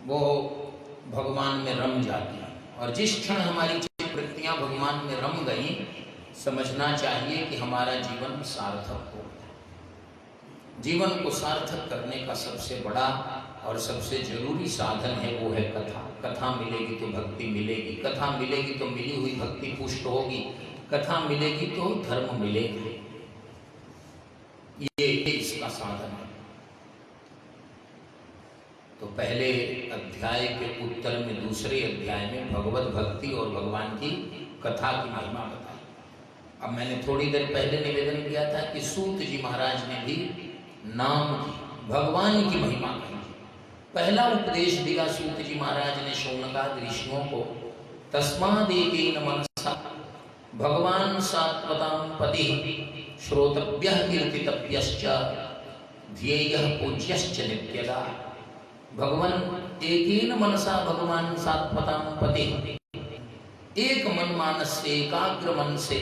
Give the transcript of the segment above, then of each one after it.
वो भगवान में रम जाती हैं। और जिस क्षण हमारी चित्तवृत्तियां भगवान में रम गई, समझना चाहिए कि हमारा जीवन सार्थक हो गया। जीवन को सार्थक करने का सबसे बड़ा और सबसे जरूरी साधन है वो है कथा। कथा मिलेगी तो भक्ति मिलेगी, कथा मिलेगी तो मिली हुई भक्ति पुष्ट होगी, कथा मिलेगी तो धर्म मिलेगा। ये इसका साधन है। तो पहले अध्याय के उत्तर में दूसरे अध्याय में भगवत भक्ति और भगवान की कथा की महिमा बताई। अब मैंने थोड़ी देर पहले निवेदन किया था कि सूत जी महाराज ने भी नाम की, भगवान की महिमा कही। पहला उपदेश दिया सूत जी महाराज ने शौनकादि ऋषियों को, तस्मादेकेन मनसा भगवान सात्वतां पति श्रोतव्यः कीर्तितव्यश्च ध्येयः पूज्यश्च नित्यदा। भगवान एकेन मनसा भगवान सात्वतां पति, एक मन मानस से, एकाग्र मन से,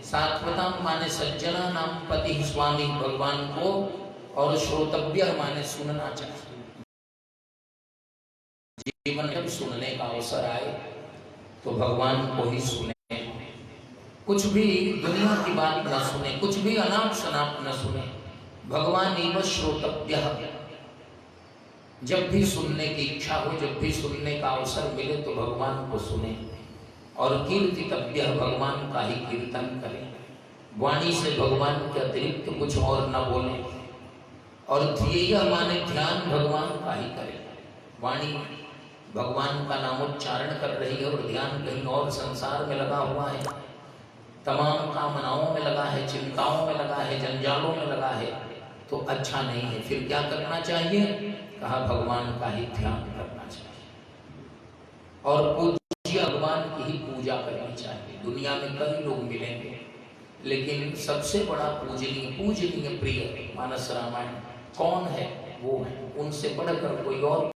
सात्वतां माने सज्जना नाम पति स्वामी भगवान को, और श्रोतव्य माने सुनना चाहिए। जीवन जब सुनने का अवसर आए तो भगवान को ही सुने, कुछ भी दुनिया की बात न सुने, कुछ भी अनाप शनाप न सुने। भगवान एवं श्रोतव्य, जब भी सुनने की इच्छा हो, जब भी सुनने का अवसर मिले तो भगवान को सुने। और कीर्तितव्य, भगवान का ही कीर्तन करें, वाणी से भगवान के अतिरिक्त कुछ और न बोले। और ध्येय माने ध्यान भगवान का ही करें। वाणी भगवान का नामोच्चारण कर रही है और ध्यान कहीं और संसार में लगा हुआ है, तमाम कामनाओं में लगा है, चिंताओं में लगा है, जंजालों में लगा है, तो अच्छा नहीं है। फिर क्या करना चाहिए? कहा भगवान का ही ध्यान करना चाहिए और पूज्य भगवान की ही पूजा करनी चाहिए। दुनिया में कई लोग मिलेंगे, लेकिन सबसे बड़ा पूजनीय प्रिय मानस रामायण कौन है? वो है। उनसे बढ़कर कोई और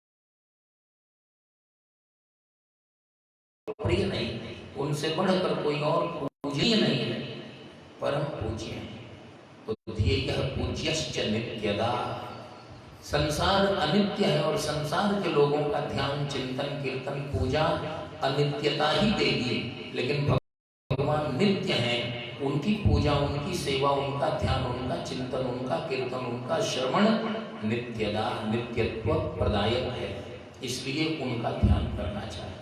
प्रिय नहीं, उनसे बढ़कर कोई और पूजनीय नहीं है, परम पूज्य है। तो ध्येयः पूज्यश्च नित्यदा। संसार अनित्य है और संसार के लोगों का ध्यान, चिंतन, कीर्तन, पूजा अनित्यता ही देगी, लेकिन भगवान नित्य हैं। उनकी पूजा, उनकी सेवा, उनका ध्यान, उनका चिंतन, उनका कीर्तन, उनका श्रवण नित्यदा, नित्यत्व प्रदायक है, इसलिए उनका ध्यान करना चाहिए।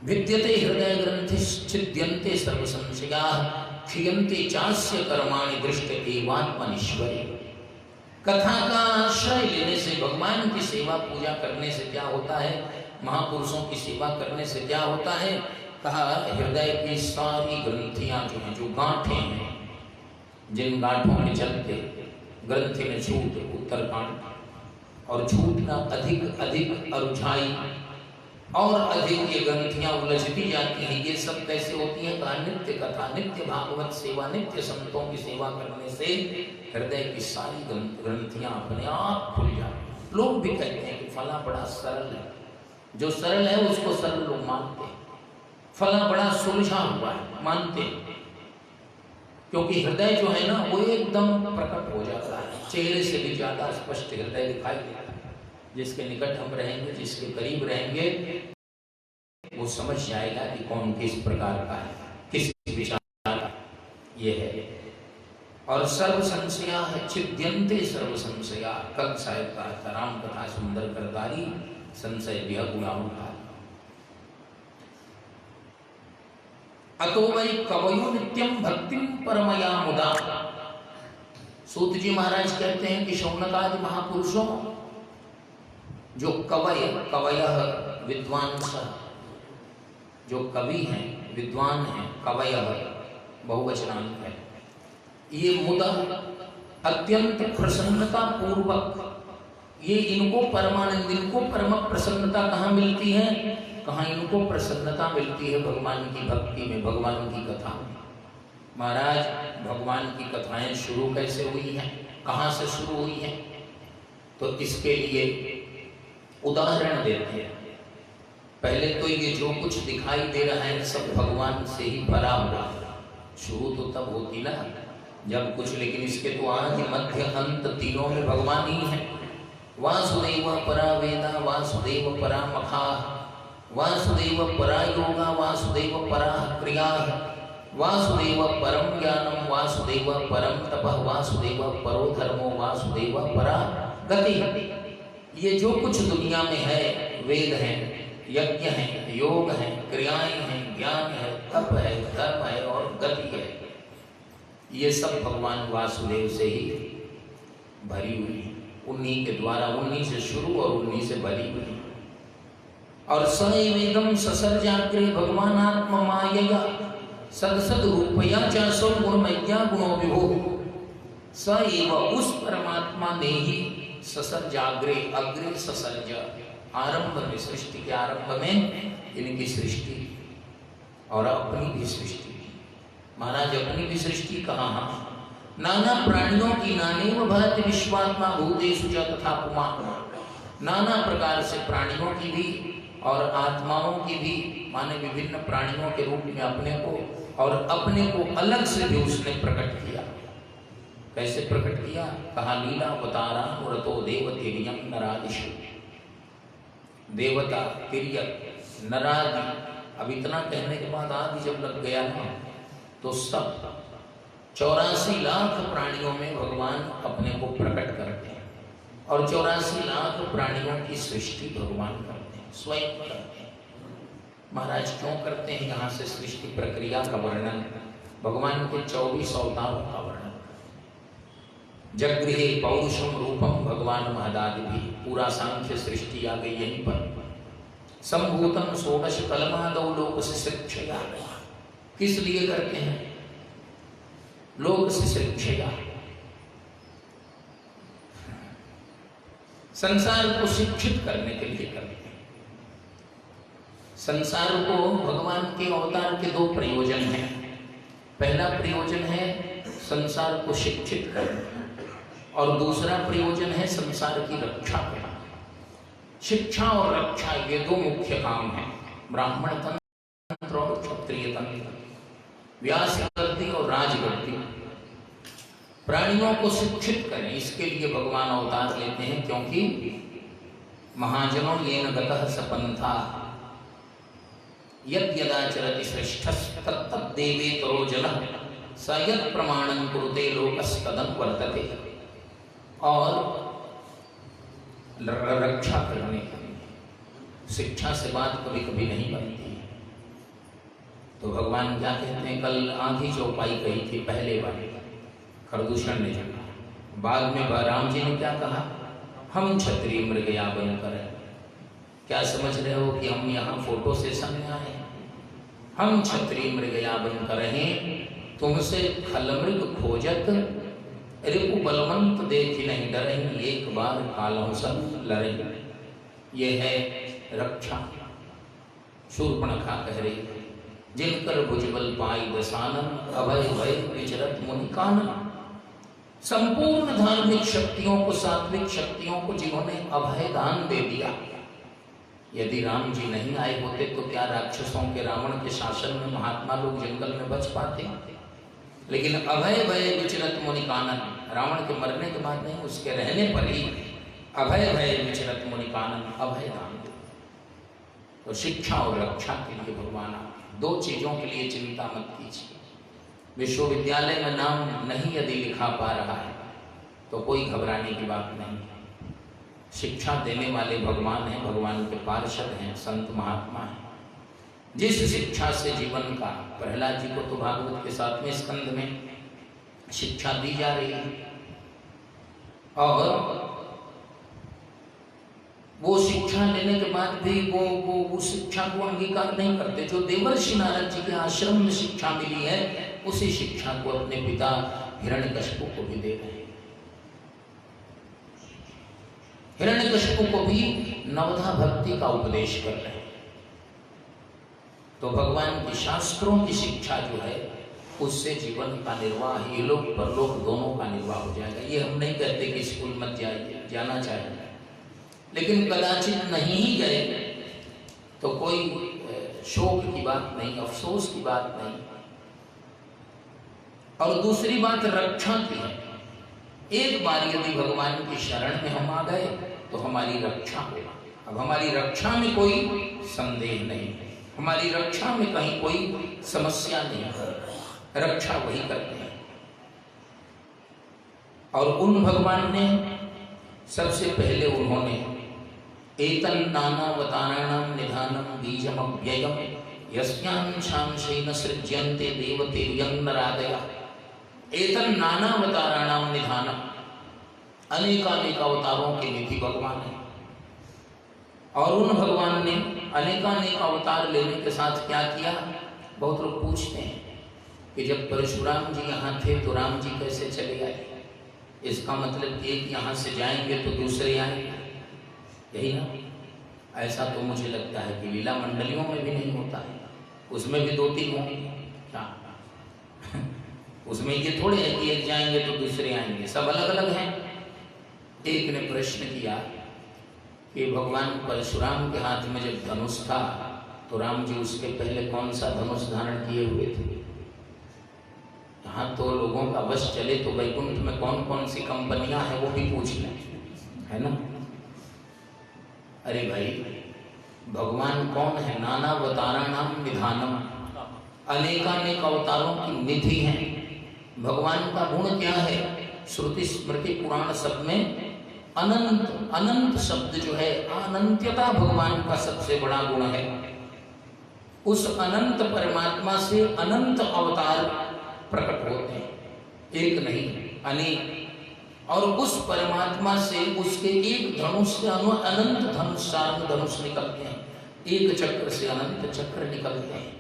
भिद्यते हृदय ग्रंथिश्छिद्यन्ते सर्व संशयाः क्षीयन्ते चास्य कर्माणि दृष्ट एवात्मनीश्वरे। कथा का आश्रय लेने से, भगवान की सेवा पूजा करने से क्या होता है? महापुरुषों की सेवा करने से क्या होता है? कहा हृदय की सारी ग्रंथियां जो हैं, जो गांठें हैं, जिन गांठों में चलते ग्रंथि में छूट, उत्तरकांड, और छूटना अधिक अधिक अरुझाई और अधिक ये ग्रंथियां उलझती जाती हैं। ये सब कैसे होती हैं? कहा नित्य कथा, नित्य भागवत सेवा, नित्य संतों की सेवा करने से हृदय की सारी ग्रंथियां अपने आप खुल जाती। लोग भी कहते हैं कि फला बड़ा सरल है, जो सरल है उसको सरल लोग मानते हैं, फला बड़ा सुलझा हुआ है मानते हैं, क्योंकि हृदय जो है ना वो एकदम प्रकट हो जाता है, चेहरे से भी ज्यादा स्पष्ट हृदय दिखाई देता है। जिसके निकट हम रहेंगे, जिसके करीब रहेंगे, वो समझ जाएगा कि कौन किस प्रकार का है, किस विचार का ये है। और सर्व संशया है छिद्यन्ते सर्व संशया। कल साहिब का राम कथा सुंदर करदारी संशय भी गुणाऊंगा। अतो वै कवयो नित्यम भक्तिम परमया मुदा। सूत जी महाराज कहते हैं कि शौनकादि महापुरुषों, जो कवयः विद्वान, जो कवि हैं, विद्वान हैं, कवयः बहुवचनांत है, ये मुदा अत्यंत प्रसन्नता पूर्वक, ये इनको परमानंद, इनको परम प्रसन्नता कहाँ मिलती है? कहाँ इनको प्रसन्नता मिलती है? भगवान की भक्ति में, भगवान की कथा में। महाराज भगवान की कथाएं शुरू कैसे हुई हैं, कहाँ से शुरू हुई हैं? तो इसके लिए उदाहरण देते हैं। पहले तो ये जो कुछ दिखाई दे रहा है सब भगवान से ही भरा हुआ है। शुरू तो तब होती ना जब कुछ, लेकिन इसके तो आदि मध्य अंत तीनों में भगवान ही है। वासुदेव परा वेदा, वासुदेव परा मखा, वासुदेव परा योगा, वासुदेव परा क्रिया, वासुदेव परम ज्ञानम, वासुदेव परम तपः, वासुदेव परो धर्मो, वासुदेव परा गति। ये जो कुछ दुनिया में है, वेद है, यज्ञ है, योग है, क्रियाएं हैं, ज्ञान है, तप है, धर्म है और गति है, ये सब भगवान वासुदेव से ही भरी हुई है। उन्हीं के द्वारा, उन्हीं से शुरू और उन्हीं से भरी हुई। और सएवेदम ससर्जाग्रे भगवान आत्मा मायया सदसद रूपया चासो गुणमय्या गुणो विभो। सएव उस परमात्मा ने ही ससर्जाग्रे, अग्रे ससर्ज, आरंभ में, सृष्टि के आरंभ में इनकी सृष्टि और अपनी भी सृष्टि। महाराज अपनी भी सृष्टि कहाँ? नाना प्राणियों की नानेव भाति विश्वात्मा भूतेषु च तथा पुमा। नाना प्रकार से प्राणियों की भी और आत्माओं की भी, माने विभिन्न प्राणियों के रूप में अपने को और अपने को अलग से भी उसने प्रकट किया। कैसे प्रकट किया? कहा लीला अवतारा व्रतो देव तिर्यक नरादिशु। देवता, तिर्यक, नरादि। अब इतना कहने के बाद आदि जब लग गया ना, तो सब 84 लाख प्राणियों में भगवान अपने को प्रकट करते हैं और 84 लाख प्राणियों की सृष्टि भगवान करते हैं, स्वयं करते हैं। महाराज क्यों करते हैं? यहाँ से सृष्टि प्रक्रिया का वर्णन, भगवान के 24 अवतारों का वर्णन। जगृहे पौरुषम रूपम भगवान महदादि भी, पूरा सांख्य सृष्टि आ गई यहीं पर। संभूतम षोडश कलमादौ लोक शिक्षया। किस लिए करते हैं? लोक शिक्षया, संसार को शिक्षित करने के लिए करते हैं। संसार को भगवान के अवतार के 2 प्रयोजन हैं। पहला प्रयोजन है संसार को शिक्षित करना और दूसरा प्रयोजन है संसार की रक्षा करना। शिक्षा और रक्षा ये 2 मुख्य काम हैं। ब्राह्मण तंत्र और क्षत्रिय तंत्र, व्यास गद्दी और राजगद्दी। प्राणियों को शिक्षित करें, इसके लिए भगवान अवतार लेते हैं, क्योंकि महाजनों येन गतः सपंथा यद यदाचरति श्रेष्ठस्तत्तद्देवेतरो जनः स यत् प्रमाणं कुरुते लोकस्तदं वर्तते। और रक्षा करने के लिए शिक्षा से बात कभी कभी नहीं बनती है। तो भगवान क्या कहते हैं? कल आधी चौपाई कही थी, पहले वाली खरदूषण ने कहा, बाद में राम जी ने क्या कहा? हम क्षत्रिय मृगया बनकर। क्या समझ रहे हो कि हम यहाँ फोटो सेशन में आए? हम क्षत्रिय मृगया बनकर हैं, तुमसे खलमृग खोजत रिपु बलवंत देखी नहीं डरें, एक बार कालों सब लड़ें। ये है रक्षा। शूर्पणखा कह रही, जिनकर भुजबल पाई दसानन, अभय भय विचरत मुनि कानन। संपूर्ण धार्मिक शक्तियों को, सात्विक शक्तियों को जिन्होंने अभय दान दे दिया। यदि राम जी नहीं आए होते तो क्या राक्षसों के, रावण के शासन में महात्मा लोग जंगल में बच पाते? लेकिन अभय भय विचरत मुनि कानन, रावण के मरने के बाद नहीं, उसके रहने पर ही अभय भय विचरत मुनि कानन, अभय दान दे। तो शिक्षा और रक्षा के लिए भगवान आते। 2 चीजों के लिए चिंता मत कीजिए। विश्वविद्यालय में नाम नहीं यदि लिखा पा रहा है तो कोई घबराने की बात नहीं है। शिक्षा देने वाले भगवान हैं, भगवान के पार्षद हैं, संत महात्मा हैं। जिस शिक्षा से जीवन का, प्रहलाद जी को तो भागवत के 7वें स्कंद में शिक्षा दी जा रही है, और वो शिक्षा लेने के बाद भी वो उस शिक्षा को अंगीकार नहीं करते। जो देवर्षि नारद जी के आश्रम में शिक्षा मिली है, उसी शिक्षा को अपने पिता हिरण्यकशिपु को भी दे रहे हैं। हिरण्यकशिपु को भी नवधा भक्ति का उपदेश कर रहे हैं। तो भगवान के शास्त्रों की शिक्षा जो है, उससे जीवन का निर्वाह, ये लोग परलोक दोनों का निर्वाह हो जाएगा। ये हम नहीं कहते कि स्कूल मत जाइए, जाना चाहिए, लेकिन कदाचित नहीं ही गए तो कोई शोक की बात नहीं, अफसोस की बात नहीं। और दूसरी बात रक्षा की है। एक बार यदि भगवान की शरण में हम आ गए तो हमारी रक्षा होगा। अब हमारी रक्षा में कोई संदेह नहीं, हमारी रक्षा में कहीं कोई समस्या नहीं है, रक्षा वही करते हैं। और उन भगवान ने सबसे पहले उन्होंने एतन नानावताराणाम निधानम बीजम अव्ययम यस्यांशांशेन सृज्यन्ते देवतेर्यन्नरादया। एतन नानावताराणाम निधानम, अनेकानेक अवतारों के निधि भगवान है। और उन भगवान ने अनेकानेक अवतार लेने के साथ क्या किया? बहुत लोग पूछते हैं कि जब परशुराम जी यहाँ थे तो राम जी कैसे चले आए? इसका मतलब एक यहाँ से जाएंगे तो दूसरे आएंगे, यही ना? ऐसा तो मुझे लगता है कि लीला मंडलियों में भी नहीं होता है, उसमें भी 2-3 होंगे क्या? उसमें ये थोड़े है कि एक जाएंगे तो दूसरे आएंगे, सब अलग अलग हैं। एक ने प्रश्न किया कि भगवान परशुराम के हाथ में जब धनुष था तो राम जी उसके पहले कौन सा धनुष धारण किए हुए थे? यहाँ तो लोगों का वश चले तो वैकुंठ में कौन कौन सी कंपनियां हैं वो भी पूछ लें, है ना? अरे भाई, भगवान कौन है? नानावताराणाम निधानम, अनेकानेक अवतारों की निधि हैं। भगवान का गुण क्या है? श्रुति स्मृति पुराण सब में अनंत, अनंत शब्द जो है, अनंत्यता भगवान का सबसे बड़ा गुण है। उस अनंत परमात्मा से अनंत अवतार प्रकट होते हैं, एक नहीं अनेक। और उस परमात्मा से, उसके एक धनुष से अनंत धनुष, धनुष निकलते हैं, एक चक्र से अनंत चक्र निकलते हैं,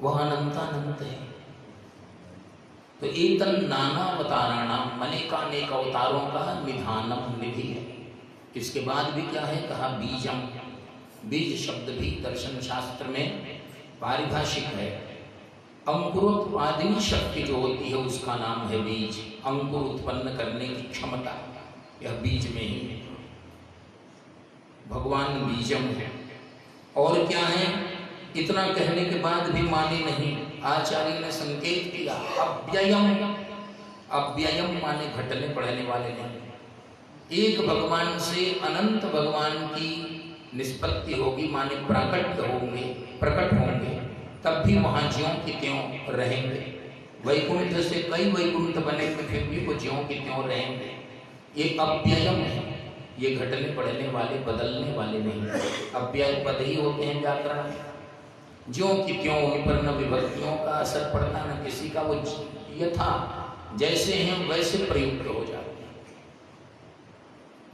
वह अनंतानंत है। तो एतन नानावताराणाम, अनेकानेक अवतारों का निधानम, निधि है। इसके बाद भी क्या है? कहा बीजम। बीज शब्द भी दर्शन शास्त्र में पारिभाषिक है। अंकुरोत्पादनी शक्ति जो होती है उसका नाम है बीज। अंकुर उत्पन्न करने की क्षमता यह बीज में ही है। भगवान बीजम है। और क्या है? इतना कहने के बाद भी माने नहीं। आचार्य ने संकेत किया अव्ययम। अव्ययम माने घटने बढ़ने वाले नहीं। एक भगवान से अनंत भगवान की निष्पत्ति होगी, माने प्राकट्य होंगे, प्रकट होंगे, तब भी वहां ज्यों की त्यों रहेंगे। वैकुंठ से कई वैकुंठ बनेंगे, फिर भी वो ज्यों की त्यों रहेंगे। ये अव्ययम है, ये घटने बढ़ने वाले, बदलने वाले नहीं। अव्यय पद ही होते हैं व्याकरण में। ज्यों की त्यों, उन पर न विभक्तियों का असर पड़ता, न किसी का। वो यथा जैसे हैं वैसे प्रयुक्त हो जाते हैं।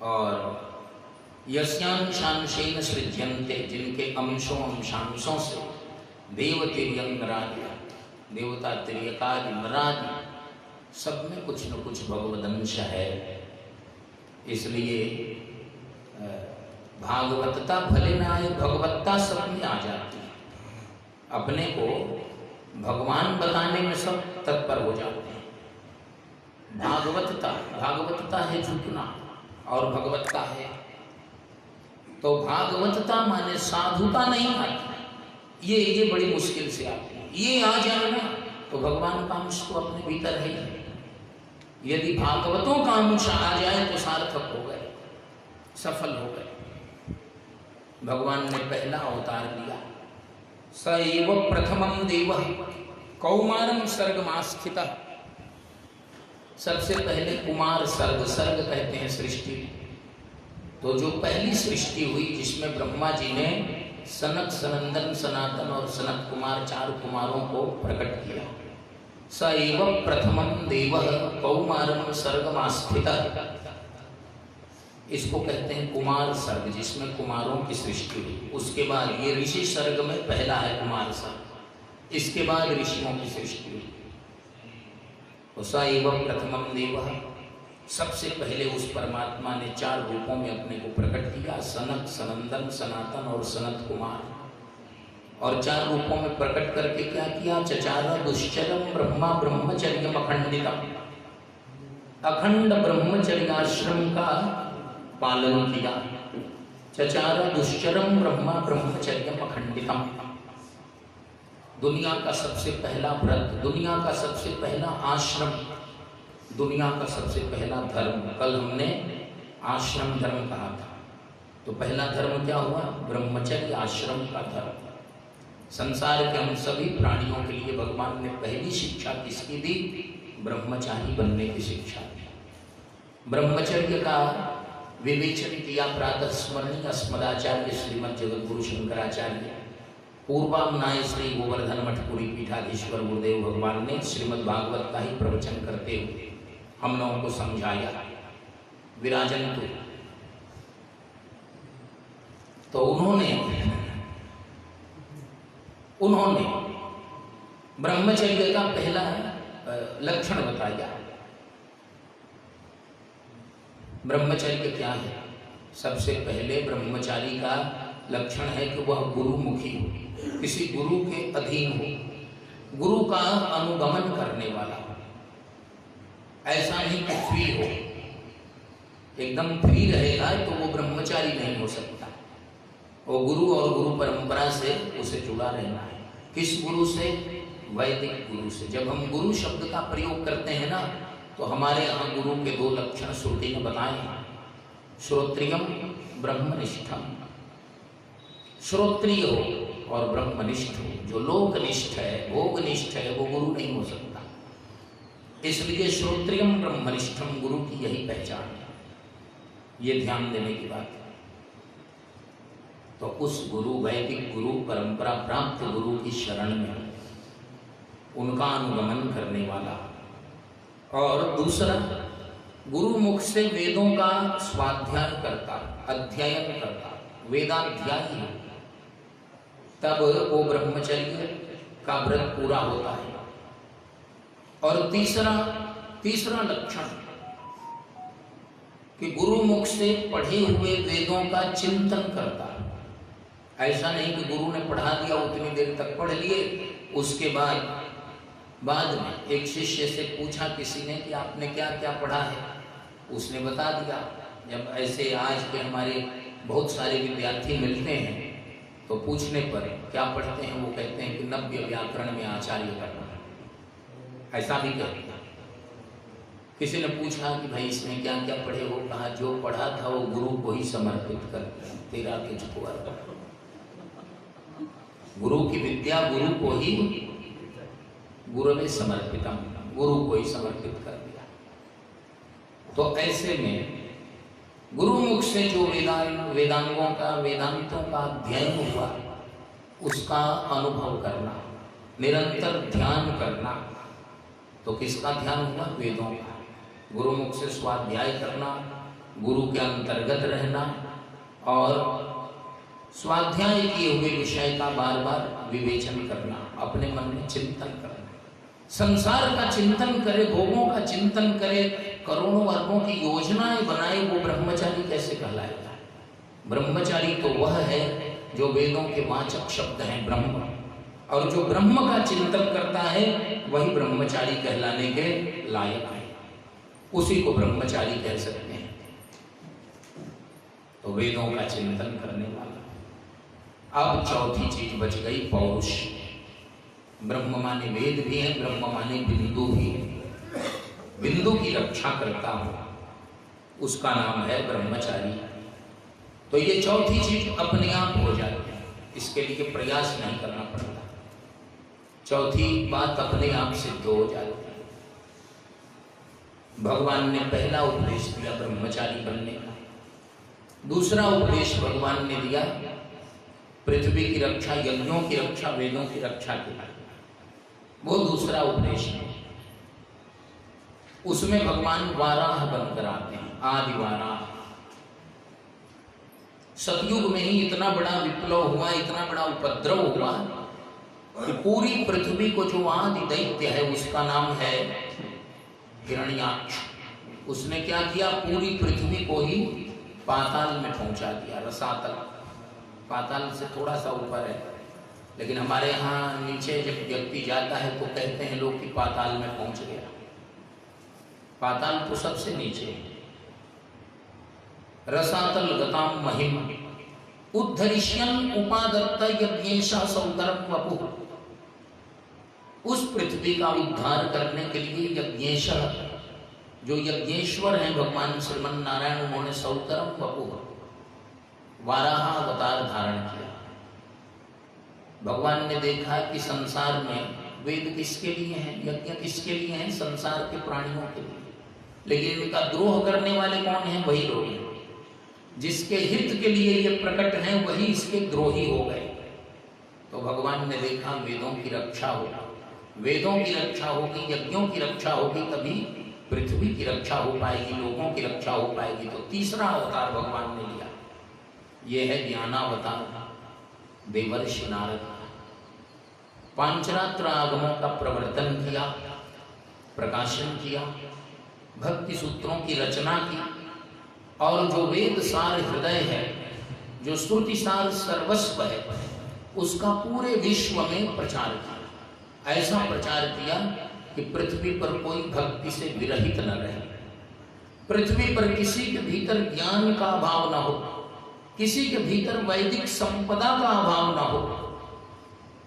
और यस्यांशांशेन सृज्यन्ते, जिनके अंशों अंशांशों से देवतेर्यंगरादि, देवता तिर्यकादि नरादि सब में कुछ न कुछ भगवदंश है। इसलिए भागवतता भले न आए, भगवत्ता सब में आ जाती है। अपने को भगवान बताने में सब तत्पर हो जाते हैं। भागवतता, भागवतता है झुकना, और भगवत्ता है तो भागवतता माने साधुता नहीं आती। ये बड़ी मुश्किल से आती है। ये आ जाए ना तो भगवान का अंश तो अपने भीतर है ही। यदि भागवतों का अंश आ जाए तो सार्थक हो गए, सफल हो गए। भगवान ने पहला अवतार लिया। स एव प्रथमं देवः कौमारं सर्गमास्थितः। सबसे पहले कुमार सर्ग, सर्ग कहते हैं सृष्टि। तो जो पहली सृष्टि हुई जिसमें ब्रह्मा जी ने सनक, सनंदन, सनातन और सनत कुमार, 4 कुमारों को प्रकट किया। स एव प्रथमं देवः कौमारं सर्गमास्थितः। इसको कहते हैं कुमार सर्ग, जिसमें कुमारों की सृष्टि हुई। उसके बाद ये ऋषि सर्ग में पहला है कुमार सर्ग, इसके बाद ऋषियों की सृष्टि हुई। स एव प्रथमं देवः, सबसे पहले उस परमात्मा ने 4 रूपों में अपने को प्रकट किया। सनक, सनंदन, सनातन और सनत कुमार। और 4 रूपों में प्रकट करके क्या किया? चचार दुश्चरम ब्रह्मा ब्रह्मचर्यम अखंडितम। अखंड ब्रह्मचर्याश्रम का पालन किया। चचार दुश्चरम ब्रह्मा ब्रह्मचर्यम अखंडितम। दुनिया का सबसे पहला व्रत, दुनिया का सबसे पहला आश्रम, दुनिया का सबसे पहला धर्म। कल हमने आश्रम धर्म कहा था। तो पहला धर्म क्या हुआ? ब्रह्मचर्य आश्रम का धर्म। संसार के हम सभी प्राणियों के लिए भगवान ने पहली शिक्षा किसकी दी? ब्रह्मचारी बनने की शिक्षा दी। ब्रह्मचर्य का विवेचन किया प्रातः स्मरणीय अस्मदाचार्य श्रीमद जगतगुरु शंकराचार्य पूर्वामनाय श्री गोवर्धन मठपुरी पीठाधीश्वर गुरुदेव भगवान ने श्रीमद् भागवत का ही प्रवचन करते हुए हम लोगों को समझाया। विराजन तो उन्होंने ब्रह्मचर्य का पहला लक्षण बताया। ब्रह्मचर्य क्या है? सबसे पहले ब्रह्मचारी का लक्षण है कि वह गुरुमुखी हो, किसी गुरु के अधीन हो, गुरु का अनुगमन करने वाला। ऐसा नहीं कि फ्री हो, एकदम फ्री रहेगा तो वो ब्रह्मचारी नहीं हो सकता। वो गुरु और गुरु परंपरा से उसे जुड़ा रहना है। किस गुरु से? वैदिक गुरु से। जब हम गुरु शब्द का प्रयोग करते हैं ना, तो हमारे यहाँ गुरु के दो लक्षण श्रुति ने बताए हैं। श्रोत्रियम ब्रह्मनिष्ठम, श्रोत्रिय हो और ब्रह्मनिष्ठ हो। जो लोकनिष्ठ है, भोगनिष्ठ है, वो गुरु नहीं हो सकता। इसलिए श्रोत्रियम ब्रह्मनिष्ठम गुरु की यही पहचान है। ये ध्यान देने की बात है। तो उस गुरु, वैदिक गुरु, परंपरा प्राप्त गुरु की शरण में उनका अनुगमन करने वाला। और दूसरा, गुरुमुख से वेदों का स्वाध्याय करता, अध्ययन करता, वेदाध्यायी हो, तब वो ब्रह्मचर्य का व्रत पूरा होता है। और तीसरा लक्षण कि गुरुमुख से पढ़े हुए वेदों का चिंतन करता। ऐसा नहीं कि गुरु ने पढ़ा दिया, उतनी देर तक पढ़ लिए, उसके बाद में एक शिष्य से पूछा किसी ने कि आपने क्या क्या पढ़ा है, उसने बता दिया। जब ऐसे आज के हमारे बहुत सारे विद्यार्थी मिलते हैं तो पूछने पर क्या पढ़ते हैं, वो कहते हैं कि नव्य व्याकरण में आचार्य करना। ऐसा भी कहते हैं। किसी ने पूछा कि भाई इसमें क्या क्या पढ़े हो, कहा जो पढ़ा था वो गुरु को ही समर्पित कर, तेरा तुझको अर्पण। गुरु की विद्या गुरु को ही, गुरुवे समर्पितम, गुरु को ही समर्पित कर दिया। तो ऐसे में गुरुमुख से जो वेदांगों का, वेदांतों का अध्ययन हुआ, उसका अनुभव करना, निरंतर ध्यान करना। तो किसका ध्यान हुआ? वेदों का। गुरुमुख से स्वाध्याय करना, गुरु के अंतर्गत रहना और स्वाध्याय किए हुए विषय का बार बार विवेचन करना, अपने मन में चिंतन करना। संसार का चिंतन करे, भोगों का चिंतन करे, करोड़ों अरबों की योजनाएं बनाए, वो ब्रह्मचारी कैसे कहलाएगा? ब्रह्मचारी तो वह है जो वेदों के वाचक शब्द हैं ब्रह्म, और जो ब्रह्म का चिंतन करता है वही ब्रह्मचारी कहलाने के लायक है। उसी को ब्रह्मचारी कह सकते हैं। तो वेदों का चिंतन करने वाला। अब चौथी चीज बच गई, पौरुष। ब्रह्म माने वेद भी है, ब्रह्म माने बिंदु भी है। बिंदु की रक्षा करता हो, उसका नाम है ब्रह्मचारी। तो ये चौथी चीज अपने आप हो जाती है, इसके लिए प्रयास नहीं करना पड़ता। चौथी बात अपने आप सिद्ध हो जाती है। भगवान ने पहला उपदेश दिया ब्रह्मचारी बनने का। दूसरा उपदेश भगवान ने दिया पृथ्वी की रक्षा, यज्ञों की रक्षा, वेदों की रक्षा के लिए। वो दूसरा उपदेश है। उसमें भगवान वाराह बनकर आते हैं, आदि वाराह। सतयुग में ही इतना बड़ा विप्लव हुआ, इतना बड़ा उपद्रव हुआ कि पूरी पृथ्वी को जो आदि दैत्य है उसका नाम है हिरण्याक्ष। उसने क्या किया? पूरी पृथ्वी को ही पाताल में पहुंचा दिया। रसातल पाताल से थोड़ा सा ऊपर है, लेकिन हमारे यहाँ नीचे जब व्यक्ति जाता है तो कहते हैं लोग कि पाताल में पहुंच गया। पाताल तो सबसे नीचे है। रसातल गताम महिम उद्धरिष्यन् उपादत्त यज्ञेशा सौतरम वपुः। उस पृथ्वी का उद्धार करने के लिए यज्ञेश, जो यज्ञेश्वर हैं भगवान श्रीमन नारायण, उन्होंने सौतरम वपुः, वाराह अवतार धारण किया। भगवान ने देखा कि संसार में वेद किसके लिए हैं, यज्ञ किसके लिए हैं, संसार के प्राणियों के लिए, लेकिन इनका द्रोह करने वाले कौन हैं, वही लोग हैं। जिसके हित के लिए ये प्रकट हैं वही इसके द्रोही हो गए। तो भगवान ने देखा वेदों की रक्षा होगी, वेदों की रक्षा होगी, यज्ञों की रक्षा होगी, तभी पृथ्वी की रक्षा हो पाएगी, लोगों की रक्षा हो पाएगी। तो तीसरा अवतार भगवान ने लिया, ये है ज्ञानावतार, देवर्षि नारद। पांचरात्र आगमों का प्रवर्तन किया, प्रकाशन किया, भक्ति सूत्रों की रचना की, और जो वेद सार हृदय है, जो श्रुति सार सर्वस्व है, उसका पूरे विश्व में प्रचार किया। ऐसा प्रचार किया कि पृथ्वी पर कोई भक्ति से विरहित न रहे, पृथ्वी पर किसी के भीतर ज्ञान का अभाव न हो, किसी के भीतर वैदिक संपदा का अभाव न हो।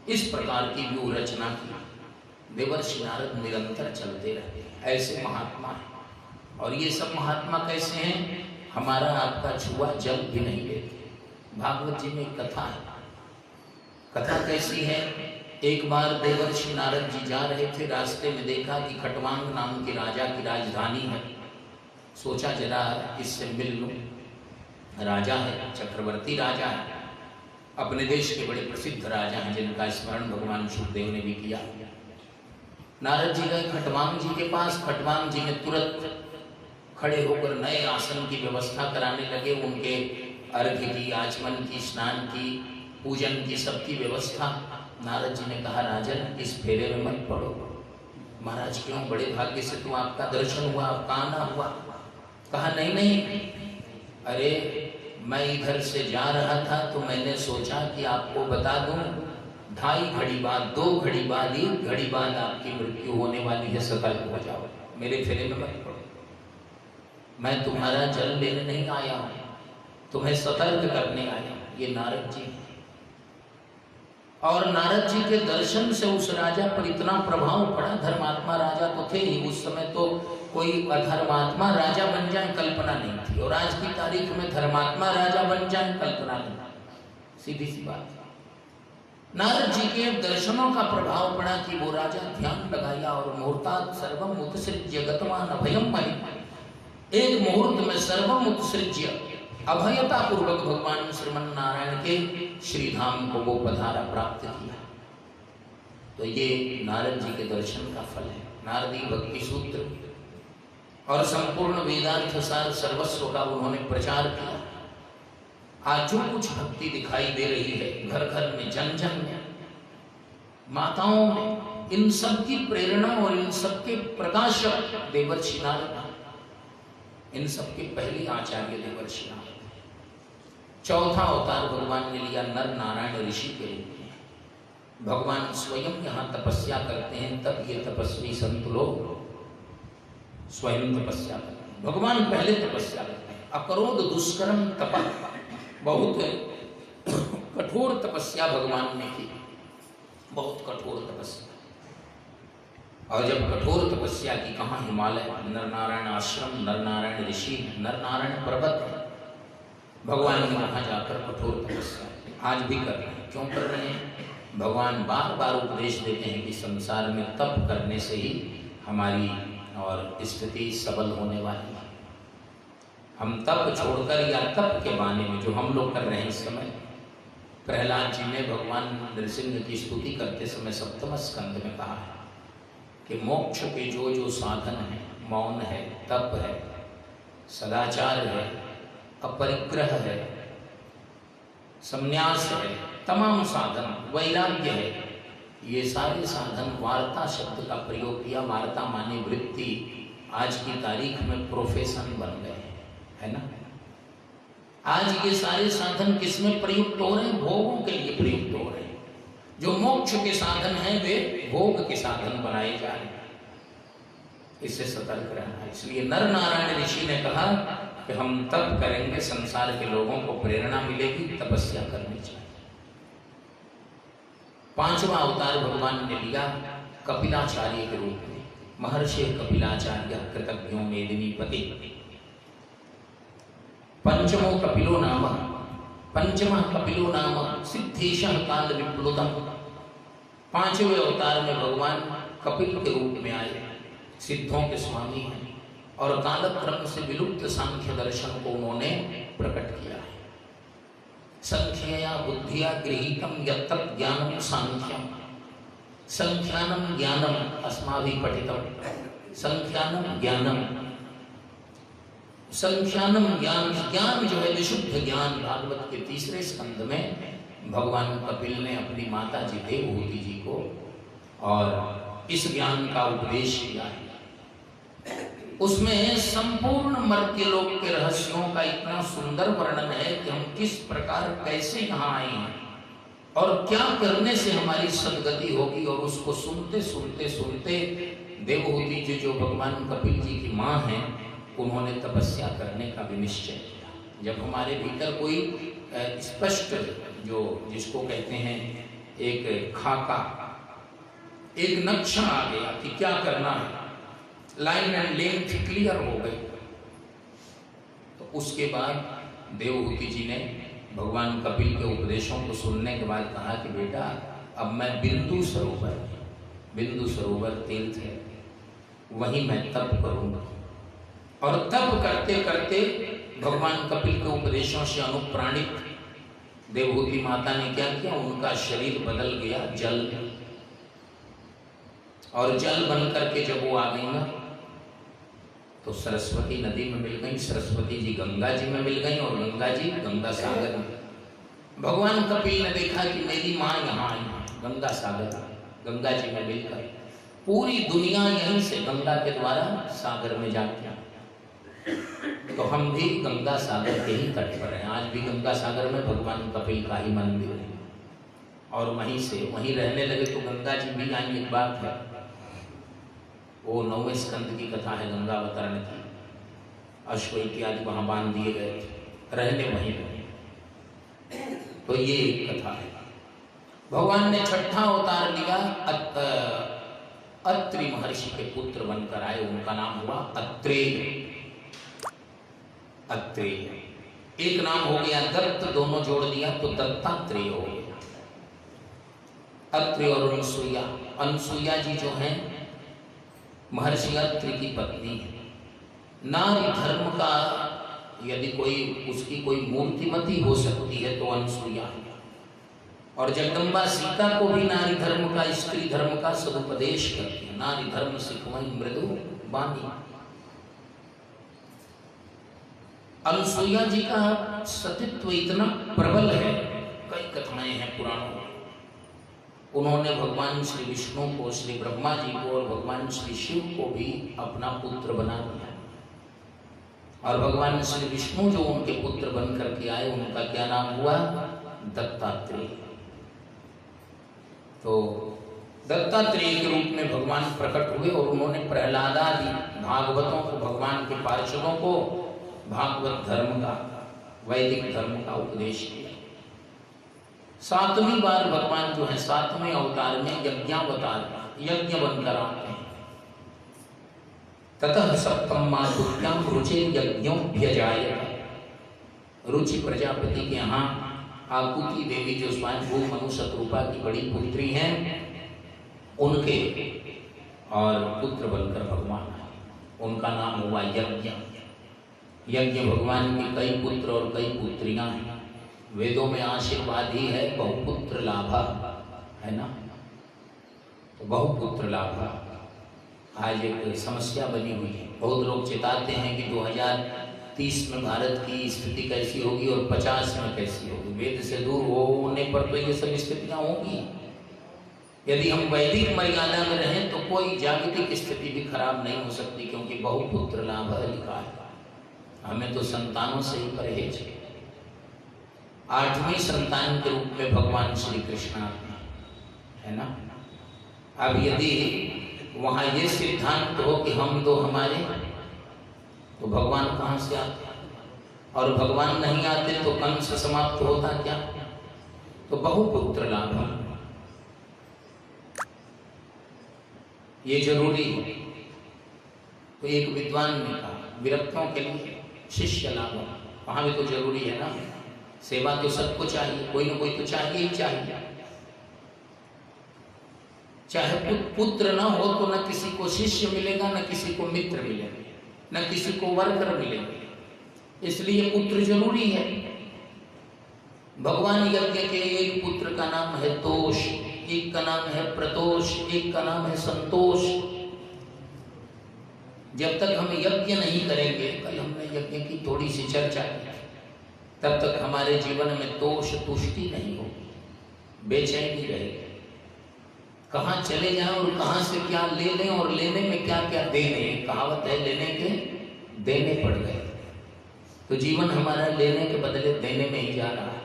इस प्रकार की व्यूह रचना की। देवर्षि नारद निरंतर चलते रहे। ऐसे महात्मा हैं। और ये सब महात्मा कैसे हैं, हमारा आपका छुआ जल भी नहीं लेते। भागवत जी में एक कथा है। कथा कैसी है, एक बार देवर्षि नारद जी जा रहे थे, रास्ते में देखा कि खटवांग नाम के राजा की राजधानी है। सोचा जरा इससे मिल लूं। राजा है, चक्रवर्ती राजा है, अपने देश के बड़े प्रसिद्ध राजा हैं, जिनका स्मरण भगवान शुकदेव ने भी किया। नारद जी गए खटवांग जी के पास। खटवांग जी ने तुरंत खड़े होकर नए आसन की व्यवस्था कराने लगे। उनके अर्घ्य की, आचमन की, स्नान की, पूजन की, सबकी व्यवस्था। नारद जी ने कहा, राजन इस फेरे में मत पड़ो। महाराज क्यों, बड़े भाग्य से तो आपका दर्शन हुआ, आपका आना हुआ। कहा नहीं नहीं, अरे मैं इधर से जा रहा था तो मैंने सोचा कि आपको बता दूं, 2.5 घड़ी बाद, 2 घड़ी बाद, 1 घड़ी बाद आपकी मृत्यु होने वाली है, सतर्क हो जाओ, मेरे फेरे में मत पड़ो। मैं तुम्हारा जल लेने नहीं आया हूं, तुम्हें सतर्क करने आया हूं। ये नारद जी। और नारद जी के दर्शन से उस राजा पर इतना प्रभाव पड़ा। धर्मात्मा राजा तो थे ही, उस समय तो कोई अधर्मात्मा राजा बन जाए कल्पना नहीं थी, और आज की तारीख में धर्मात्मा राजा बन जाए कल्पना नहीं, सीधी सी बात। नारद जी के दर्शनों का प्रभाव पड़ा कि वो राजा ध्यान लगाया और मुहूर्तात् सर्वम उत्सृज्य गतवान अभयम महि। एक मुहूर्त में सर्वम उत्सृज्य, अभयता पूर्वक भगवान श्रीमन नारायण के श्रीधाम को वो पधारा, प्राप्त किया। तो ये नारद जी के दर्शन का फल है। नारदी भक्ति सूत्र और संपूर्ण वेदांत सार सर्वस्व का उन्होंने प्रचार किया। आज जो कुछ भक्ति दिखाई दे रही है घर घर में, जन जन में, माताओं में, इन सब की प्रेरणा और इन सब के प्रकाशक देवर्षि नारद, इन सब के पहले आचार्य देवर्षि नारद। चौथा अवतार भगवान ने लिया नर नारायण ऋषि के रूप में। भगवान स्वयं यहाँ तपस्या करते हैं, तब ये तपस्वी संत लोग स्वयं तपस्या करते हैं। भगवान पहले तपस्या करते हैं। अकरोध दुष्कर्म तपः, बहुत कठोर तपस्या भगवान ने की, बहुत कठोर तपस्या। और जब कठोर तपस्या की, कहाँ हिमालय, नर नारायण आश्रम, नर नारायण ऋषि, नर नारायण पर्वत, भगवान ने वहां जाकर कठोर तपस्या आज भी कर रहे हैं। क्यों कर रहे हैं? भगवान बार बार उपदेश देते हैं कि संसार में तप करने से ही हमारी और स्थिति सबल होने वाली है। हम तप छोड़कर, या तप के माने में जो हम लोग कर रहे हैं इस समय, प्रहलाद जी ने भगवान नृसिंह की स्तुति करते समय 7वें स्कंद में कहा है कि मोक्ष के जो जो साधन है, मौन है, तप है, सदाचार है, अपरिग्रह है, संन्यास है, तमाम साधन, वैराग्य है, ये सारे साधन, वार्ता शब्द का प्रयोग किया। वार्ता माने वृत्ति, आज की तारीख में प्रोफेशन बन गए, है ना। आज ये सारे साधन किसमें प्रयुक्त हो रहे हैं? भोगों के लिए प्रयुक्त हो रहे हैं। जो मोक्ष के साधन हैं वे भोग के साधन बनाए जा रहे हैं। इससे सतर्क रहना है। इसलिए नर नारायण ऋषि ने कहा कि हम तप करेंगे, संसार के लोगों को प्रेरणा मिलेगी, तपस्या करनी चाहिए। 5वां अवतार भगवान ने लिया कपिलाचार्य के रूप में। महर्षि कपिलाचार्य कृतज्ञो मेदिनीपति। पंचमो कपिलो नाम, पंचमः कपिलो नाम सिद्धेशः काल विप्लुतम्। पांचवें अवतार में भगवान कपिल के रूप में आए, सिद्धों के स्वामी हैं और कालक्रम से विलुप्त सांख्य दर्शन को उन्होंने प्रकट किया है। संख्यया बुद्धिया गृहीतम यत्तत् ज्ञानम सांख्यम। संख्यानम ज्ञानम अस्माभिः पठितम। संख्यानम ज्ञानम, संख्यानम ज्ञान, ज्ञान जो है विशुद्ध ज्ञान, भागवत के तीसरे स्कंद में भगवान कपिल ने अपनी माता जी देवहूति जी को और इस ज्ञान का उपदेश किया है। उसमें संपूर्ण मर्त्यलोक के रहस्यों का इतना सुंदर वर्णन है कि हम किस प्रकार कैसे यहाँ आए हैं और क्या करने से हमारी सदगति होगी। और उसको सुनते सुनते सुनते देवहूति जी जो भगवान कपिल जी की माँ हैं, उन्होंने तपस्या करने का भी निश्चय किया। जब हमारे भीतर कोई स्पष्ट, जो जिसको कहते हैं एक खाका, एक नक्शा आ गया कि क्या करना है, लाइन एंड लेंथ क्लियर हो गई, तो उसके बाद देवहूति जी ने भगवान कपिल के उपदेशों को सुनने के बाद कहा कि बेटा अब मैं बिंदु सरोवर तीर्थ है, वहीं मैं तप करूंगा। और तप करते करते भगवान कपिल के उपदेशों से अनुप्राणित देवहूति माता ने क्या किया, उनका शरीर बदल गया जल में, और जल बन करके जब वो आ गई ना तो सरस्वती नदी में मिल गई, सरस्वती जी गंगा जी में मिल गई और गंगा जी गंगा सागर में। भगवान कपिल ने देखा कि मेरी माँ यहाँ आई, गंगा सागर, गंगा जी में मिलकर पूरी दुनिया यहीं से गंगा के द्वारा सागर में जाती है। तो हम भी गंगा सागर के ही तट पर हैं। आज भी गंगा सागर में भगवान कपिल का ही मंदिर है और वहीं से वहीं रहने लगे तो गंगा जी भी आई। एक बात है, वो 9वें स्कंद की कथा है गंगावतरण की, अश्व इत्यादि वहां बांध दिए गए थे, रहने वहीं रहे। तो ये एक कथा है। भगवान ने छठा अवतार लिया, अत्रि महर्षि के पुत्र बनकर आए, उनका नाम हुआ अत्रेय। अत्रेय एक नाम हो गया, दत्त दोनों जोड़ दिया तो दत्तात्रेय हो गया। अत्रि और अनसुईया, अनसुईया जी जो हैं महर्षि अत्रि की पत्नी है। नारी धर्म का यदि कोई उसकी कोई मूर्तिमती हो सकती है तो अनसुईया है। और जगदम्बा सीता को भी नारी धर्म का, स्त्री धर्म का सदुपदेश करती है। नारी धर्म सिखवई मृदु बानी। अनसुईया जी का सतीत्व इतना प्रबल है, कई कथाएं हैं पुराणों में। उन्होंने भगवान श्री विष्णु को, श्री ब्रह्मा जी को और भगवान श्री शिव को भी अपना पुत्र बना दिया। और भगवान श्री विष्णु जो उनके पुत्र बन करके आए, उनका क्या नाम हुआ, दत्तात्रेय। तो दत्तात्रेय के रूप में भगवान प्रकट हुए और उन्होंने प्रहलादादि भागवतों को, भगवान के पार्षदों को भागवत धर्म का, वैदिक धर्म का उपदेश किया। 7वीं बार भगवान जो है 7वें अवतार में यज्ञावतार, यज्ञ बनकर आते हैं। ततः सप्तम मातुभ्याम रुचि यज्ञोऽभ्यजायत। रुचि प्रजापति के यहाँ आकुति देवी जो स्वयंभू मनु शत्रुपा की बड़ी पुत्री हैं, उनके और पुत्र बनकर भगवान आए, उनका नाम हुआ यज्ञ। यज्ञ भगवान के कई पुत्र और कई पुत्रियां हैं। वेदों में आशीर्वाद ही है बहुपुत्र लाभा, है ना, तो बहुपुत्र लाभा आज एक समस्या बनी हुई है। बहुत लोग चिताते हैं कि 2030 में भारत की स्थिति कैसी होगी और 50 में कैसी होगी। वेद से दूर होने पर तो ये सब स्थितियां होंगी। यदि हम वैदिक मर्यादा में रहें तो कोई जागतिक स्थिति भी खराब नहीं हो सकती, क्योंकि बहुपुत्र लाभ लिखा है। हमें तो संतानों से ही परहेज है। 8वीं संतान के रूप में भगवान श्री कृष्ण आते हैं, है ना। अब यदि वहां ये सिद्धांत हो कि हम दो हमारे, तो भगवान कहां से आते, और भगवान नहीं आते तो कंस समाप्त होता क्या। तो बहुपुत्र लाभ ये जरूरी है। तो एक विद्वान ने कहा विरक्तों के लिए शिष्य लाभ, वहां भी तो जरूरी है ना। सेवा तो सबको चाहिए, कोई ना कोई तो चाहिए ही चाहिए। चाहे पुत्र ना हो तो न किसी को शिष्य मिलेगा, न किसी को मित्र मिलेगा, न किसी को वर्कर मिलेगा, इसलिए पुत्र जरूरी है। भगवान यज्ञ के एक पुत्र का नाम है तोष, एक का नाम है प्रतोष, एक का नाम है संतोष। जब तक हम यज्ञ नहीं करेंगे, कल हमने यज्ञ की थोड़ी सी चर्चा की, तब तक हमारे जीवन में तोष तुष्टि नहीं होगी, बेचैनी रहेगी। कहाँ चले जाएं और कहाँ से क्या ले लें और लेने में क्या क्या देने, कहावत है लेने के देने पड़ गए। तो जीवन हमारा लेने के बदले देने में ही जा रहा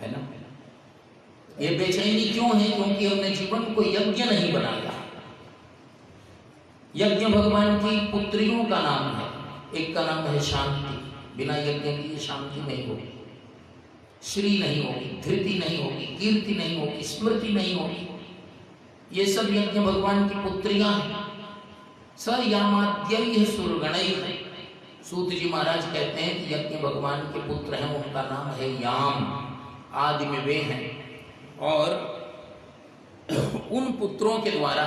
है ना। ये बेचैनी क्यों है? क्योंकि हमने जीवन को यज्ञ नहीं बनाया। यज्ञ भगवान की पुत्रियों का नाम है, एक का नाम है शांति। बिना यज्ञ की शांति नहीं होगी, श्री नहीं होगी, धृति नहीं होगी, कीर्ति नहीं होगी, स्मृति नहीं होगी। ये सब यज्ञ भगवान की पुत्रियां हैं। स यामाद्यैः सुरगणैः। सूत जी महाराज कहते हैं कि यज्ञ भगवान के पुत्र हैं, उनका नाम है याम, आदि में वे हैं। और उन पुत्रों के द्वारा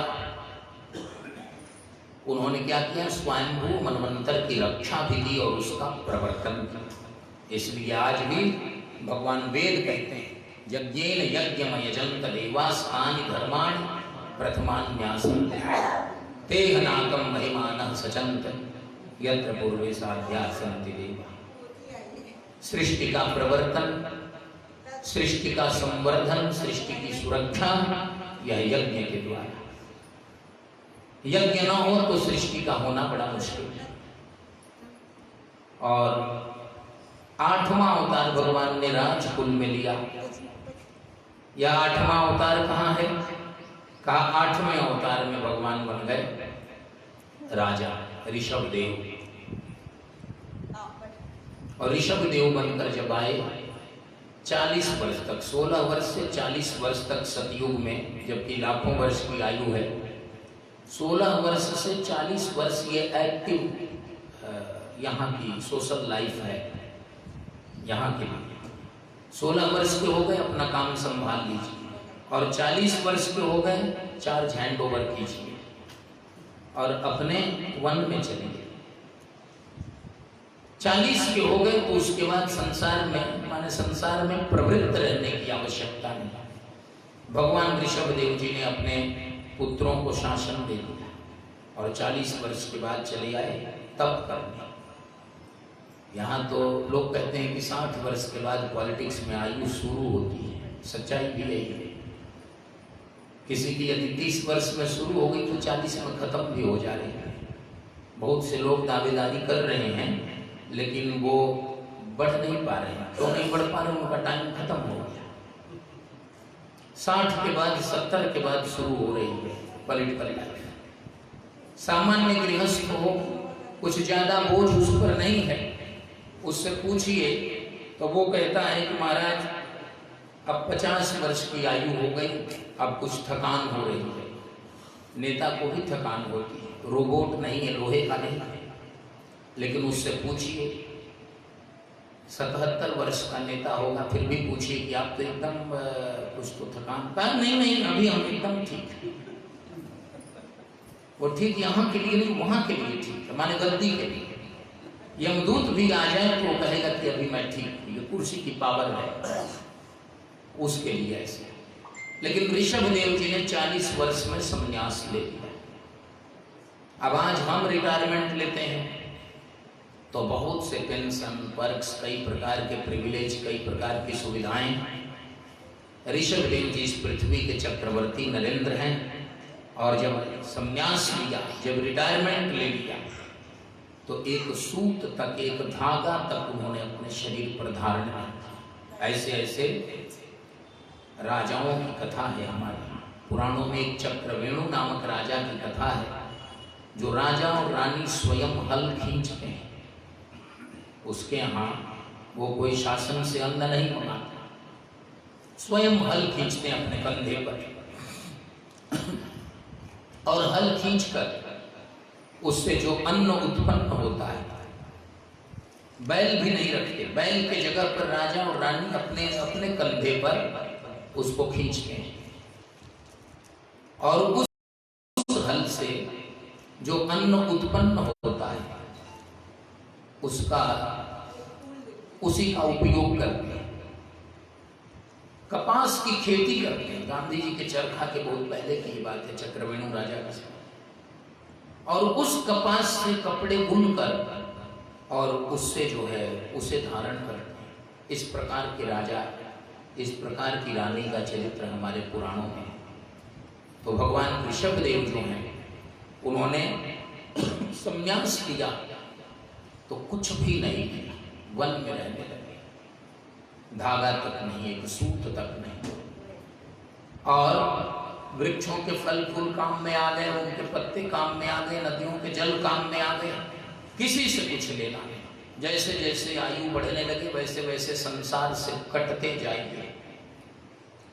उन्होंने क्या किया? स्वयंभू मनवंतर की रक्षा भी की और उसका प्रवर्तन किया। इसलिए आज भी भगवान वेद कहते हैं यज्ञेन यज्ञमयजन्त देवास्तानि धर्माणि प्रथमान्यासन्ते तेह नाकं महिमानः सचन्त यत्र पूर्वे साध्या सन्ति देवा। सृष्टि का प्रवर्तन, सृष्टि का संवर्धन, सृष्टि की सुरक्षा यह यज्ञ के द्वारा। यज्ञ न हो तो सृष्टि का होना बड़ा मुश्किल है। और 8वां अवतार भगवान ने राजकुल में लिया। यह 8वां अवतार कहाँ है? कहा 8वें अवतार में भगवान बन गए राजा ऋषभ देव। और ऋषभ देव बनकर जब आए 40 वर्ष तक, 16 वर्ष से 40 वर्ष तक सतयुग में, जबकि लाखों वर्ष की आयु है, 16 वर्ष से 40 वर्ष ये एक्टिव यहाँ की सोशल लाइफ है। यहाँ के 16 वर्ष के हो गए, अपना काम संभाल लीजिए, और 40 वर्ष के हो गए, चार्ज हैंड ओवर कीजिए और अपने वन में चलिए। 40 के हो गए तो उसके बाद संसार में, माने संसार में प्रवृत्त रहने की आवश्यकता नहीं। भगवान ऋषभ देव जी ने अपने पुत्रों को शासन दे दिया और 40 वर्ष के बाद चले आए तप करने। यहाँ तो लोग कहते हैं कि 60 वर्ष के बाद पॉलिटिक्स में आयु शुरू होती है। सच्चाई भी यही है। किसी की यदि 30 वर्ष में शुरू हो गई तो 40 में खत्म भी हो जा रही है। बहुत से लोग दावेदारी कर रहे हैं लेकिन वो बढ़ नहीं पा रहे हैं। तो नहीं बढ़ पा रहे, उनका टाइम खत्म हो गया। 60 के बाद 70 के बाद शुरू हो रही है पॉलिटिकल लाइफ। सामान्य गृहस्थ हो, कुछ ज्यादा बोझ उस पर नहीं है, उससे पूछिए तो वो कहता है कि महाराज अब 50 वर्ष की आयु हो गई, अब कुछ थकान हो रही है। नेता को भी थकान होती है, रोबोट नहीं है, लोहे का नहीं है। लेकिन उससे पूछिए 77 वर्ष का नेता होगा, फिर भी पूछिए कि आप तो एकदम कुछ तो थकान का नहीं, अभी हम एकदम ठीक है। वो ठीक यहाँ के लिए नहीं, वहां के लिए ठीक है, माने गद्दी के लिए। यमदूत भी आ जाए तो वो कहेगा कि अभी मैं ठीक हूँ, ये कुर्सी की पावर है उसके लिए ऐसे। लेकिन ऋषभ देव जी ने 40 वर्ष में संन्यास ले लिया। अब आज हम रिटायरमेंट लेते हैं तो बहुत से पेंशन, पर्क्स, कई प्रकार के प्रिविलेज, कई प्रकार की सुविधाएं। ऋषभ देव जी इस पृथ्वी के चक्रवर्ती नरेंद्र हैं। और जब संन्यास लिया, जब रिटायरमेंट ले लिया, तो एक सूत तक, एक धागा तक उन्होंने अपने शरीर पर धारण किया। ऐसे ऐसे राजाओं की कथा है हमारे पुराणों में। एक चक्रवेणु नामक राजा की कथा है, जो राजा और रानी स्वयं हल खींचते हैं। उसके यहाँ वो कोई शासन से अन्न नहीं मंगाता, स्वयं हल खींचते हैं अपने कंधे पर, और हल खींचकर उससे जो अन्न उत्पन्न होता है बैल भी नहीं रखते, बैल के जगह पर राजा और रानी अपने अपने कंधे पर उसको खींचते हैं और उस हल से जो अन्न उत्पन्न होता है उसका उसी का उपयोग करते हैं। कपास की खेती करते हैं। गांधी जी के चरखा के बहुत पहले की बात है, चक्रवेणु राजा का समय। और उस कपास से कपड़े बुनकर और उससे जो है उसे धारण करते हैं। इस प्रकार के राजा, इस प्रकार की रानी का चरित्र हमारे पुराणों में है। तो भगवान ऋषभदेव जो हैं उन्होंने संन्यास लिया तो कुछ भी नहीं किया, वन में रहने लगे, धागा तक नहीं, एक सूत तक नहीं। और वृक्षों के फल फूल काम में आ गए, उनके पत्ते काम में आ गए, नदियों के जल काम में आ गए, किसी से कुछ लेना नहीं। जैसे जैसे आयु बढ़ने लगे वैसे वैसे संसार से कटते जाएंगे।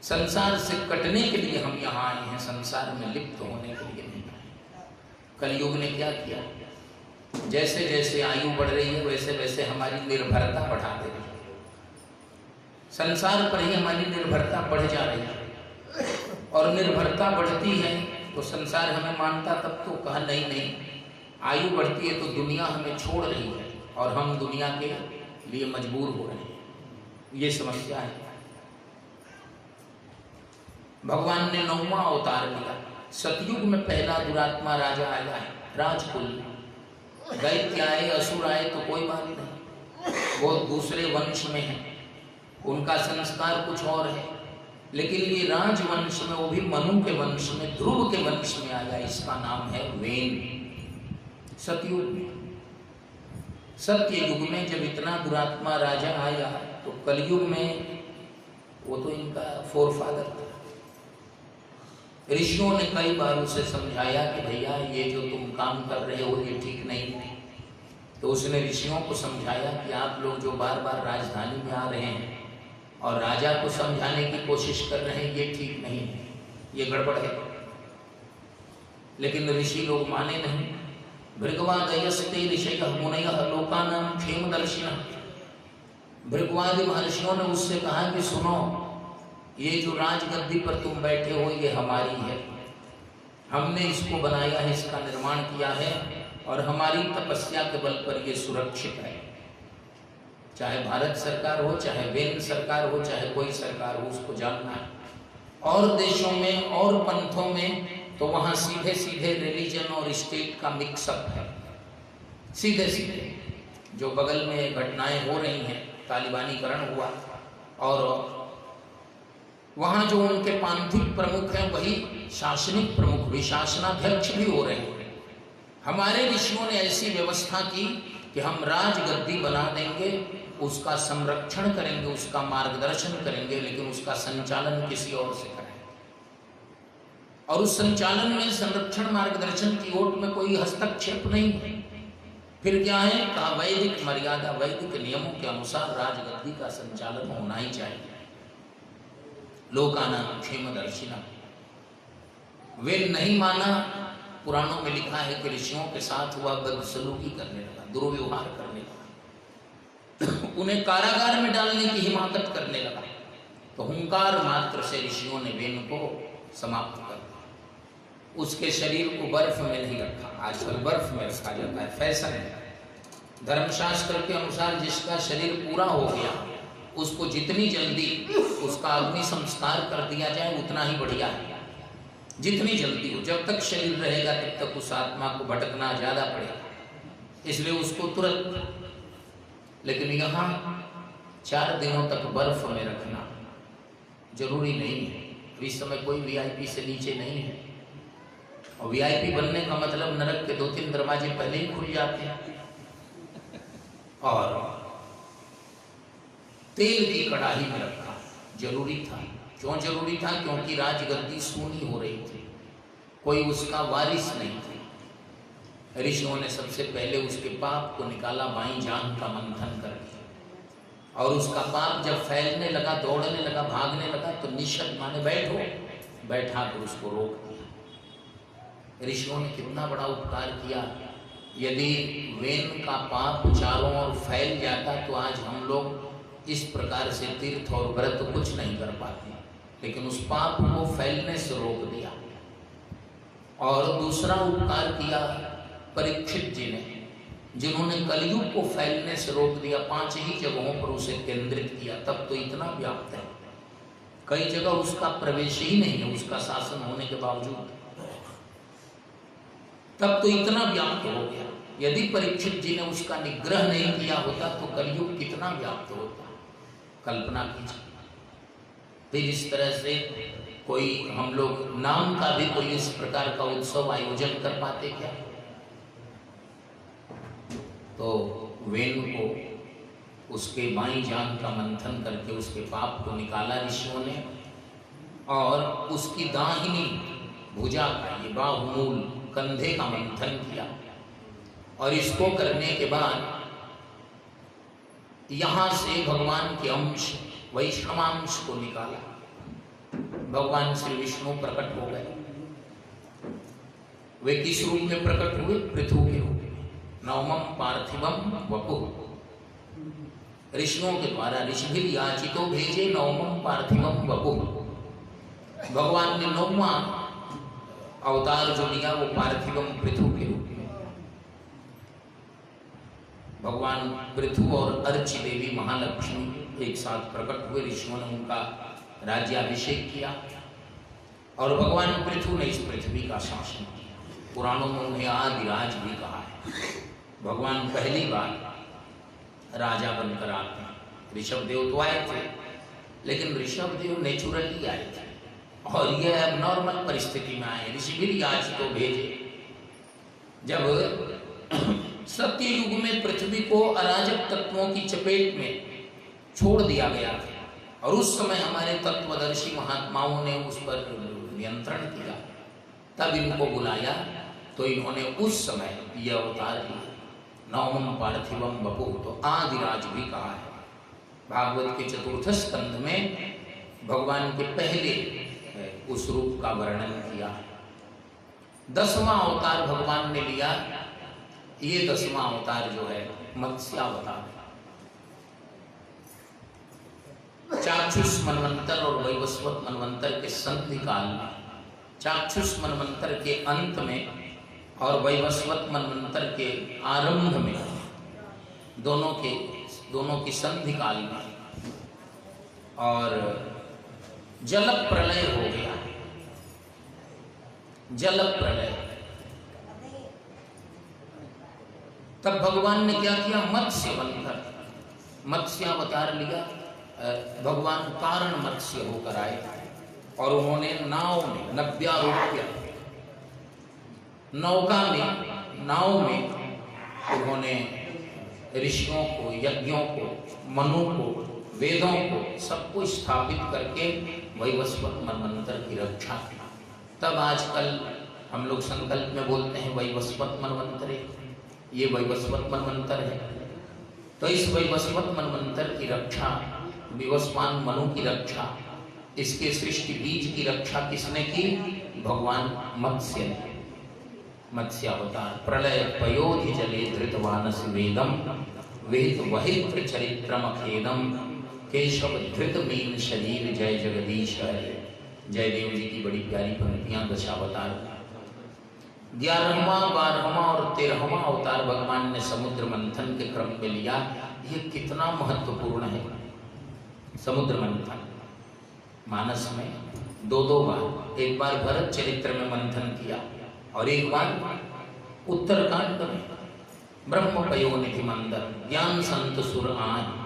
संसार से कटने के लिए हम यहाँ आए हैं, संसार में लिप्त होने के लिए नहीं आए। कलयुग ने क्या किया, जैसे जैसे आयु बढ़ रही है वैसे वैसे हमारी निर्भरता बढ़ा दे रही है। संसार पर ही हमारी निर्भरता बढ़ जा रही है और निर्भरता बढ़ती है तो संसार हमें मानता तब तो कहा नहीं नहीं, आयु बढ़ती है तो दुनिया हमें छोड़ रही है और हम दुनिया के लिए मजबूर हो रहे हैं। ये समस्या है। भगवान ने 9वां अवतार लिया। सतयुग में पहला दुरात्मा राजा आया है, राजकुल। दैत्य आए, असुर आए तो कोई बात नहीं, वो दूसरे वंश में है, उनका संस्कार कुछ और है। लेकिन ये राजवंश में, वो भी मनु के वंश में, ध्रुव के वंश में आया, इसका नाम है वेन। सतयुग में, सत्य युग में जब इतना दुरात्मा राजा आया तो कलयुग में वो तो इनका फोरफादर था। ऋषियों ने कई बार उसे समझाया कि भैया ये जो तुम काम कर रहे हो ये ठीक नहीं है। तो उसने ऋषियों को समझाया कि आप लोग जो बार बार राजधानी में आ रहे हैं और राजा को समझाने की कोशिश कर रहे हैं, ये ठीक नहीं है, ये गड़बड़ है। लेकिन ऋषि लोग माने नहीं। भृगवादयस्ते ऋषयः मुनयः लोकानां क्षेमदर्शिनः। भृगवादि महर्षियों ने उससे कहा कि सुनो, ये जो राजगद्दी पर तुम बैठे हो ये हमारी है, हमने इसको बनाया है, इसका निर्माण किया है और हमारी तपस्या के बल पर ये सुरक्षित है। चाहे भारत सरकार हो, चाहे वेन सरकार हो, चाहे कोई सरकार हो, उसको जानना है। और देशों में और पंथों में तो वहाँ सीधे सीधे रिलीजन और स्टेट का मिक्सअप है। सीधे सीधे जो बगल में घटनाएं हो रही हैं, तालिबानीकरण हुआ और वहाँ जो उनके पांथिक प्रमुख हैं वही शासनिक प्रमुख भी, शासनाध्यक्ष भी हो रहे हैं। हमारे ऋषियों ने ऐसी व्यवस्था की कि हम राजगद्दी बना देंगे, उसका संरक्षण करेंगे, उसका मार्गदर्शन करेंगे, लेकिन उसका संचालन किसी और से करेंगे। और उस संचालन में, संरक्षण मार्गदर्शन की ओर में कोई हस्तक्षेप नहीं है। फिर क्या है, कहा वैदिक मर्यादा, वैदिक नियमों के अनुसार राजगद्दी का संचालन होना ही चाहिए। लोकानां क्षेमदर्शिनः। वे नहीं माना। पुराणों में लिखा है कि ऋषियों के साथ हुआ बदसलूकी करने लगा, दुर्व्यवहार करने लगा, उन्हें कारागार में डालने की हिमाकत करने लगा। तो हुंकार मात्र से ऋषियों ने वेन को समाप्त कर दिया। उसके शरीर को बर्फ में नहीं रखा, आजकल बर्फ में रखा जाता है, फैशन है। धर्मशास्त्र के अनुसार जिसका शरीर पूरा हो गया उसको जितनी जल्दी उसका अग्नि संस्कार कर दिया जाए उतना ही बढ़िया है। जितनी जल्दी हो, जब तक शरीर रहेगा तब तक उस आत्मा को भटकना ज्यादा पड़ेगा, इसलिए उसको तुरंत। लेकिन यहाँ 4 दिनों तक बर्फ में रखना जरूरी नहीं है। इस समय कोई वीआईपी से नीचे नहीं है और वीआईपी बनने का मतलब नरक के 2-3 दरवाजे पहले ही खुल जाते हैं। और तेल की कढ़ाई में रखा जरूरी था। क्यों जरूरी था? क्योंकि राजगद्दी सूनी हो रही थी, कोई उसका वारिस नहीं था। ऋषियों ने सबसे पहले उसके पाप को निकाला, बाईं जान का मंथन करके। और उसका पाप जब फैलने लगा, दौड़ने लगा, भागने लगा, तो निषद माने बैठो, बैठा कर उसको रोक दिया। ऋषियों ने कितना बड़ा उपकार किया। यदि वेन का पाप चारों ओर फैल जाता तो आज हम लोग इस प्रकार से तीर्थ और व्रत कुछ नहीं कर पाते, लेकिन उस पाप को फैलने से रोक दिया। और दूसरा उपकार किया परीक्षित जी ने, जिन्होंने कलयुग को फैलने से रोक दिया। 5 ही जगहों पर उसे केंद्रित किया, तब तो इतना व्याप्त है, कई जगह उसका प्रवेश ही नहीं है, उसका शासन होने के बावजूद, तब तो इतना व्याप्त हो गया। यदि परीक्षित जी ने उसका निग्रह नहीं किया होता तो कलयुग कितना व्याप्त होता, कल्पना कीजिए। फिर इस तरह से कोई हम लोग नाम का भी कोई इस प्रकार का उत्सव आयोजन कर पाते क्या? तो वेन को उसके बाईं जांघ का मंथन करके उसके पाप को निकाला ऋषियों ने, और उसकी दाहिनी भुजा का, ये बाहुमूल कंधे का मंथन किया। और इसको करने के बाद यहां से भगवान के अंश वैष्णवांश को निकाला। भगवान श्री विष्णु प्रकट हो गए। वे किस रूप में प्रकट हुए? पृथु के रूप में। नवमं पार्थिवम वपुः, ऋषियों के द्वारा ऋषिभिः याचितो भेजे नवमं पार्थिवम वपुः। भगवान ने 9वां अवतार जो लिया वो पार्थिवम पृथु के रूप में। भगवान पृथु और अर्ची देवी महालक्ष्मी एक साथ प्रकट हुए। ऋषियों ने उनका राज्याभिषेक किया और भगवान पृथु ने इस पृथ्वी का शासन किया। पुराणों में उन्हें आदिराज भी कहा है। भगवान पहली बार राजा बनकर आते हैं। ऋषभ देव तो आए थे, लेकिन ऋषभ देव नेचुरली आए थे और ये नॉर्मल परिस्थिति में आए। ऋषिभिः याचितो भेजे। जब सत्य युग में पृथ्वी को अराजक तत्वों की चपेट में छोड़ दिया गया था और उस समय हमारे तत्वदर्शी महात्माओं ने उस पर नियंत्रण किया, तब इनको बुलाया तो इन्होंने उस समय यह अवतार लिया। नवमं पार्थिवम वपुः, तो आदिराज भी कहा है। भागवत के 4th स्कंध में भगवान के पहले उस रूप का वर्णन किया। 10वां अवतार भगवान ने लिया। ये 10वां अवतार जो है मत्स्यावतार है। चाक्षुष मनवंतर और वैवस्वत मनवंतर के संधि काल में, चाक्षुष मनवंतर के अंत में और वैवस्वत मनवंतर के आरंभ में, दोनों की संधि काल में, और जल प्रलय हो गया। जल प्रलय, तब भगवान ने क्या किया? मत्स्य बनकर मत्स्यावतार लिया। भगवान कारण मत्स्य होकर आए और उन्होंने नाव में नव्यारूप्य, नाव में उन्होंने ऋषियों को, यज्ञों को, मनु को, वेदों को सबको स्थापित करके वैवस्वत मनवंतर की रक्षा की। तब आजकल हम लोग संकल्प में बोलते हैं वैवस्वत मनवंतर, ये वैवस्वत मनवंतर है। तो इस वैवस्वत मनवंतर की रक्षा, विवस्वान मनु की रक्षा, इसके सृष्टि बीज की रक्षा किसने की? भगवान मत्स्य ने। मत्स्यावतार। प्रलय पयोधि जले धृतवानस वेदम वेद वहित्र चरित्रमखेदम केशव धृत मीन शरीर जय जगदीश हरे। जयदेव जी की बड़ी प्यारी पंक्तियां दशावतार। 11वां, 12वां और 13वां अवतार भगवान ने समुद्र मंथन के क्रम में लिया। ये कितना महत्वपूर्ण है। समुद्र मंथन मानस में 2 बार, एक बार भरत चरित्र में मंथन किया और एक बार उत्तरकांड में ब्रह्म पयोनिधि मंदर ज्ञान संत सुर आन।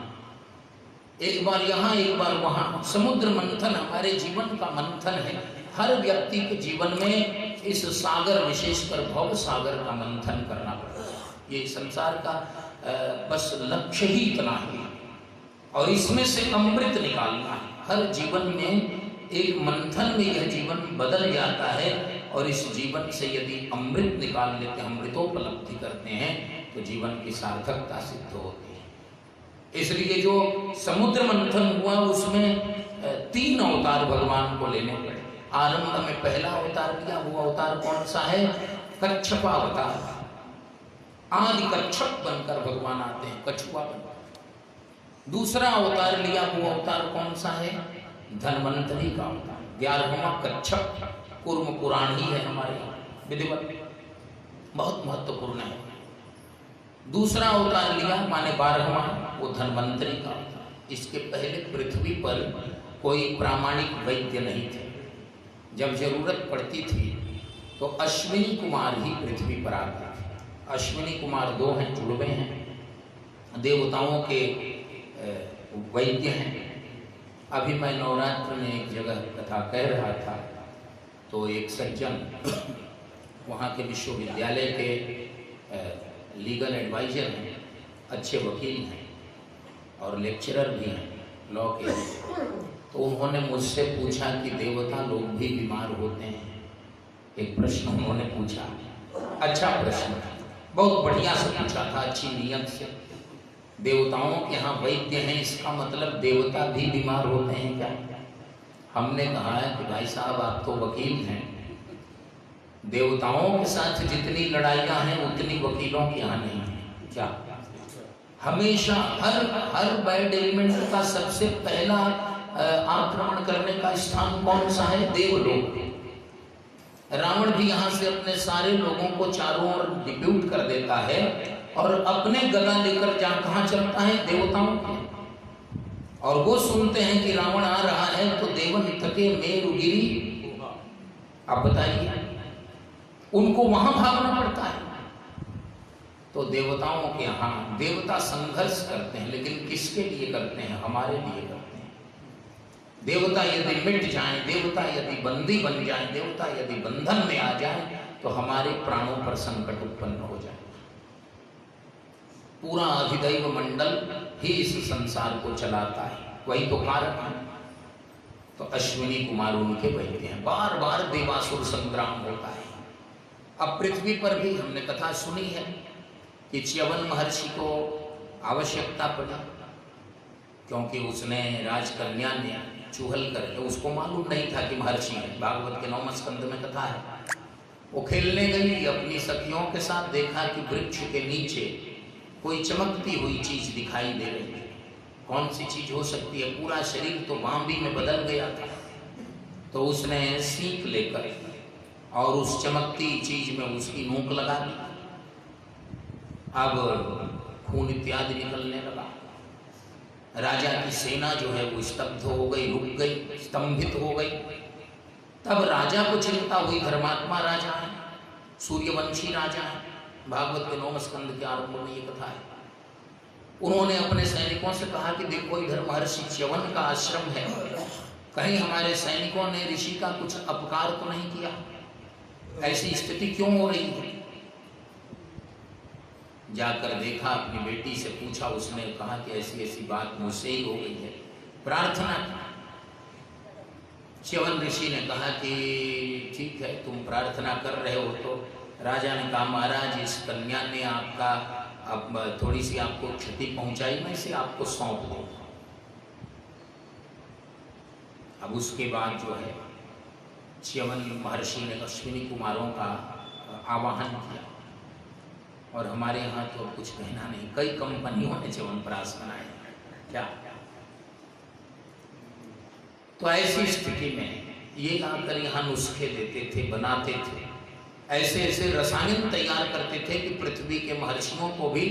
एक बार यहाँ, एक बार वहाँ। समुद्र मंथन हमारे जीवन का मंथन है। हर व्यक्ति के जीवन में इस सागर, विशेषकर भव सागर का मंथन करना पड़ता है। ये संसार का बस लक्ष्य ही इतना है और इसमें से अमृत निकालना है। हर जीवन में एक मंथन में यह जीवन बदल जाता है और इस जीवन से यदि अमृत निकाल लेते हैं, अमृतोपलब्धि करते हैं, तो जीवन की सार्थकता सिद्ध होती है। इसलिए जो समुद्र मंथन हुआ उसमें 3 अवतार भगवान को लेने पड़े। आरंभ में पहला अवतार लिया, वो अवतार कौन सा है? कच्छपावतार। आदि कच्छप बनकर भगवान आते हैं, कछुआ बनकर। दूसरा अवतार लिया, वो अवतार कौन सा है? धन्वंतरी का अवतार। 11वां कच्छप कूर्म पुराण ही है हमारे विधिवत, बहुत महत्वपूर्ण है। दूसरा अवतार लिया माने 12वां, वो धन्वंतरी का अवतार। इसके पहले पृथ्वी पर कोई प्रामाणिक वैद्य नहीं थे। जब जरूरत पड़ती थी तो अश्विनी कुमार ही पृथ्वी पर आते थे। अश्विनी कुमार 2 हैं, जुड़वे हैं, देवताओं के वैद्य हैं। अभी मैं नवरात्र में एक जगह कथा कह रहा था, तो एक सज्जन वहाँ के विश्वविद्यालय के लीगल एडवाइजर हैं, अच्छे वकील हैं और लेक्चरर भी हैं लॉ के। तो उन्होंने मुझसे पूछा कि देवता लोग भी बीमार होते हैं। एक प्रश्न उन्होंने पूछा, अच्छा प्रश्न था, बहुत बढ़िया से पूछा था, अच्छी नियत से। देवताओं के यहाँ वैद्य हैं, इसका मतलब देवता भी बीमार होते हैं क्या? हमने कहा है कि भाई साहब आप तो वकील हैं, देवताओं के साथ जितनी लड़ाइयाँ हैं उतनी वकीलों के यहाँ नहीं है क्या? हमेशा हर बैड एलिमेंट का सबसे पहला आक्रमण करने का स्थान कौन सा है? देवलोक। रावण भी यहाँ से अपने सारे लोगों को चारों ओर डिप्यूट कर देता है और अपने गदा लेकर जा कहाँ चलता है? देवताओं के। और वो सुनते हैं कि रावण आ रहा है तो देवन थके मेरुगिरी। आप बताइए, उनको वहां भागना पड़ता है। तो देवताओं के यहाँ देवता संघर्ष करते हैं, लेकिन किसके लिए करते हैं? हमारे लिए करते हैं। देवता यदि मिट जाएं, देवता यदि बंदी बन जाएं, देवता यदि बंधन में आ जाएं, तो हमारे प्राणों पर संकट उत्पन्न हो जाए। पूरा अधिदैव मंडल ही इस संसार को चलाता है, वही तो कारण है। तो अश्विनी कुमार उनके वैद्य हैं। बार बार देवासुर संग्राम होता है। अब पृथ्वी पर भी हमने कथा सुनी है कि च्यवन महर्षि को आवश्यकता पड़ी, क्योंकि उसने राजकन्या ने चूहल करके, उसको मालूम नहीं था कि महर्षि है, भागवत के 9वें स्कंद में कथा है। वो खेलने गई अपनी सखियों के साथ, देखा कि वृक्ष के नीचे कोई चमकती हुई चीज दिखाई दे रही है। कौन सी चीज हो सकती है? पूरा शरीर तो बांबी में बदल गया था। तो उसने सीख लेकर और उस चमकती चीज में उसकी नोक लगा दी। अब खून इत्यादि निकलने लगा। राजा की सेना जो है वो स्तब्ध हो गई, रुक गई, स्तंभित हो गई। तब राजा को चिंता हुई, धर्मात्मा राजा है, सूर्यवंशी राजा है, भागवत के 9वें स्कंद के आरंभ में ये कथा है। उन्होंने अपने सैनिकों से कहा कि देखो इधर महर्षि च्यवन का आश्रम है, कहीं हमारे सैनिकों ने ऋषि का कुछ अपकार तो नहीं किया? ऐसी स्थिति क्यों हो रही है? जाकर देखा, अपनी बेटी से पूछा, उसने कहा कि ऐसी ऐसी बात मुझसे ही हो गई है, प्रार्थना की। च्यवन ऋषि ने कहा कि ठीक है, तुम प्रार्थना कर रहे हो। तो राजा ने कहा महाराज इस कन्या ने आपका अब थोड़ी सी आपको क्षति पहुंचाई, मैं इसे आपको सौंप दूंगा। अब उसके बाद जो है च्यवन महर्षि ने अश्विनी कुमारों का आवाहन किया, और हमारे यहाँ तो कुछ कहना नहीं, कई कंपनियों ने च्यवनप्राश बनाए क्या। तो ऐसी स्थिति में ये आकर यहाँ नुस्खे देते थे, बनाते थे, ऐसे ऐसे रसायन तैयार करते थे कि पृथ्वी के महर्षियों को भी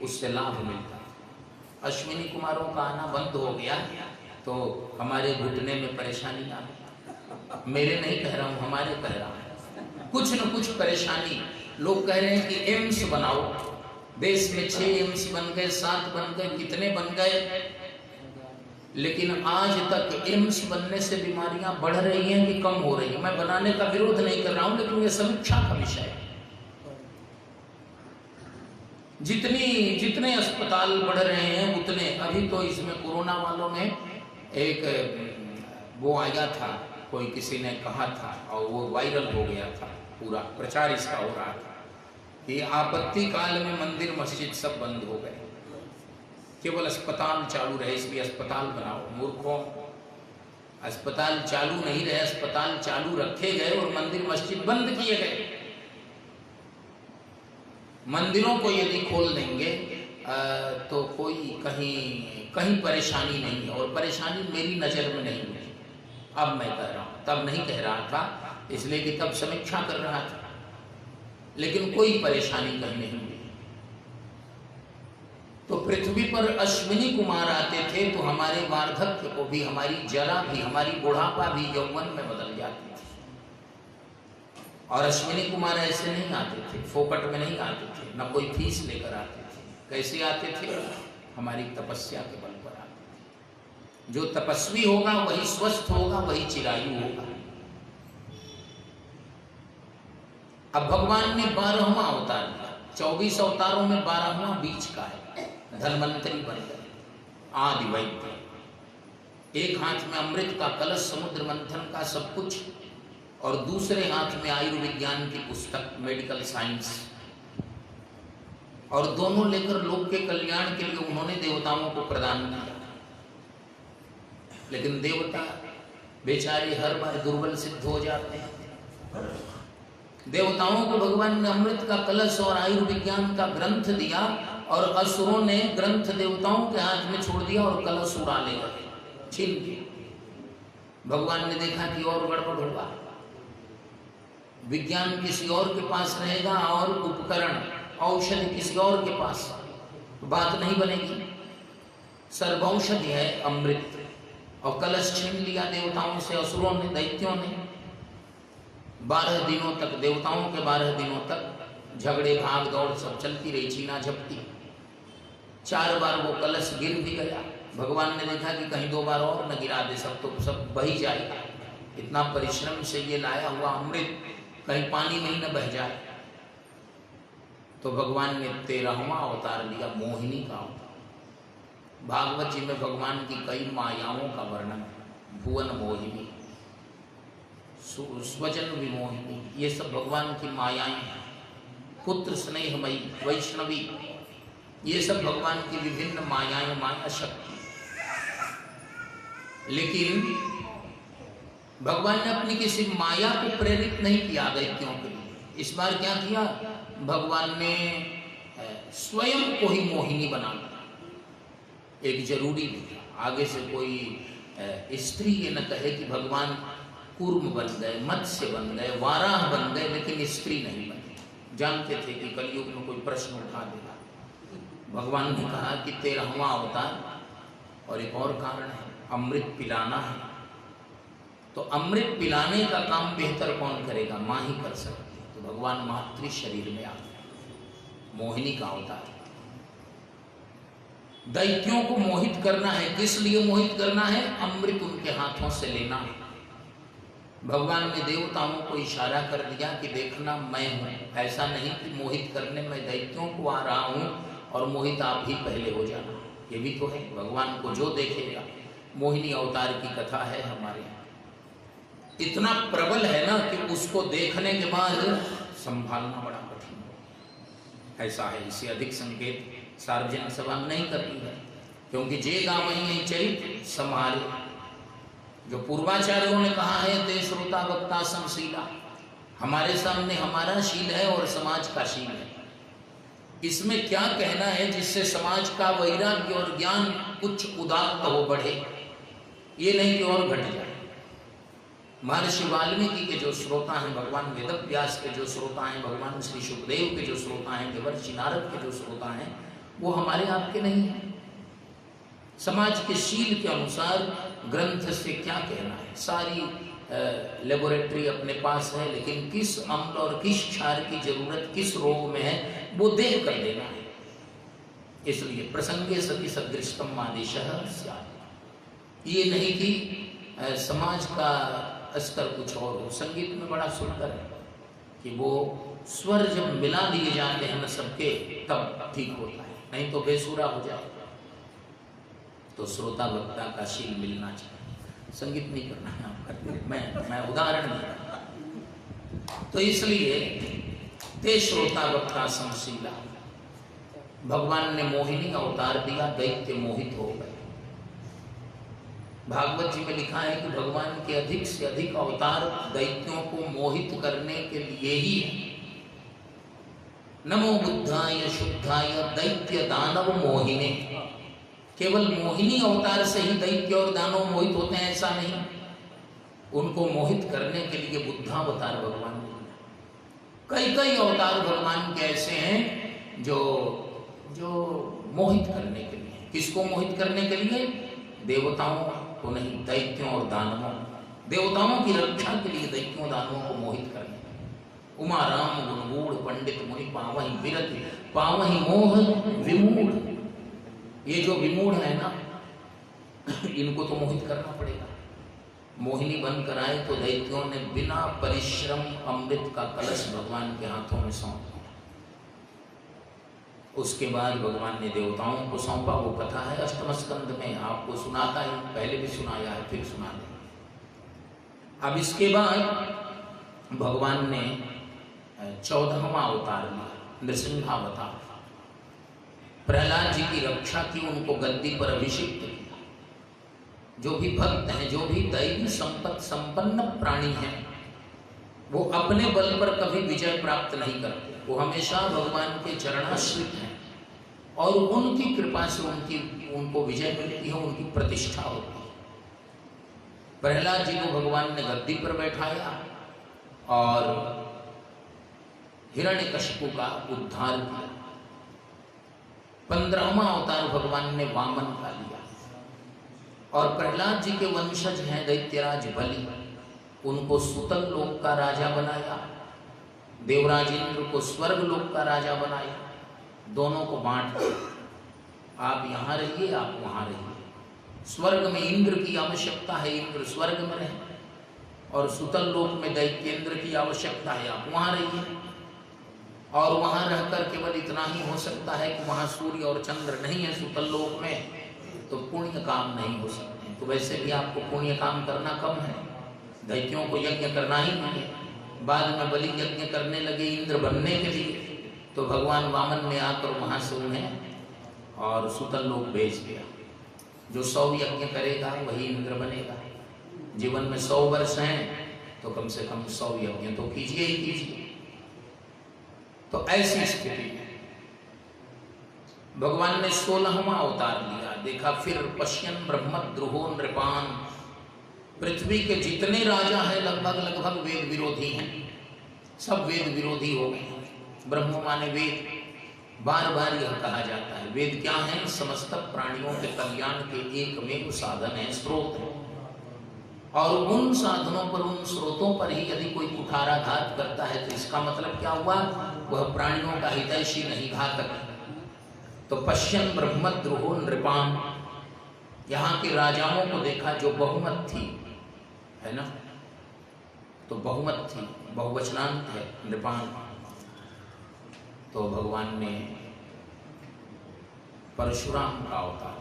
उससे लाभ मिलता। अश्विनी कुमारों का आना बंद हो गया तो हमारे घुटने में परेशानी आ गई। मेरे नहीं कह रहा हूँ, हमारे कह रहा हूँ। कुछ न कुछ परेशानी। लोग कह रहे हैं कि एम्स बनाओ, देश में 6 एम्स बन गए, 7 बन गए, कितने बन गए, लेकिन आज तक एम्स बनने से बीमारियां बढ़ रही हैं कि कम हो रही हैं। मैं बनाने का विरोध नहीं कर रहा हूं, लेकिन ये समीक्षा का विषय है। जितने अस्पताल बढ़ रहे हैं उतने, अभी तो इसमें कोरोना वालों में एक वो आया था, कोई किसी ने कहा था और वो वायरल हो गया था, पूरा प्रचार इसका हो रहा था कि आपत्ति काल में मंदिर मस्जिद सब बंद हो गए, केवल अस्पताल चालू रहे, इसलिए अस्पताल बनाओ। मूर्खों, अस्पताल चालू नहीं रहे, अस्पताल चालू रखे गए और मंदिर मस्जिद बंद किए गए। मंदिरों को यदि खोल देंगे तो कोई कहीं कहीं परेशानी नहीं है, और परेशानी मेरी नज़र में नहीं हुई। अब मैं कह रहा हूँ, तब नहीं कह रहा था, इसलिए कि तब समीक्षा कर रहा था, लेकिन कोई परेशानी कहीं नहीं हुई। तो पृथ्वी पर अश्विनी कुमार आते थे तो हमारे वार्धक्य को भी, हमारी जरा भी, हमारी बुढ़ापा भी यौवन में बदल जाती थी। और अश्विनी कुमार ऐसे नहीं आते थे, फोकट में नहीं आते थे, न कोई फीस लेकर आते थे। कैसे आते थे? हमारी तपस्या के बल पर आते थे। जो तपस्वी होगा वही स्वस्थ होगा, वही चिरायु होगा। अब भगवान ने 12वां अवतार लिया, 24 अवतारों में 12वां बीच का है। धन्वंतरी बन गए, आदि वैद्य। एक हाथ में अमृत का कलश, समुद्र मंथन का सब कुछ, और दूसरे हाथ में आयुर्विज्ञान की पुस्तक, मेडिकल साइंस, और दोनों लेकर लोक के कल्याण के लिए उन्होंने देवताओं को प्रदान किया। लेकिन देवता बेचारे हर बार दुर्बल सिद्ध हो जाते हैं। देवताओं को भगवान ने अमृत का कलश और आयुर्विज्ञान का ग्रंथ दिया, और असुरों ने ग्रंथ देवताओं के हाथ में छोड़ दिया और कलश उड़ा ले गए, छीन के। भगवान ने देखा कि और गड़बड़ होगा, विज्ञान किसी और के पास रहेगा और उपकरण औषधि किसी और के पास, तो बात नहीं बनेगी। सर्वौषधि है अमृत, और कलश छीन लिया देवताओं से, असुरों ने, दैत्यों ने। 12 दिनों तक, देवताओं के 12 दिनों तक झगड़े, भाग दौड़ सब चलती रही, छीना झपटी। 4 बार वो कलश गिर भी गया। भगवान ने देखा कि कहीं 2 बार और न गिरा दे, सब तो सब बही जाएगा। इतना परिश्रम से ये लाया हुआ अमृत कहीं पानी में ही न बह जाए। तो भगवान ने 13वां अवतार लिया, मोहिनी का अवतार। भागवत जी में भगवान की कई मायाओं का वर्णन है। भुवन मोहिनी, स्वजन विमोहिनी, ये सब भगवान की मायाएं हैं। पुत्र स्नेहमयी, वैष्णवी, ये सब भगवान की विभिन्न मायाएं, माया शक्ति। लेकिन भगवान ने अपनी किसी माया को प्रेरित नहीं किया दैत्यों के लिए। इस बार क्या किया? भगवान ने स्वयं को ही मोहिनी बना दिया। एक जरूरी नहीं, आगे से कोई स्त्री ये न कहे कि भगवान कूर्म बन गए, मत्स्य बन गए, वाराह बन गए, लेकिन स्त्री नहीं बने। जानते थे कि कलयुग में कोई प्रश्न उठा देगा। भगवान ने कहा कि 13वां अवतार, और एक और कारण है, अमृत पिलाना है। तो अमृत पिलाने का काम बेहतर कौन करेगा? माँ ही कर सकती है। तो भगवान मातृ शरीर में आ गए, मोहिनी का अवतार। दैत्यों को मोहित करना है। किस लिए मोहित करना है? अमृत उनके हाथों से लेना है। भगवान ने देवताओं को इशारा कर दिया कि देखना मैं हूं, ऐसा नहीं कि मोहित करने में दैत्यों को आ रहा हूं और मोहित आप ही पहले हो जाना। ये भी तो है, भगवान को जो देखेगा। मोहिनी अवतार की कथा है हमारे यहाँ, इतना प्रबल है ना कि उसको देखने के बाद संभालना बड़ा कठिन हो। ऐसा है, इससे अधिक संकेत सार्वजनिक सभा नहीं करती है, क्योंकि जे गावई नहीं चरित समारे। जो पूर्वाचार्यों ने कहा है, ते श्रोता वक्ता समशीला, हमारे सामने हमारा शील है और समाज का शील है। इसमें क्या कहना है जिससे समाज का वैराग्य और ज्ञान कुछ उदात्त हो बढ़े, ये नहीं कि और घट जाए। महर्षि वाल्मीकि के जो श्रोता हैं, भगवान वेदव्यास के जो श्रोता हैं, भगवान श्री सुखदेव के जो श्रोता हैं, देवर्षि नारद के जो श्रोता हैं, वो हमारे आपके नहीं हैं। समाज के शील के अनुसार ग्रंथ से क्या कहना है, सारी लेबोरेटरी अपने पास है, लेकिन किस अम्ल और किस क्षार की जरूरत किस रोग में है वो देख कर देना है। इसलिए प्रसंगे सति सदृष्टम आदेशः स्यात्। ये नहीं कि समाज का स्तर कुछ और हो। संगीत में बड़ा सुंदर है कि वो स्वर जब मिला दिए जाते हैं न सबके, तब ठीक होता है, नहीं तो बेसुरा हो जाए। तो श्रोता वक्ता का शील मिलना चाहिए। संगीत नहीं करना है आप करते, मैं उदाहरण दे रहा हूं। तो इसलिए ते श्रोता वक्ता समशीला, भगवान ने मोहिनी अवतार दिया, दैत्य मोहित हो गए। भागवत जी में लिखा है कि भगवान के अधिक से अधिक अवतार दैत्यों को मोहित करने के लिए ही है। नमो बुद्धाय शुद्धाय दैत्य दानव मोहिने। केवल मोहिनी अवतार से ही दैत्य और दानव मोहित होते हैं ऐसा नहीं, उनको मोहित करने के लिए बुद्धावतार भगवान ने कई कई अवतार भगवान के ऐसे हैं जो जो मोहित करने के लिए। किसको मोहित करने के लिए? देवताओं को नहीं, दैत्यों और दानवों। देवताओं की रक्षा के लिए दैत्यों दानवों को मोहित करने। उमा राम गुणगूढ़ पंडित मुनि पावहि विरत पावहि मोह विमूढ़। ये जो विमूढ़ है ना, इनको तो मोहित करना पड़ेगा। मोहिनी बनकर आए तो दैत्यों ने बिना परिश्रम अमृत का कलश भगवान के हाथों में सौंप दिया। उसके बाद भगवान ने देवताओं को सौंपा। वो कथा है अष्टम स्कंद में, आपको सुनाता है, पहले भी सुनाया है, फिर सुना दें। अब इसके बाद भगवान ने 14वां अवतार लिया, नृसिंहावतार। प्रहलाद जी की रक्षा की, उनको गद्दी पर अभिषिक्त किया। जो भी भक्त हैं, जो भी दैवी संपत्ति संपन्न प्राणी हैं, वो अपने बल पर कभी विजय प्राप्त नहीं करते। वो हमेशा भगवान के चरणाश्रित हैं और उनकी कृपा से उनको विजय मिलती है, उनकी प्रतिष्ठा होती है। प्रहलाद जी को भगवान ने गद्दी पर बैठाया और हिरण्यकशिपु का उद्धार किया। 15वां अवतार भगवान ने वामन का लिया और प्रहलाद जी के वंशज हैं दैत्यराज बलि, उनको सुतल लोक का राजा बनाया। देवराज इंद्र को स्वर्ग लोक का राजा बनाया। दोनों को बांट दिया, आप यहाँ रहिए, आप वहाँ रहिए। स्वर्ग में इंद्र की आवश्यकता है, इंद्र स्वर्ग में रहे, और सुतल लोक में दैत्येंद्र की आवश्यकता है, आप वहाँ रहिए। और वहाँ रहकर केवल इतना ही हो सकता है कि वहाँ सूर्य और चंद्र नहीं है सुतल लोक में, तो पुण्य काम नहीं हो सकते। तो वैसे भी आपको पुण्य काम करना कम है, दैत्यों को यज्ञ करना ही नहीं है। बाद में बलि यज्ञ करने लगे इंद्र बनने के लिए, तो भगवान वामन ने आकर वहाँ से उन्हें और सुतल लोक भेज दिया। जो 100 यज्ञ करेगा वही इंद्र बनेगा। जीवन में 100 वर्ष हैं तो कम से कम 100 यज्ञ तो कीजिए ही कीजिए। तो ऐसी स्थिति में भगवान ने 16वां अवतार लिया। देखा फिर पश्यन ब्रह्मद्रुहो नृपान। पृथ्वी के जितने राजा हैं लगभग वेद विरोधी हैं, सब वेद विरोधी हो गए। ब्रह्म माने वेद, बार बार यह कहा जाता है। वेद क्या है? समस्त प्राणियों के कल्याण के एकमेव साधन है, स्रोत है। और उन साधनों पर, उन स्रोतों पर ही यदि कोई कुठाराघात करता है तो इसका मतलब क्या हुआ? वह प्राणियों का हितैषी नहीं, घातक है। तो पश्यन ब्रह्मद्रुहो नृपान, यहाँ के राजाओं को देखा जो बहुमत थी, है ना, तो बहुमत थी, बहुवचनांत है नृपान। तो भगवान ने परशुराम का अवतार,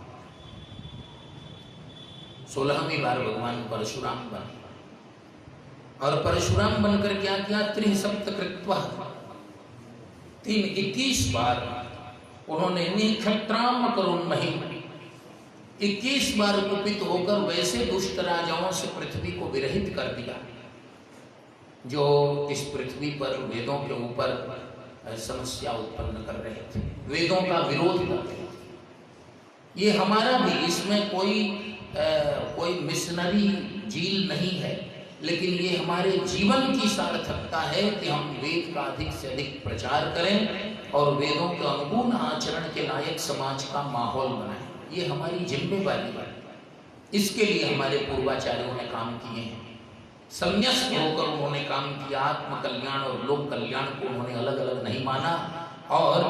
16वीं बार भगवान परशुराम बने। और परशुराम बनकर क्या किया? 21 बार उन्होंने निक्षत्राम करुणमहि, 21 बार कुपित होकर वैसे दुष्ट राजाओं से पृथ्वी को विरहित कर दिया जो इस पृथ्वी पर वेदों के ऊपर समस्या उत्पन्न कर रहे थे, वेदों का विरोध कर रहे थे। ये हमारा भी, इसमें कोई मिशनरी झील नहीं है, लेकिन ये हमारे जीवन की सार्थकता है कि हम वेद का अधिक से अधिक प्रचार करें और वेदों के अनुकूल आचरण के लायक समाज का माहौल बनाएं। ये हमारी जिम्मेदारी है। इसके लिए हमारे पूर्वाचार्यों ने काम किए हैं। संन्यास्त होकर उन्होंने काम किया। आत्म कल्याण और लोक कल्याण को उन्होंने अलग अलग नहीं माना और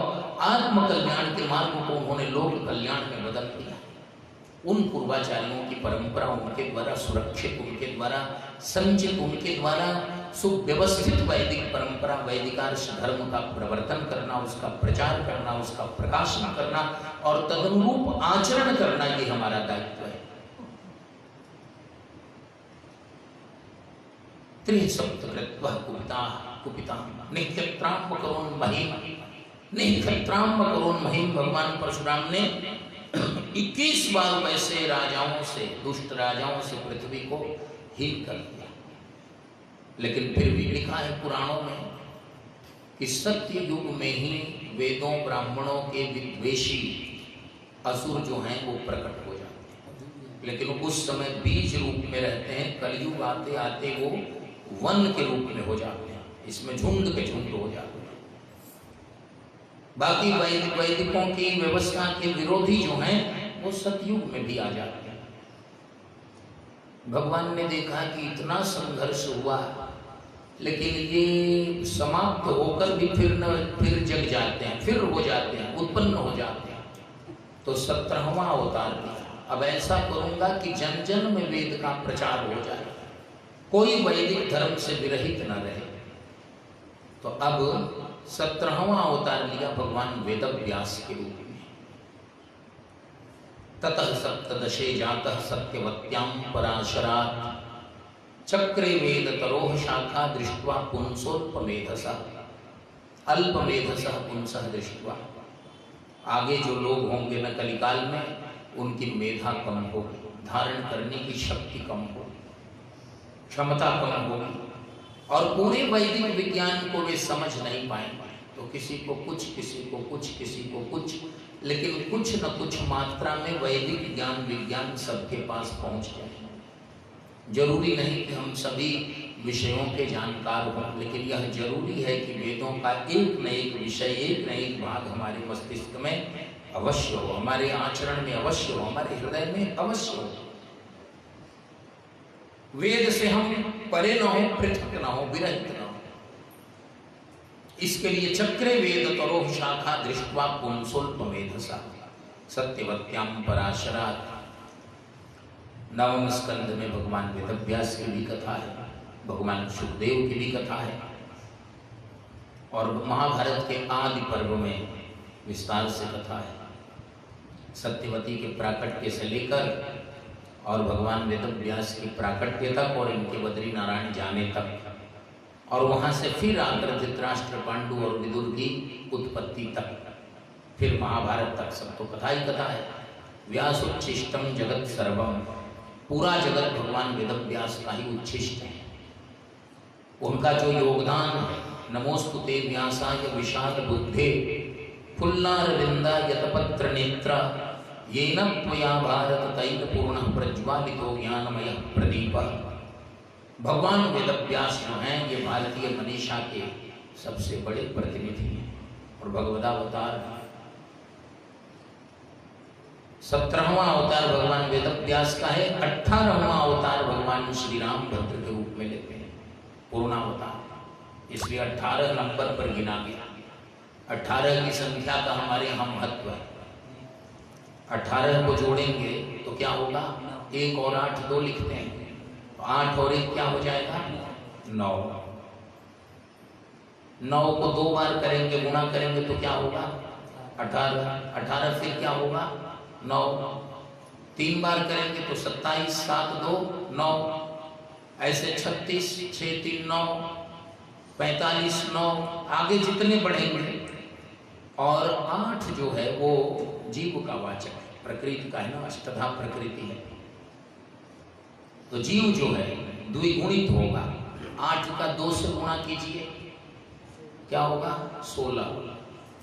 आत्म कल्याण के मार्ग को उन्होंने लोक कल्याण में बदल दिया। उन पूर्वाचार्यों की परंपरा उनके द्वारा सुरक्षित, उनके द्वारा संचित, उनके द्वारा सुव्यवस्थित वैदिक परंपरा, वैदिकार्ष धर्म का प्रवर्तन करना, उसका प्रचार करना, उसका प्रकाशन करना और तदनुरूप आचरण करना, ये हमारा दायित्व है। त्रिसप्तकृत्वः कुपिता निक्षत्राम करोन्महीं, निक्षत्राम करोन्महीं। भगवान परशुराम ने 21 बार वैसे राजाओं से, दुष्ट राजाओं से पृथ्वी को हीन कर दिया। लेकिन फिर भी लिखा है पुराणों में कि सत्य युग में ही वेदों ब्राह्मणों के विद्वेषी असुर जो हैं वो प्रकट हो जाते हैं, लेकिन उस समय बीज रूप में रहते हैं। कलयुग आते आते वो वन के रूप में हो जाते हैं, इसमें झुंड के झुंड हो जाते हैं। बाकी वैदिकों की व्यवस्था के विरोधी जो हैं वो सतयुग में भी आ जाते हैं। भगवान ने देखा कि इतना संघर्ष हुआ, लेकिन ये समाप्त होकर भी फिर जग जाते हैं, फिर हो जाते हैं, उत्पन्न हो जाते हैं। तो 17वां अवतार दिया, अब ऐसा करूंगा कि जन जन में वेद का प्रचार हो जाए, कोई वैदिक धर्म से विरहित न रहे। तो अब 17वां अवतार लिया भगवान वेदव्यास के रूप में। ततः सप्तदशे जातः सत्यवत्यां पराशरात् चक्रे वेद तरोह शाखा दृष्ट्वा पुंसोल्पमेधसः अल्पमेधसः पुंसः दृष्ट्वा। आगे जो लोग होंगे न कलिकाल में, उनकी मेधा कम होगी, धारण करने की शक्ति कम होगी, क्षमता कम होगी, और पूरे वैदिक विज्ञान को वे समझ नहीं पाएंगे। तो किसी को कुछ, किसी को कुछ, किसी को कुछ, लेकिन कुछ न कुछ मात्रा में वैदिक ज्ञान विज्ञान सबके पास पहुंच जाए। जरूरी नहीं कि हम सभी विषयों के जानकार हों, लेकिन यह जरूरी है कि वेदों का एक न एक विषय, एक न एक भाग हमारे मस्तिष्क में अवश्य हो, हमारे आचरण में अवश्य हो, हमारे हृदय में अवश्य हो। वेद से हम परे न हो, पृथक न हो, विरहित न हो। इसके लिए चक्रे वेद तरोह शाखा दृष्ट्वा पुंसोल्पमेधसा सत्यवत्यां पराशरात्। 9वें स्कंद में भगवान वेदव्यास की भी कथा है, भगवान सुखदेव की भी कथा है, और महाभारत के आदि पर्व में विस्तार से कथा है। सत्यवती के प्राकट्य से लेकर और भगवान वेदव्यास की प्राकट्य तक और इनके बद्री नारायण जाने तक, और वहां से फिर आकर धृतराष्ट्र, पांडु और विदुर की उत्पत्ति तक, फिर महाभारत तक, सब तो कथा ही कथा है। व्यासोच्छिष्टम जगत सर्वम, पूरा जगत भगवान वेदव्यास का ही उच्छिष्ट है। उनका जो योगदान है, नमोस्तुते व्यासाय विशाल बुद्धे फुल्लारविंदा यतपत्र नेत्र येन त्वया भारत तैल पूर्ण प्रज्वालितो ज्ञानमय प्रदीप। भगवान वेदव्यास जो हैं ये भारतीय मनीषा के सबसे बड़े प्रतिनिधि हैं और भगवदावतार हैं। 17वां अवतार भगवान वेदव्यास का है। 18वां अवतार भगवान श्री रामभद्र के रूप में लेते हैं, पूर्णावतार, इसलिए 18 नंबर पर गिना गया। 18 की संख्या का हमारे यहाँ महत्व है। 18 को जोड़ेंगे तो क्या होगा, 1 और 8 2 लिखते हैं, 8 और 1 क्या हो जाएगा, 9। 9 को 2 बार करेंगे, गुणा करेंगे तो क्या होगा, 18। 18 फिर क्या होगा, 9। 3 बार करेंगे तो 27, 7 2 9, ऐसे 36, 6 3 9, 45 9, आगे जितने बढ़ेंगे। और 8 जो है वो जीव का वाचक है, प्रकृति का है ना, अष्टधा प्रकृति है। तो जीव जो है द्विगुणित होगा। 8 का 2 से गुणा कीजिए, क्या होगा, 16।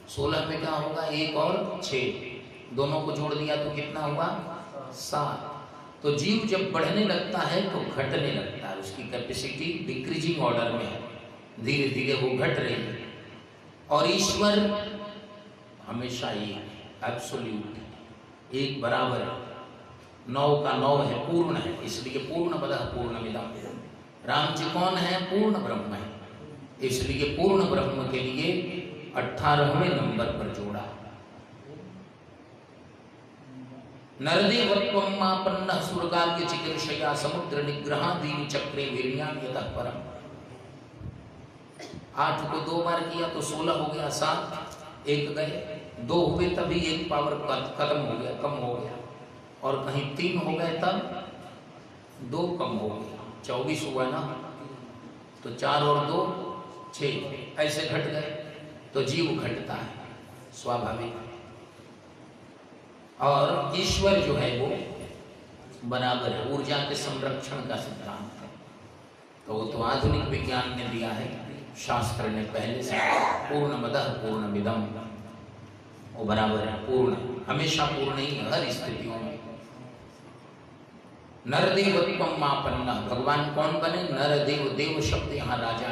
16 में क्या होगा, 1 और 6, दोनों को जोड़ दिया तो कितना हुआ, 7। तो जीव जब बढ़ने लगता है तो घटने लगता है, उसकी कैपेसिटी डिक्रीजिंग ऑर्डर में है, धीरे धीरे वो घट रही है। और ईश्वर हमेशा एब्सोल्यूट, एक बराबर है, 9 का 9 है, पूर्ण है, इसलिए पूर्णमदः पूर्णमिदं। राम जी कौन है, पूर्ण ब्रह्म है, इसलिए पूर्ण ब्रह्म के लिए 18वें नंबर पर जोड़ा। नरदेवत्वमापन्नः सुरगार्ग्य चिकीर्षया समुद्र निग्रहादीन चक्रे वीर्यान् यतः परम्। 8 को 2 बार किया तो 16 हो गया, 7 1 गए, 2 हुए तभी 1 पावर खत्म हो गया, कम हो गया, और कहीं 3 हो गए तब 2 कम हो गया, 24 हुआ ना, तो 4 और 2 6, ऐसे घट गए। तो जीव घटता है स्वाभाविक, और ईश्वर जो है वो बराबर है। ऊर्जा के संरक्षण का सिद्धांत है, तो वो तो आधुनिक विज्ञान ने दिया है। शास्त्र ने पहले से पूर्णमदः पूर्णमिदं, वो बराबर है पूर्ण, हमेशा पूर्ण ही हर स्थितियों में। नरदेवत्वं मापन्ना, भगवान कौन बने? नरदेव, देव शब्द यहाँ राजा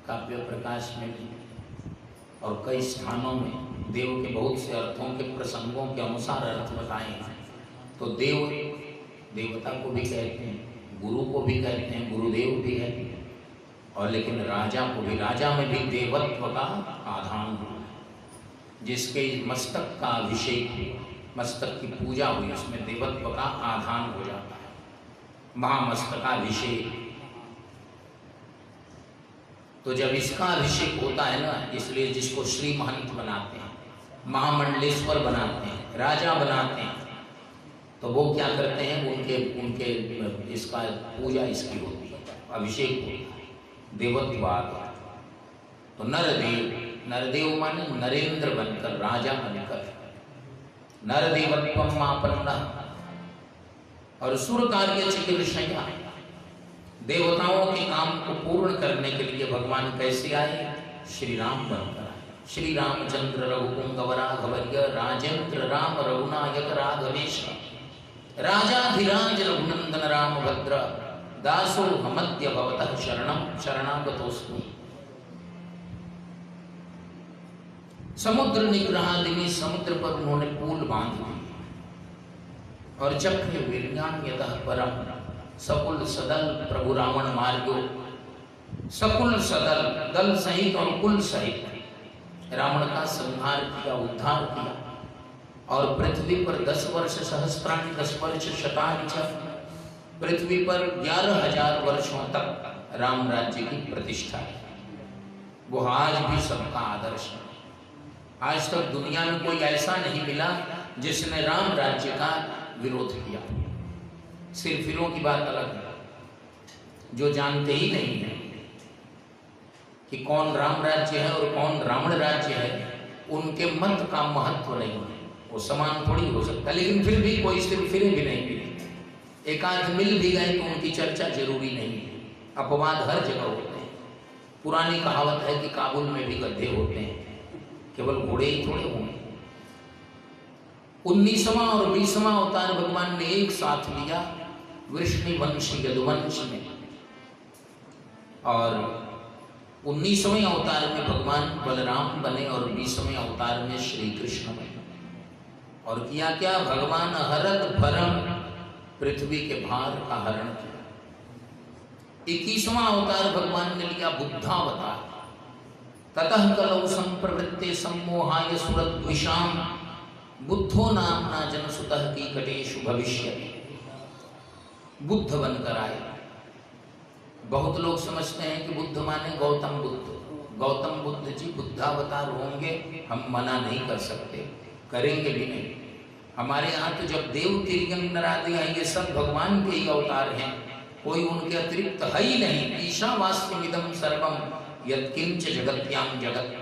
काव्य प्रकाश में भी और कई स्थानों में देव के बहुत से अर्थों के प्रसंगों के अनुसार अर्थ बताए हैं। तो देव देवता को भी कहते हैं, गुरु को भी कहते हैं, गुरुदेव भी है, और लेकिन राजा को भी, राजा में भी देवत्व का आधान हुआ। जिसके मस्तक का अभिषेक हुआ, मस्तक की पूजा हुई, उसमें देवत्व का आधान हो जाता है, महामस्तकाभिषेक। तो जब इसका अभिषेक होता है ना, इसलिए जिसको श्री महंत बनाते हैं, महामंडलेश्वर बनाते हैं, राजा बनाते हैं, तो वो क्या करते हैं? उनके इसका पूजा इसकी होती है, अभिषेक होता है, देवत्वाद। तो नरदेव, नरदेव माने नरेंद्र बनकर, राजा बनकर, नरदेवत्वं मापन्नः। और सुर कार्य चिकीर्षया, देवताओं के काम को पूर्ण करने के लिए भगवान कैसे आए? श्री राम बनकर आए। श्री रामचंद्र रघुपुंगव राघवर्य राजेंद्र राम रघुनायक राघवेश, राजाधिराज रघुनंदन राम भद्र, दासो हमद्य भवतः शरणं शरणागतोऽस्मि। समुद्र निग्रहादिनी, समुद्र पर उन्होंने पुल बांध दिए। और चक्र वीर्यान यतः परम, सकुल सदल प्रभु रावण मार्गो, सकुल सदल, दल सहित और कुल सहित रावण का संहार किया, उद्धार किया। और पृथ्वी पर 10 वर्ष सहस्त्राणि 10 वर्ष शतानि च, पृथ्वी पर 11,000 वर्षों तक राम राज्य की प्रतिष्ठा है। वो आज भी सबका आदर्श है। आज तक दुनिया में कोई ऐसा नहीं मिला जिसने राम राज्य का विरोध किया। सिर्फ फिरों की बात अलग है, जो जानते ही नहीं है कि कौन राम राज्य है और कौन रावण राज्य है, उनके मत का महत्व नहीं है। वो समान थोड़ी हो सकता, लेकिन फिर भी कोई सिर्फ फिरे भी नहीं मिले, एकांत मिल भी गए तो उनकी चर्चा जरूरी नहीं है। अपवाद हर जगह होते हैं। पुरानी कहावत है कि काबुल में भी गड्ढे होते हैं, केवल घोड़े ही थोड़े होंगे। 19वां और 20वां अवतार भगवान ने एक साथ लिया वृष्णिवंश यदुवंश में, और 19वें अवतार में भगवान बलराम बने और 20वें अवतार में श्री कृष्ण बने। और किया क्या? भगवान हरत भरम, पृथ्वी के भार का हरण किया। 21वां अवतार भगवान ने लिया बुद्धावतार। ततः कलौ संप्रवृत्ते सम्मोहाय सुरद्विषाम, बुद्धो नामना जनसुतः कीकटेषु भविष्यति। बुद्ध बनकर आए। बहुत लोग समझते हैं कि बुद्ध माने गौतम बुद्ध। गौतम बुद्ध जी बुद्धावतार होंगे, हम मना नहीं कर सकते, करेंगे भी नहीं। हमारे यहाँ तो जब देव तिर्यंग नरादि हैं, ये सब भगवान के ही अवतार हैं, कोई उनके अतिरिक्त है ही नहीं। ईशावास्यमिदं सर्वम यत्किंच जगत्याम जगत।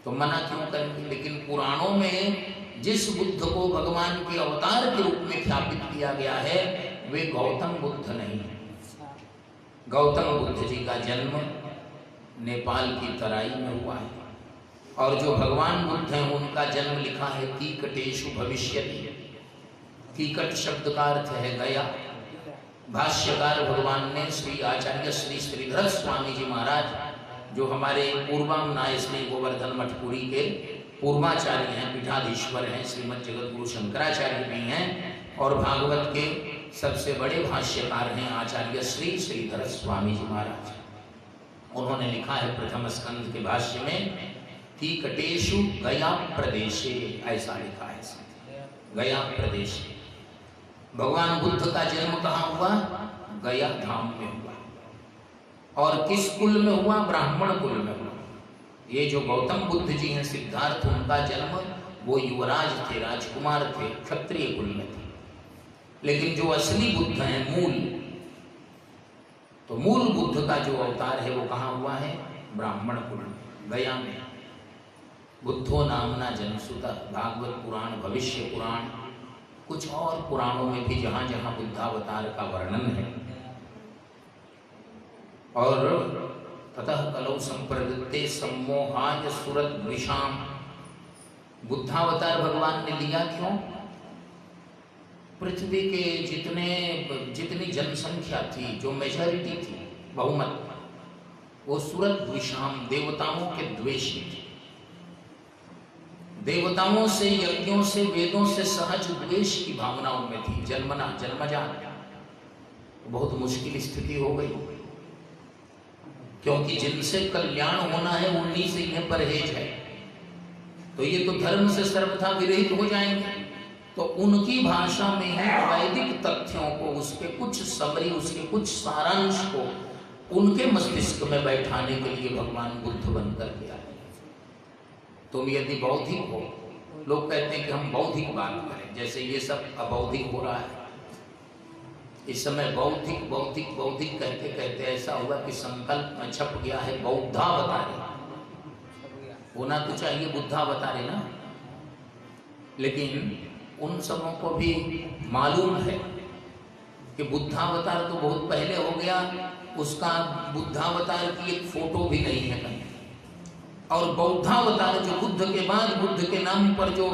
तो मना क्यों करेंगे? लेकिन पुराणों में जिस बुद्ध को भगवान के अवतार के रूप में ख्यापित किया गया है, वे गौतम बुद्ध नहीं है। गौतम बुद्ध जी का जन्म नेपाल की तराई में हुआ है, और जो भगवान बुद्ध हैं उनका जन्म लिखा है कीकटेषु भविष्यति। कीकट शब्द का अर्थ है गया। भाष्यकार भगवान ने श्री आचार्य श्री श्रीधर स्वामी जी महाराज, जो हमारे पूर्वामनाय श्री गोवर्धन मठपुरी के पूर्वाचार्य हैं, पीठाधीश्वर हैं, श्रीमद जगत गुरु शंकराचार्य भी हैं, और भागवत के सबसे बड़े भाष्यकार हैं आचार्य श्री श्रीधर स्वामी जी महाराज। उन्होंने लिखा है प्रथम स्कंद के भाष्य में कीकटेषु गया प्रदेशे, ऐसा लिखा है गया प्रदेश। भगवान बुद्ध का जन्म कहाँ हुआ? गया धाम में हुआ। और किस कुल में हुआ? ब्राह्मण कुल में हुआ। ये जो गौतम बुद्ध जी हैं, सिद्धार्थ, उनका जन्म, वो युवराज थे, राजकुमार थे, क्षत्रिय कुल में थे। लेकिन जो असली बुद्ध हैं, मूल बुद्ध का जो अवतार है वो कहाँ हुआ है? ब्राह्मण कुल में, गया में। बुद्धो नामना जनसुतः, भागवत पुराण, भविष्य पुराण, कुछ और पुराणों में भी जहाँ जहाँ बुद्धावतार का वर्णन है, और ततः कलौ संप्रवृत्ते सम्मोहाय सुरत विषाम। बुद्धावतार भगवान ने लिया क्यों? पृथ्वी के जितनी जनसंख्या थी, जो मेजॉरिटी थी, बहुमत, वो सुरत विषाम, देवताओं के द्वेषी थे। देवताओं से, यज्ञों से, वेदों से सहज द्वेष की भावना उनमें थी, जन्मजात। बहुत मुश्किल स्थिति हो गई, क्योंकि जिनसे कल्याण होना है उन्हीं से इन्हें परहेज है, तो ये तो धर्म से सर्वथा विरहित हो जाएंगे। तो उनकी भाषा में ही वैदिक तथ्यों को, उसके कुछ समरी, उसके कुछ सारांश को उनके मस्तिष्क में बैठाने के लिए भगवान बुद्ध बनकर के आए। तुम यदि बौद्धिक हो, लोग कहते हैं कि हम बौद्धिक बात करें, जैसे ये सब अबौद्धिक हो रहा है इस समय। बौद्धिक बौद्धिक बौद्धिक कहते कहते ऐसा हुआ कि संकल्प में छप गया है बौद्धावतारे। होना तो चाहिए बुद्धावतारे ना, लेकिन उन सबों को भी मालूम है कि बुद्धावतार तो बहुत पहले हो गया, उसका बुद्धावतार की एक फोटो भी नहीं है कहीं। और बौद्धावतार जो बुद्ध के बाद, बुद्ध के नाम पर जो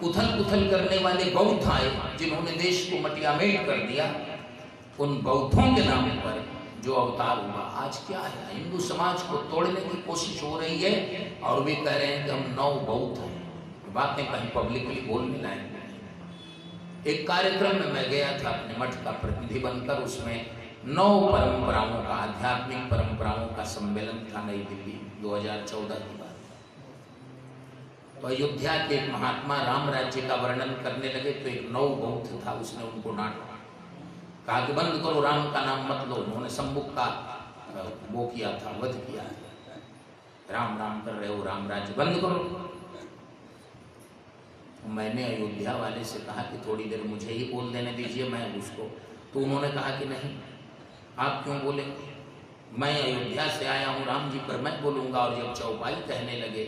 उथल पुथल करने वाले बौद्ध आए, जिन्होंने देश को मटियामेट कर दिया, उन बौद्धों के नाम पर जो अवतार हुआ, आज क्या है? हिंदू समाज को तोड़ने की कोशिश हो रही है और वे कह रहे हैं कि हम 9 बौद्ध हैं। बातें कहीं पब्लिकली बोलने लायक। एक कार्यक्रम में मैं गया था अपने मठ का प्रतिनिधि बनकर, उसमें 9 परंपराओं का, आध्यात्मिक परंपराओं का सम्मेलन था नई दिल्ली 2014 की बात। तो अयोध्या के एक महात्मा राम राज्य का वर्णन करने लगे, तो एक 9 बौद्ध था, उसने उनको डांटा, कहा कि बंद करो, राम का नाम मत लो। उन्होंने सम्मुख का वो किया था, वध किया, राम राम कर रहे हो, राम राज्य बंद करो। मैंने अयोध्या वाले से कहा कि थोड़ी देर मुझे ही बोल देने दीजिए, मैं उसको। तो उन्होंने कहा कि नहीं, आप क्यों बोलेंगे, मैं अयोध्या से आया हूँ, राम जी पर मैं बोलूँगा। और जब चौपाई कहने लगे,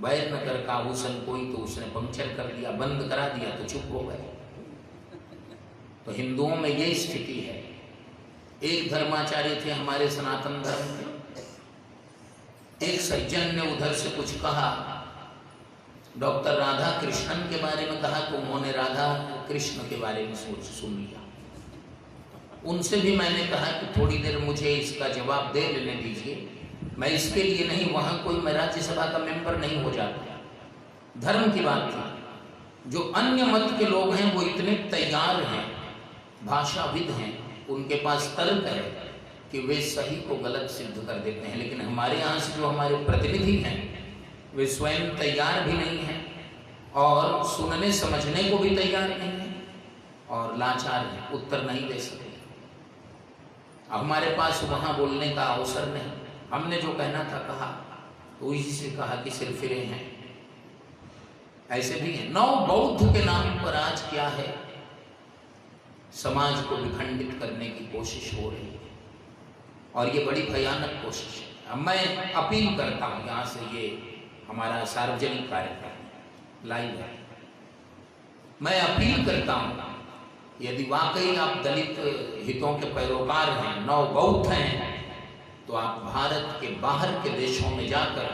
बैर न कर काबूसन कोई, तो उसने पंक्चर कर दिया, बंद करा दिया, तो चुप हो गए। तो हिंदुओं में ये स्थिति है। एक धर्माचार्य थे हमारे सनातन धर्म में, एक सज्जन ने उधर से कुछ कहा, डॉक्टर राधा कृष्णन के बारे में कहा, तो उन्होंने राधा कृष्ण के बारे में सुन लिया। उनसे भी मैंने कहा कि थोड़ी देर मुझे इसका जवाब दे लेने दीजिए, मैं इसके लिए नहीं, वहाँ कोई मैं राज्यसभा का मेंबर नहीं हो जाता। धर्म की बात थी। जो अन्य मत के लोग हैं वो इतने तैयार हैं, भाषाविद हैं, उनके पास तर्क है कि वे सही को गलत सिद्ध कर देते हैं। लेकिन हमारे यहाँ से जो हमारे प्रतिनिधि हैं, वे स्वयं तैयार भी नहीं हैं और सुनने समझने को भी तैयार नहीं है और लाचार हैं, उत्तर नहीं दे सकते। हमारे पास वहाँ बोलने का अवसर नहीं, हमने जो कहना था कहा, तो इसी से कहा कि सिर्फ फिरे हैं। ऐसे भी हैं। 9 बौद्ध के नाम पर आज क्या है, समाज को विखंडित करने की कोशिश हो रही है और ये बड़ी भयानक कोशिश है। मैं अपील करता हूँ, यहाँ से ये हमारा सार्वजनिक कार्यक्रम लाइव है, मैं अपील करता हूँ, यदि वाकई आप दलित हितों के पैरोकार हैं, 9 बौद्ध हैं, तो आप भारत के बाहर के देशों में जाकर,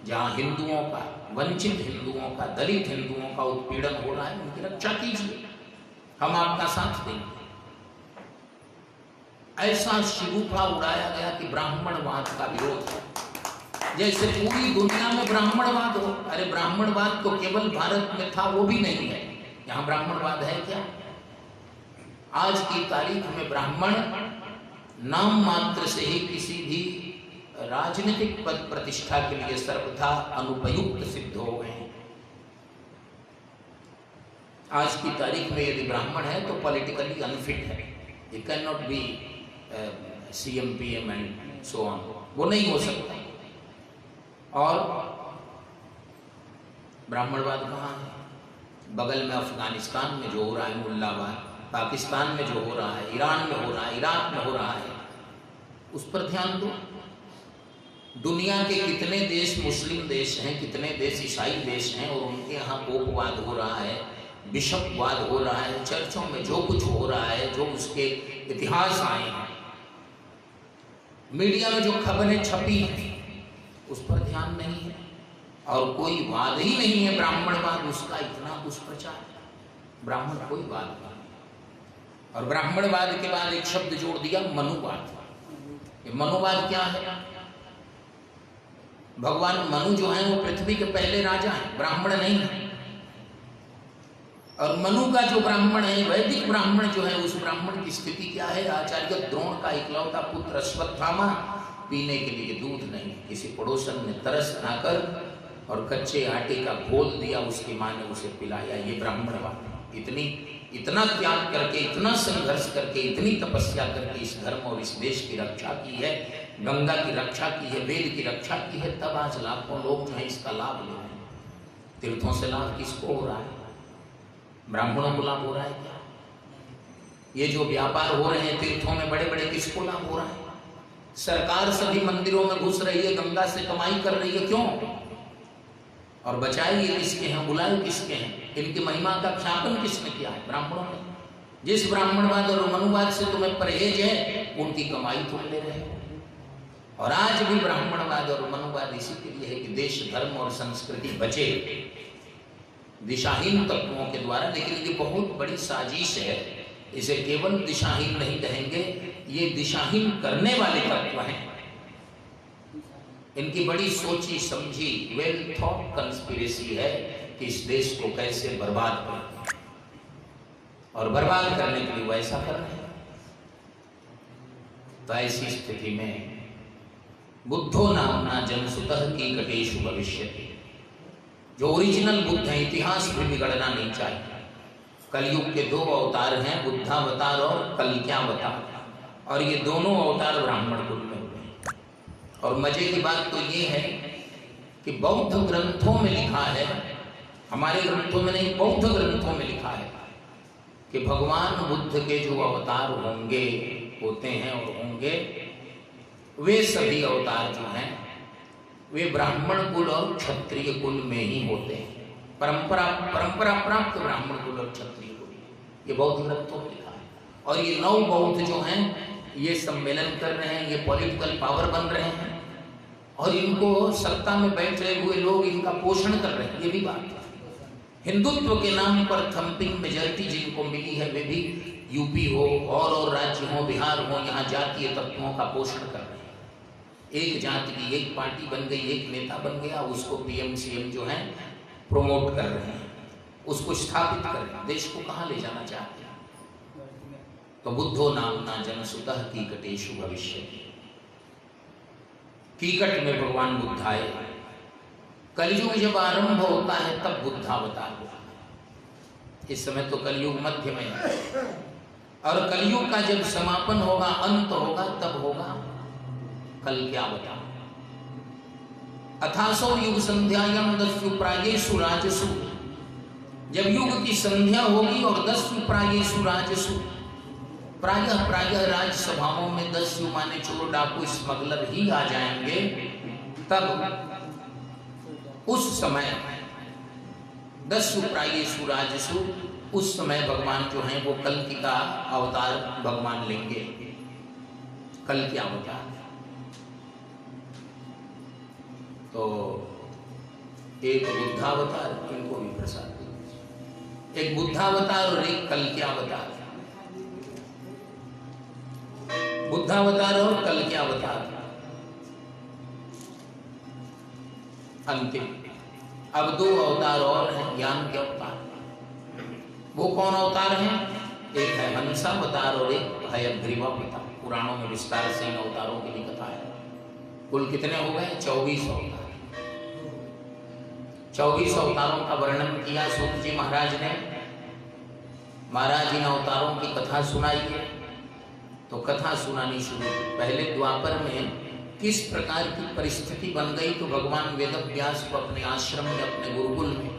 जहाँ हिंदुओं का, वंचित हिंदुओं का, दलित हिंदुओं का उत्पीड़न हो रहा है, उनकी रक्षा कीजिए, हम आपका साथ देंगे। ऐसा शिगुफा उड़ाया गया कि ब्राह्मणवाद का विरोध है, जैसे पूरी दुनिया में ब्राह्मणवाद हो। अरे ब्राह्मणवाद तो केवल भारत में था, वो भी नहीं है, यहाँ ब्राह्मणवाद है क्या? आज की तारीख में ब्राह्मण नाम मात्र से ही किसी भी राजनीतिक पद प्रतिष्ठा के लिए सर्वथा अनुपयुक्त सिद्ध हो गए हैं। आज की तारीख में यदि ब्राह्मण है तो पॉलिटिकली अनफिट है, ये can not be CM PM and so on, वो नहीं हो सकता। और ब्राह्मणवाद कहाँ है? बगल में अफगानिस्तान में जो हो रहा है मुल्लावाद, पाकिस्तान में जो हो रहा है, ईरान में हो रहा है, इराक में हो रहा है, उस पर ध्यान दो। दुनिया के कितने देश मुस्लिम देश हैं, कितने देश ईसाई देश हैं, और उनके यहाँ पोपवाद हो रहा है, बिशपवाद हो रहा है, चर्चों में जो कुछ हो रहा है, जो उसके इतिहास आए हैं, मीडिया में जो खबरें छपी हैं उस पर ध्यान नहीं है, और कोई वाद ही नहीं है ब्राह्मणवाद, उसका इतना दुष्प्रचार। ब्राह्मण कोई वाद नहीं। और ब्राह्मणवाद के बाद एक शब्द जोड़ दिया, मनुवाद। ये मनुवाद क्या है? भगवान मनु जो है वो पृथ्वी के पहले राजा हैं, ब्राह्मण नहीं है। और मनु का जो ब्राह्मण है, वैदिक ब्राह्मण जो है, उस ब्राह्मण की स्थिति क्या है? आचार्य द्रोण का इकलौता पुत्र अश्वत्थामा, पीने के लिए दूध नहीं, किसी पड़ोसन ने तरस खाकर और कच्चे आटे का घोल दिया, उसकी माँ ने उसे पिलाया। ये ब्राह्मणवाद। इतना त्याग करके, इतना संघर्ष करके, इतनी तपस्या करके इस धर्म और इस देश की रक्षा की है, गंगा की रक्षा की है, वेद की रक्षा की है, तब आज लाखों लोग जो है इसका लाभ ले रहे हैं। तीर्थों से लाभ किसको हो रहा है? ब्राह्मणों को लाभ हो रहा है क्या? ये जो व्यापार हो रहे हैं तीर्थों में बड़े बड़े, किसको लाभ हो रहा है? सरकार सभी मंदिरों में घुस रही है, गंगा से कमाई कर रही है, क्यों? और बचाए ये किसके हैं, बुलाए किसके हैं? इनकी महिमा का ख्यापन किसने किया है? ब्राह्मणों ने। जिस ब्राह्मणवाद और मनुवाद से तुम्हें परहेज है, उनकी कमाई तुम ले रहे हो। और आज भी ब्राह्मणवाद और मनुवाद इसी के लिए है कि देश, धर्म और संस्कृति बचे दिशाहीन तत्वों के द्वारा। लेकिन ये बहुत बड़ी साजिश है, इसे केवल दिशाहीन नहीं कहेंगे, ये दिशाहीन करने वाले तत्व हैं। इनकी बड़ी सोची समझी, वेल थॉट कंस्पिरेसी है कि इस देश को कैसे बर्बाद करना, और बर्बाद करने के लिए वो ऐसा कर रहे हैं। तो ऐसी स्थिति में बुद्धो नामना जनसुतः की कटेशु भविष्यति। जो ओरिजिनल बुद्ध है, इतिहास भी बिगड़ना नहीं चाहिए। कलयुग के 2 अवतार हैं, बुद्धावतार और कल्क्यावतार, और ये दोनों अवतार ब्राह्मण कुल में हुए हैं। और मजे की बात तो ये है कि बौद्ध ग्रंथों में लिखा है, हमारे ग्रंथों में नहीं, बौद्ध ग्रंथों में लिखा है कि भगवान बुद्ध के जो अवतार होंगे, होते हैं और होंगे, वे सभी अवतार जो हैं वे ब्राह्मण कुल और क्षत्रिय कुल में ही होते हैं। परंपरा प्राप्त ब्राह्मण कुल और क्षत्रिय कुल, ये बौद्ध ग्रंथों में लिखा है। और ये 9 बौद्ध जो हैं ये सम्मेलन कर रहे हैं, ये पॉलिटिकल पावर बन रहे हैं, और इनको सत्ता में बैठे हुए लोग इनका पोषण कर रहे हैं। ये भी बात है। हिंदुत्व के नाम पर थंपिंग मेजॉरिटी जिनको मिली है, वे भी यूपी हो और राज्य हो, बिहार हो, यहाँ जातीय तत्वों का पोषण कर रहे हैं। एक जाति की एक पार्टी बन गई, एक नेता बन गया, उसको पीएम सीएम जो है प्रमोट कर रहे हैं, उसको स्थापित कर रहे हैं। देश को कहाँ ले जाना चाहते हैं? तो बुद्धो नामना जनसुतः कीकटेषु भविष्यति। कीकट में भगवान बुद्ध आए। कलयुग जब आरंभ होता है तब बुद्धावतार होता है। इस समय तो कलयुग मध्य में है, और कलयुग का जब समापन होगा, अंत होगा, तब होगा कल्क्यावतार। अथासो युग संध्यायाम 10 प्रायेषु राजसु। जब युग की संध्या होगी और 10 प्रायेषु राजसु, प्रायः राजसभाओं में 10 माने चोर डाकू स्मगलर ही आ जाएंगे, तब उस समय 10 प्रायेषु राजसु, उस समय भगवान जो हैं वो कल्कि का अवतार भगवान लेंगे, कल्कि अवतार। तो एक बुद्धावतार, इनको भी प्रसाद, एक बुद्धावतार और एक कल्क्यावतार। बुद्धावतार और कल्क्यावतार अंतिम। अब 2 अवतार और हैं, ज्ञान के अवतार। वो कौन अवतार हैं? एक है हंसावतार और एक है अग्रीवावतार। पुराणों में विस्तार से इन अवतारों की भी कथा है। कुल कितने हो गए? 24 अवतार। 24 अवतारों का वर्णन किया सूत जी महाराज ने। महाराज इन अवतारों की कथा सुनाई है, तो कथा सुनानी शुरू की। पहले द्वापर में किस प्रकार की परिस्थिति बन गई, तो भगवान वेदव्यास को अपने आश्रम में, अपने गुरुकुल में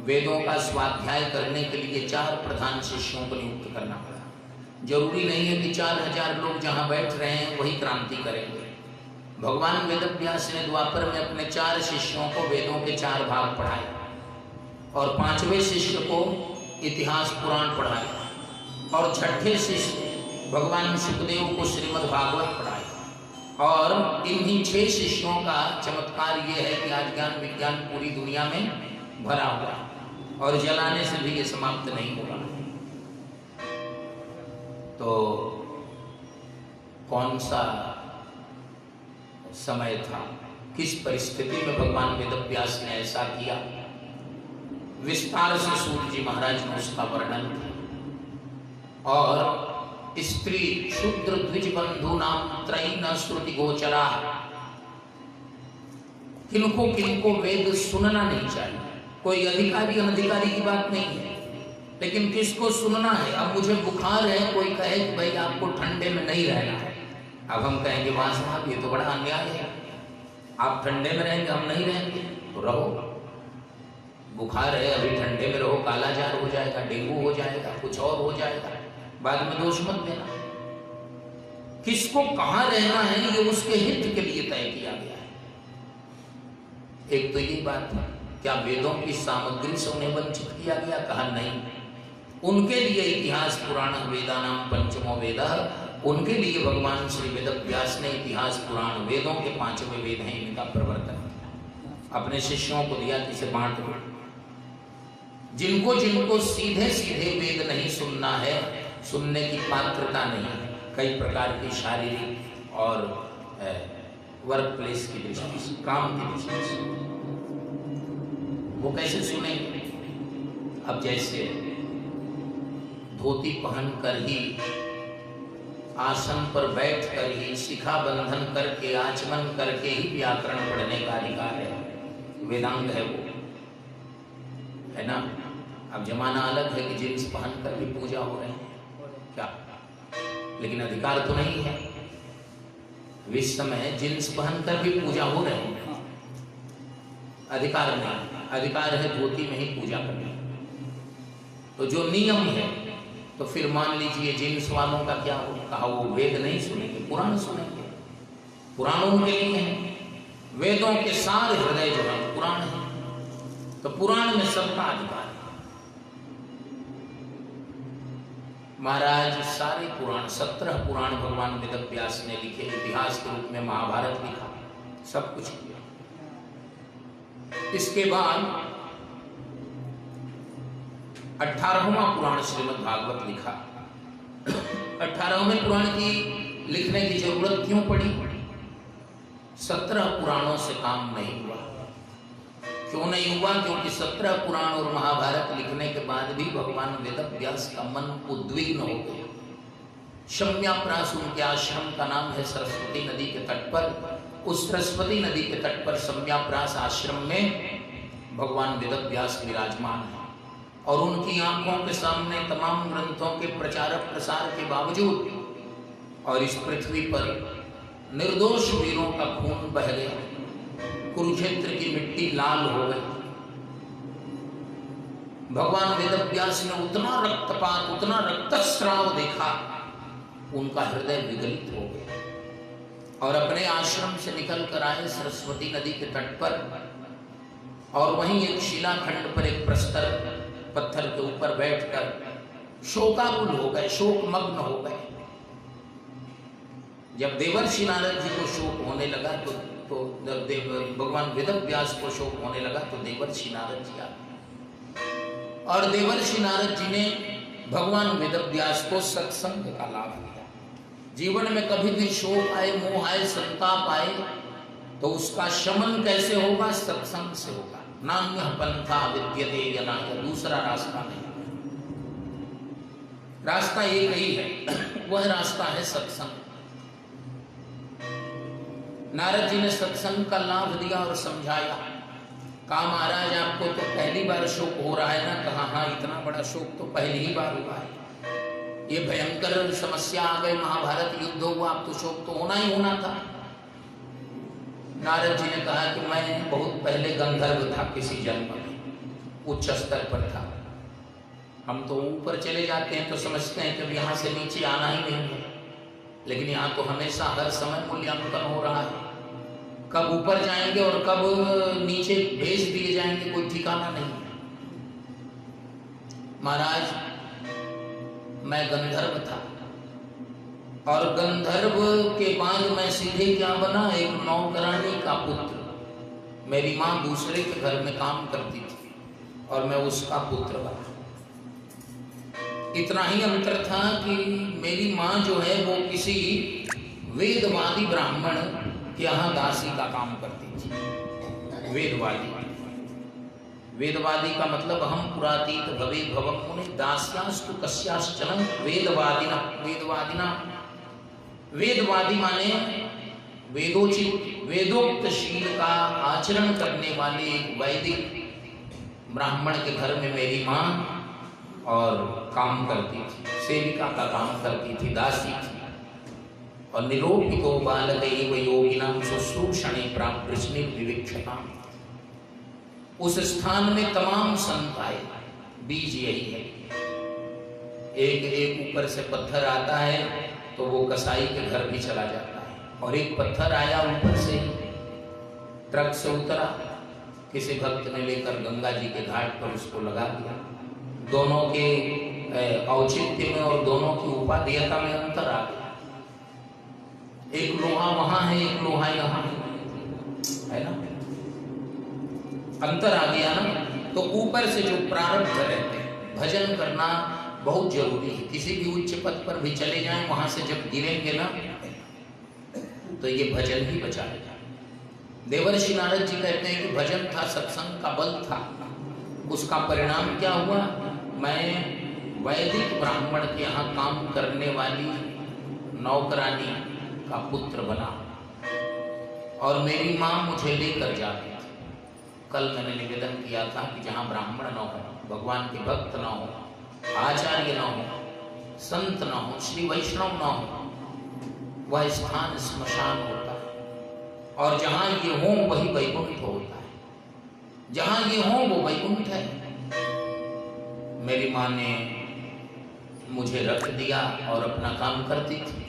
वेदों का स्वाध्याय करने के लिए 4 प्रधान शिष्यों को नियुक्त करना पड़ा। जरूरी नहीं है कि 4000 लोग जहाँ बैठ रहे हैं वही क्रांति करेंगे। भगवान वेदव्यास ने द्वापर में अपने 4 शिष्यों को वेदों के 4 भाग पढ़ाए, और 5वें शिष्य को इतिहास पुराण पढ़ाए, और 6ठे शिष्य भगवान सुखदेव को श्रीमद् भागवत पढ़ाए, और इन्हीं 6 शिष्यों का चमत्कार ये है कि आज ज्ञान विज्ञान पूरी दुनिया में भरा हुआ है और जलाने से भी ये समाप्त नहीं हो रहा। तो कौन सा समय था, किस परिस्थिति में भगवान वेदव्यास ने ऐसा किया, विस्तार से सूत जी महाराज ने उसका वर्णन किया। और स्त्री शूद्र द्विज बंधु नाम त्रयी न श्रुति गोचरा, किनको किनको वेद सुनना नहीं चाहिए। कोई अधिकारी अनधिकारी की बात नहीं है, लेकिन किसको सुनना है। अब मुझे बुखार है, कोई कहे कि भाई आपको ठंडे में नहीं रहना है, अब हम कहेंगे वाह साहब ये तो बड़ा अन्याय है, आप ठंडे में रहेंगे हम नहीं रहेंगे, तो रहो। बुखार है अभी ठंडे में रहो, काला जार हो जाएगा, डेंगू हो जाएगा, कुछ और हो जाएगा, बाद में दोष मत देना। किसको कहां रहना है ये उसके हित के लिए तय किया गया है। एक तो ये बात है, क्या वेदों की सामग्री से उन्हें वंचित किया गया? कहा नहीं। उनके लिए इतिहास पुराण वेदानाम पंचमो वेद, उनके लिए भगवान श्री वेदव्यास ने इतिहास पुराण वेदों के 5वें वेद हैं इनका प्रवर्तन किया, अपने शिष्यों को दिया कि इसे बांट दो। जिनको जिनको सीधे सीधे वेद नहीं सुनना है, सुनने की पात्रता नहीं है, कई प्रकार की शारीरिक और वर्क प्लेस की दृष्टि से, काम की दृष्टि से, वो कैसे सुनेंगे? अब जैसे धोती पहनकर ही, आसन पर बैठकर ही, शिखा बंधन करके, आचमन करके ही व्याकरण पढ़ने का अधिकार है, वेदांग है वो, है ना। अब जमाना अलग है कि जींस पहनकर भी पूजा हो रही है क्या, लेकिन अधिकार तो नहीं है। इस समय जींस पहनकर भी पूजा हो रही है, अधिकार नहीं, अधिकार है धोती में ही पूजा करने। तो जो नियम है, तो फिर मान लीजिए जींस वालों का क्या हो, कहा वो वेद नहीं सुनेंगे, पुराण सुनेंगे, पुराणों के लिए है। वेदों के सारे हृदय जो है पुराण है, तो पुराण में सबका अधिकार है। महाराज सारे पुराण, 17 पुराण भगवान वेदव्यास ने लिखे, इतिहास के रूप में महाभारत लिखा, सब कुछ किया। इसके बाद 18वां पुराण श्रीमद् भागवत लिखा। 18वें पुराण की लिखने की जरूरत क्यों पड़ी? 17 पुराणों से काम नहीं हुआ। क्यों नहीं हुआ? क्योंकि 17 पुराण और महाभारत लिखने के बाद भी भगवान वेदव्यास का मन उद्विग्न हो गया। शम्याप्रास उनके आश्रम का नाम है, सरस्वती नदी के तट पर। उस सरस्वती नदी के तट पर शम्याप्रास आश्रम में भगवान वेदव्यास विराजमान है, और उनकी आंखों के सामने तमाम ग्रंथों के प्रचार प्रसार के बावजूद और इस पृथ्वी पर निर्दोष वीरों का खून बह गया, कुरुक्षेत्र की मिट्टी लाल हो गई। भगवान वेदव्यास ने उतना रक्तपात, उतना रक्तस्राव देखा, उनका हृदय विगलित हो गया और अपने आश्रम से निकल कर आए सरस्वती नदी के तट पर, और वहीं एक शिलाखंड पर एक प्रस्तर पत्थर के ऊपर बैठकर शोकाकुल हो गए, शोकमग्न हो गए। जब देवर्षि नारद जी को शोक होने लगा तो भगवान वेदव्यास को शोक होने लगा, तो देवर्षि नारद जी आ गए, और देवर्षि नारद जी ने भगवान वेदव्यास को सत्संग का लाभ दिया। जीवन में कभी भी शोक आए, मोह आए, संताप आए, तो उसका शमन कैसे होगा? सत्संग से होगा। नान्यः पंथा विद्यते यनाय, दूसरा रास्ता नहीं, रास्ता एक ही है, वह रास्ता है सत्संग। नारद जी ने सत्संग का लाभ दिया और समझाया। कहा महाराज आपको तो पहली बार शोक हो रहा है ना? कहा हाँ, इतना बड़ा शोक तो पहली ही बार हुआ है। ये भयंकर समस्या आ गई, महाभारत युद्ध हुआ, अब तो शोक तो होना ही होना था। नारद जी ने कहा कि मैं बहुत पहले गंधर्व था, किसी जन्म में उच्च स्तर पर था। हम तो ऊपर चले जाते हैं तो समझते हैं कि यहाँ से नीचे आना ही नहीं है, लेकिन यहाँ तो हमेशा हर समय मूल्यांकन हो रहा है। कब ऊपर जाएंगे और कब नीचे भेज दिए जाएंगे, कोई ठिकाना नहीं है। महाराज मैं गंधर्व था, और गंधर्व के बाद मैं सीधे क्या बना, एक नौकरानी का पुत्र। मेरी माँ दूसरे के घर में काम करती थी और मैं उसका पुत्र बना। इतना ही अंतर था कि मेरी माँ जो है वो किसी वेदवादी ब्राह्मण के यहाँ दासी का काम करती थी। वेदवादी का मतलब हम पुरातीत भवे भवम मुने दास्यास्तु कस्याश्चलन वेदवादिना। वेदवादी माने वेदोचित वेदोक्त शील का आचरण करने वाले एक वैदिक ब्राह्मण के घर में मेरी माँ और काम करती थी, सेविका का काम करती थी, दासी थी। और निरोपितो बालक एव योगिनां शुश्रूषणे प्राप्तृष्णि विविक्षताम्। उस स्थान में तमाम संत आए। बीज यही है, एक ऊपर से पत्थर आता है तो वो कसाई के घर भी चला जाता है, और एक पत्थर आया ऊपर से, ट्रक से उतरा, किसी भक्त ने लेकर गंगा जी के घाट पर उसको लगा दिया। दोनों के औचित्य में और दोनों की उपादेयता में अंतर आ गया। एक लोहा वहां है, एक लोहा यहाँ है ना, अंतर आ गया ना। तो ऊपर से जो प्रारब्ध रहते हैं, भजन करना बहुत जरूरी है। किसी भी उच्च पद पर भी चले जाएं, वहां से जब गिरेंगे ना तो ये भजन ही बचाएगा। देवर्षि नारद जी कहते हैं कि भजन था, सत्संग का बल था। उसका परिणाम क्या हुआ, मैं वैदिक ब्राह्मण के यहाँ काम करने वाली नौकरानी का पुत्र बना, और मेरी माँ मुझे लेकर जाती थी। कल मैंने निवेदन किया था कि जहाँ ब्राह्मण न हो, भगवान के भक्त न हो, आचार्य न हो, संत न हो, श्री वैष्णव न हो, वह स्थान श्मशान होता है। और जहाँ ये हो वही वैकुंठ होता है। जहाँ ये हो वो वैकुंठ है। मेरी माँ ने मुझे रख दिया और अपना काम करती थी।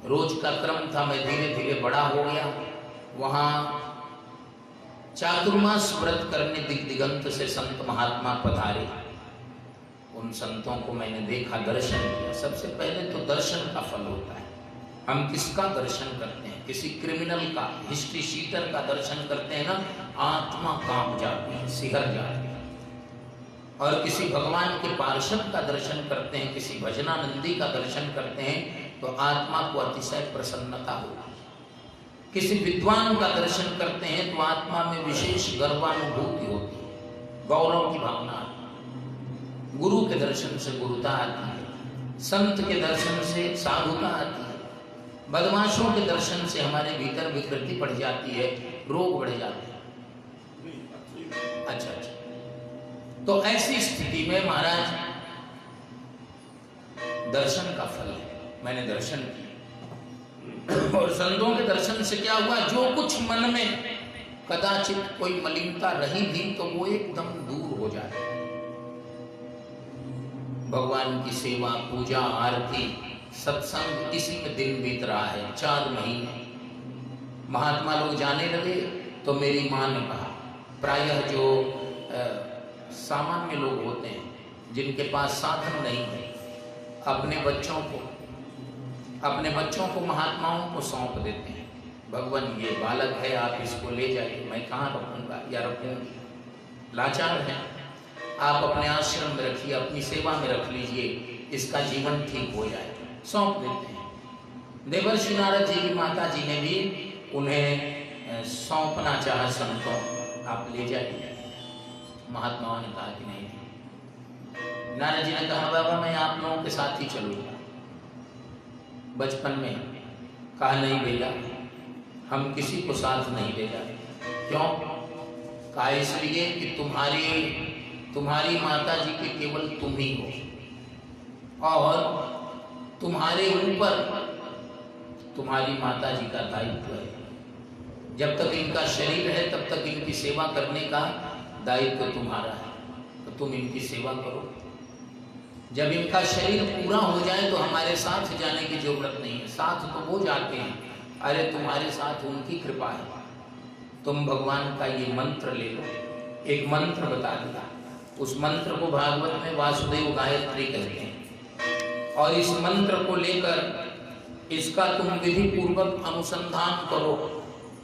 रोज का क्रम था, मैं धीरे धीरे बड़ा हो गया। वहाँ चातुर्मास व्रत करने दिगंत से संत महात्मा पधारे। उन संतों को मैंने देखा, दर्शन किया। सबसे पहले तो दर्शन का फल होता है। हम किसका दर्शन करते हैं? किसी क्रिमिनल का, हिस्ट्री शीटर का दर्शन करते हैं ना, आत्मा कांप जाती है, सिहर जाती है। और किसी भगवान के पार्षद का दर्शन करते हैं, किसी भजनानंदी का दर्शन करते हैं तो आत्मा को अतिशय प्रसन्नता होती है। किसी विद्वान का दर्शन करते हैं तो आत्मा में विशेष गर्वानुभूति होती है, गौरव की भावना। गुरु के दर्शन से गुरुता आती है, संत के दर्शन से साधुता आती है, बदमाशों के दर्शन से हमारे भीतर विकृति बढ़ जाती है, रोग बढ़ जाते हैं। अच्छा, तो ऐसी स्थिति में महाराज दर्शन का फल है। मैंने दर्शन किया, और संतों के दर्शन से क्या हुआ, जो कुछ मन में कदाचित कोई मलिनता रही थी तो वो एकदम दूर हो जाए। भगवान की सेवा, पूजा, आरती, सत्संग, इसी में दिन बीत रहा है। 4 महीने महात्मा लोग जाने लगे तो मेरी माँ ने कहा, प्रायः जो सामान्य लोग होते हैं जिनके पास साधन नहीं है, अपने बच्चों को महात्माओं को सौंप देते हैं। भगवान ये बालक है, आप इसको ले जाइए, मैं कहाँ रखूँगा या रखूँगी, लाचार है, आप अपने आश्रम में रखिए, अपनी सेवा में रख लीजिए, इसका जीवन ठीक हो जाए, सौंप देते हैं। देवर्षि नारद जी की माता जी ने भी उन्हें सौंपना चाहा संतों, आप ले जाइए। महात्माओं ने कहा कि नहीं। नारद जी ने कहा, बाबा मैं आप लोगों के साथ ही चलूँगा। बचपन में कहा, नहीं भैया, हम किसी को साथ नहीं ले जाते। क्यों? कहा, इसलिए कि तुम्हारी माता जी के केवल तुम ही हो, और तुम्हारे ऊपर तुम्हारी माता जी का दायित्व है। जब तक इनका शरीर है तब तक इनकी सेवा करने का दायित्व तुम्हारा है, तो तुम इनकी सेवा करो। जब इनका शरीर पूरा हो जाए तो हमारे साथ जाने की जरूरत नहीं है, साथ तो वो जाते हैं। अरे तुम्हारे साथ उनकी कृपा है, तुम भगवान का ये मंत्र ले लो। एक मंत्र बता दिया, उस मंत्र को भागवत में वासुदेव गायत्री कहते हैं। और इस मंत्र को लेकर इसका तुम विधि पूर्वक अनुसंधान करो,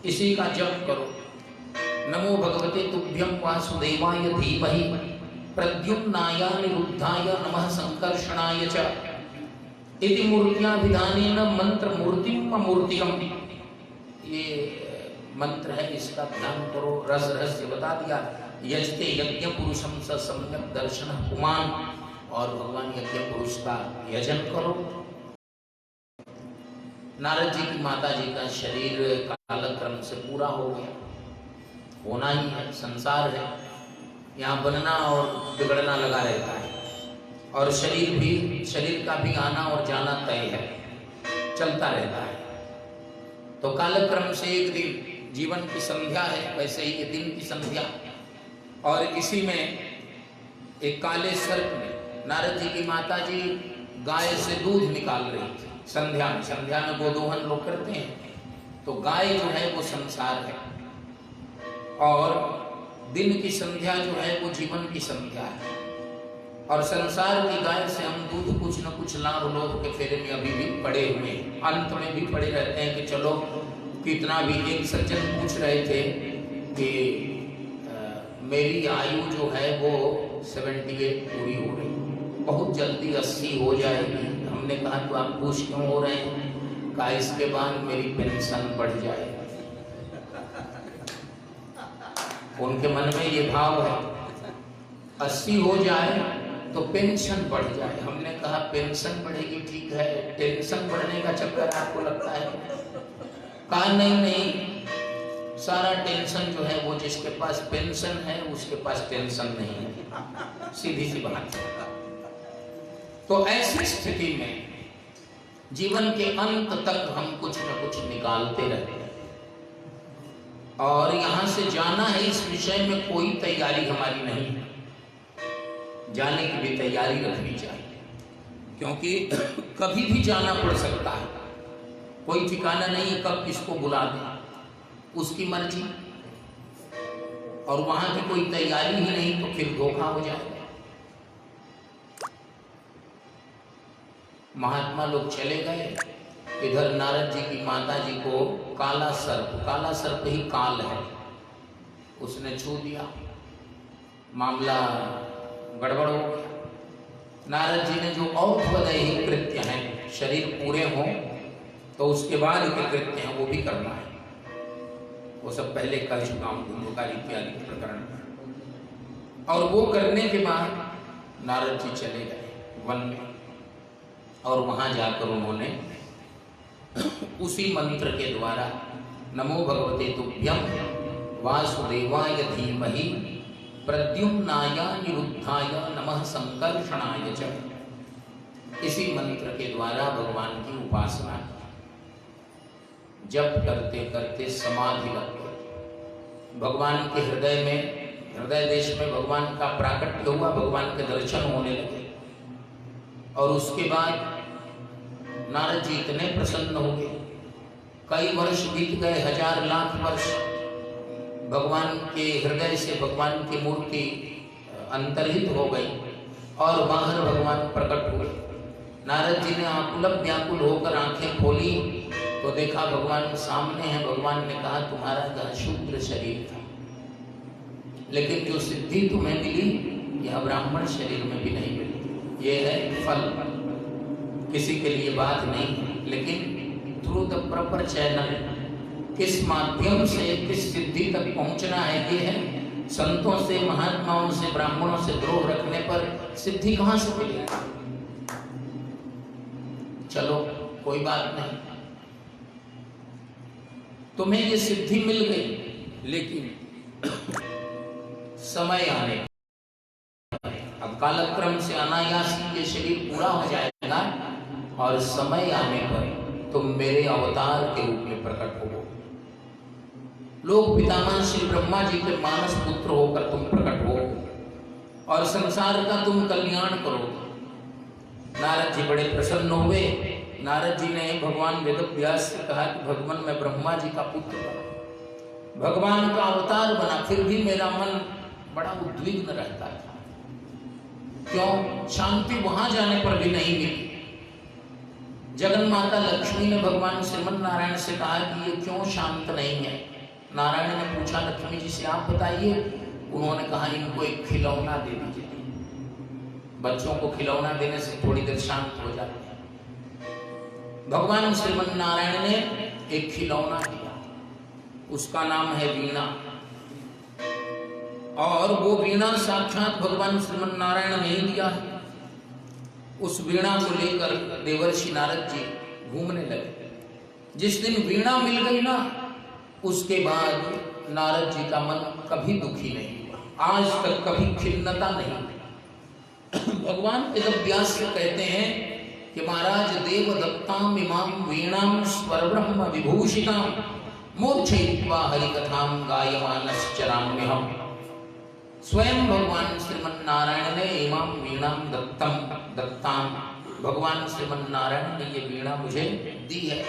इसी का जप करो। नमो भगवते तुभ्यं वासुदेवाय धीमहि प्रद्युम्नाय निरुद्धाय नमः संकर्षणाय च इति मूर्त्याभिधानेन मंत्र मूर्तिम मूर्तिकम। ये मंत्र है, इसका ध्यान करो। रस रहस्य बता दिया। यजते यज्ञ पुरुषम स सम्यक दर्शन पुमान, और भगवान यज्ञ पुरुष का यजन करो। नारद जी की माता जी का शरीर कालक्रम से पूरा हो गया, होना ही है, संसार है, यहाँ बनना और बिगड़ना लगा रहता है, और शरीर का भी आना और जाना तय है, चलता रहता है। तो कालक्रम से एक दिन जीवन की संध्या है, वैसे ही ये दिन की संध्या। और इसी में एक काले सर्प में नारद जी की माता जी गाय से दूध निकाल रही थी। संध्या में गोदोहन लोग करते हैं, तो गाय जो है वो संसार है, और दिन की संध्या जो है वो जीवन की संध्या है। और संसार की गाय से हम दूध कुछ न कुछ लाभ लोभ के फेरे में अभी भी पड़े हुए, अंत में भी पड़े रहते हैं कि चलो कितना भी। एक सज्जन पूछ रहे थे कि मेरी आयु जो है वो 78 पूरी हो रही, बहुत जल्दी 80 हो जाएगी। हमने कहा तो आप खुश क्यों हो रहे हैं? कहा इसके बाद मेरी पेंशन बढ़ जाएगी। उनके मन में ये भाव है 80 हो जाए तो पेंशन बढ़ जाए। हमने कहा पेंशन बढ़ेगी ठीक है, टेंशन बढ़ने का चक्कर आपको लगता है? कहा नहीं, सारा टेंशन जो है वो जिसके पास पेंशन है उसके पास टेंशन नहीं है, सीधी सी बात है। तो ऐसी स्थिति में जीवन के अंत तक हम कुछ न कुछ निकालते रहते हैं, और यहां से जाना है इस विषय में कोई तैयारी हमारी नहीं है। जाने की भी तैयारी रखनी चाहिए, क्योंकि कभी भी जाना पड़ सकता है, कोई ठिकाना नहीं है कब किसको बुला दे, उसकी मर्जी। और वहां की कोई तैयारी ही नहीं तो फिर धोखा हो जाएगा। महात्मा लोग चले गए, इधर नारद जी की माता जी को काला सर्प ही काल है, उसने छू दिया, मामला गड़बड़ हो गया। नारद जी ने जो औषधि कृत्य हैं, शरीर पूरे हों तो उसके बाद के कृत्य हैं वो भी करना है, वो सब पहले कर चुका हूँ धुंधुकार इत्यादि के प्रकरण। और वो करने के बाद नारद जी चले गए वन में, और वहां जाकर उन्होंने उसी मंत्र के द्वारा नमो भगवते तुभ्यं वासुदेवाय धीमहि प्रद्युम्नाय निरुद्धाय नमः संकर्षणाय च, इसी मंत्र के द्वारा भगवान की उपासना जप करते करते समाधि लग गई। भगवान के हृदय देश में भगवान का प्राकट्य हुआ, भगवान के दर्शन होने लगे। और उसके बाद नारद जी इतने प्रसन्न हो गए, कई वर्ष बीत गए, 1000 लाख वर्ष भगवान के हृदय से भगवान की मूर्ति अंतर्हित हो गई, और बाहर भगवान प्रकट हुए। नारद जी ने आकुल व्याकुल होकर आंखें खोली तो देखा भगवान सामने है। भगवान ने कहा तुम्हारा शूद्र शरीर था, लेकिन जो सिद्धि तुम्हें मिली यह ब्राह्मण शरीर में भी नहीं मिली, ये है फल, किसी के लिए बात नहीं है। लेकिन थ्रू द प्रॉपर चैनल, किस माध्यम से किस सिद्धि तक पहुंचना है, ये है संतों से, महात्माओं से, ब्राह्मणों से द्रोह रखने पर सिद्धि कहां से मिलेगी? चलो कोई बात नहीं, तुम्हें ये सिद्धि मिल गई, लेकिन समय आने, अब कालक्रम से अनायास ये शरीर पूरा हो जाएगा, और समय आने पर तुम मेरे अवतार के रूप में प्रकट हो। लोक पितामह श्री ब्रह्मा जी के मानस पुत्र होकर तुम प्रकट हो, और संसार का तुम कल्याण करो। नारद जी बड़े प्रसन्न हुए। नारद जी ने भगवान वेदव्यास से कहा कि भगवान मैं ब्रह्मा जी का पुत्र बना, भगवान का अवतार बना, फिर भी मेरा मन बड़ा उद्विग्न रहता था। क्यों? शांति वहां जाने पर भी नहीं मिली जगन माता लक्ष्मी ने भगवान श्रीमन नारायण से कहा कि ये क्यों शांत नहीं है। नारायण ने पूछा लक्ष्मी जी से, आप बताइए। उन्होंने कहा, इनको एक खिलौना दे दीजिए। बच्चों को खिलौना देने से थोड़ी देर शांत हो जाते हैं। भगवान श्रीमन नारायण ने एक खिलौना दिया, उसका नाम है वीणा। और वो वीणा साक्षात भगवान श्रीमन नारायण ने ही दिया है। उस वीणा को लेकर देवर्षि नारद जी घूमने लगे। जिस दिन वीणा मिल गई ना, उसके बाद नारद जी का मन कभी दुखी नहीं हुआ, आज तक कभी खिन्नता नहीं। भगवान वेदव्यास कहते हैं कि महाराज देव दत्ताम इमाम वीणाम स्वरब्रह्म विभूषिताम मूर्छयित्वा हरिकथाम गायमानश्चराम्यहम्। स्वयं भगवान श्रीमन नारायण ने इमाम वीणाम दत्ताम, भगवान श्रीमन नारायण ने ये वीणा मुझे दी है।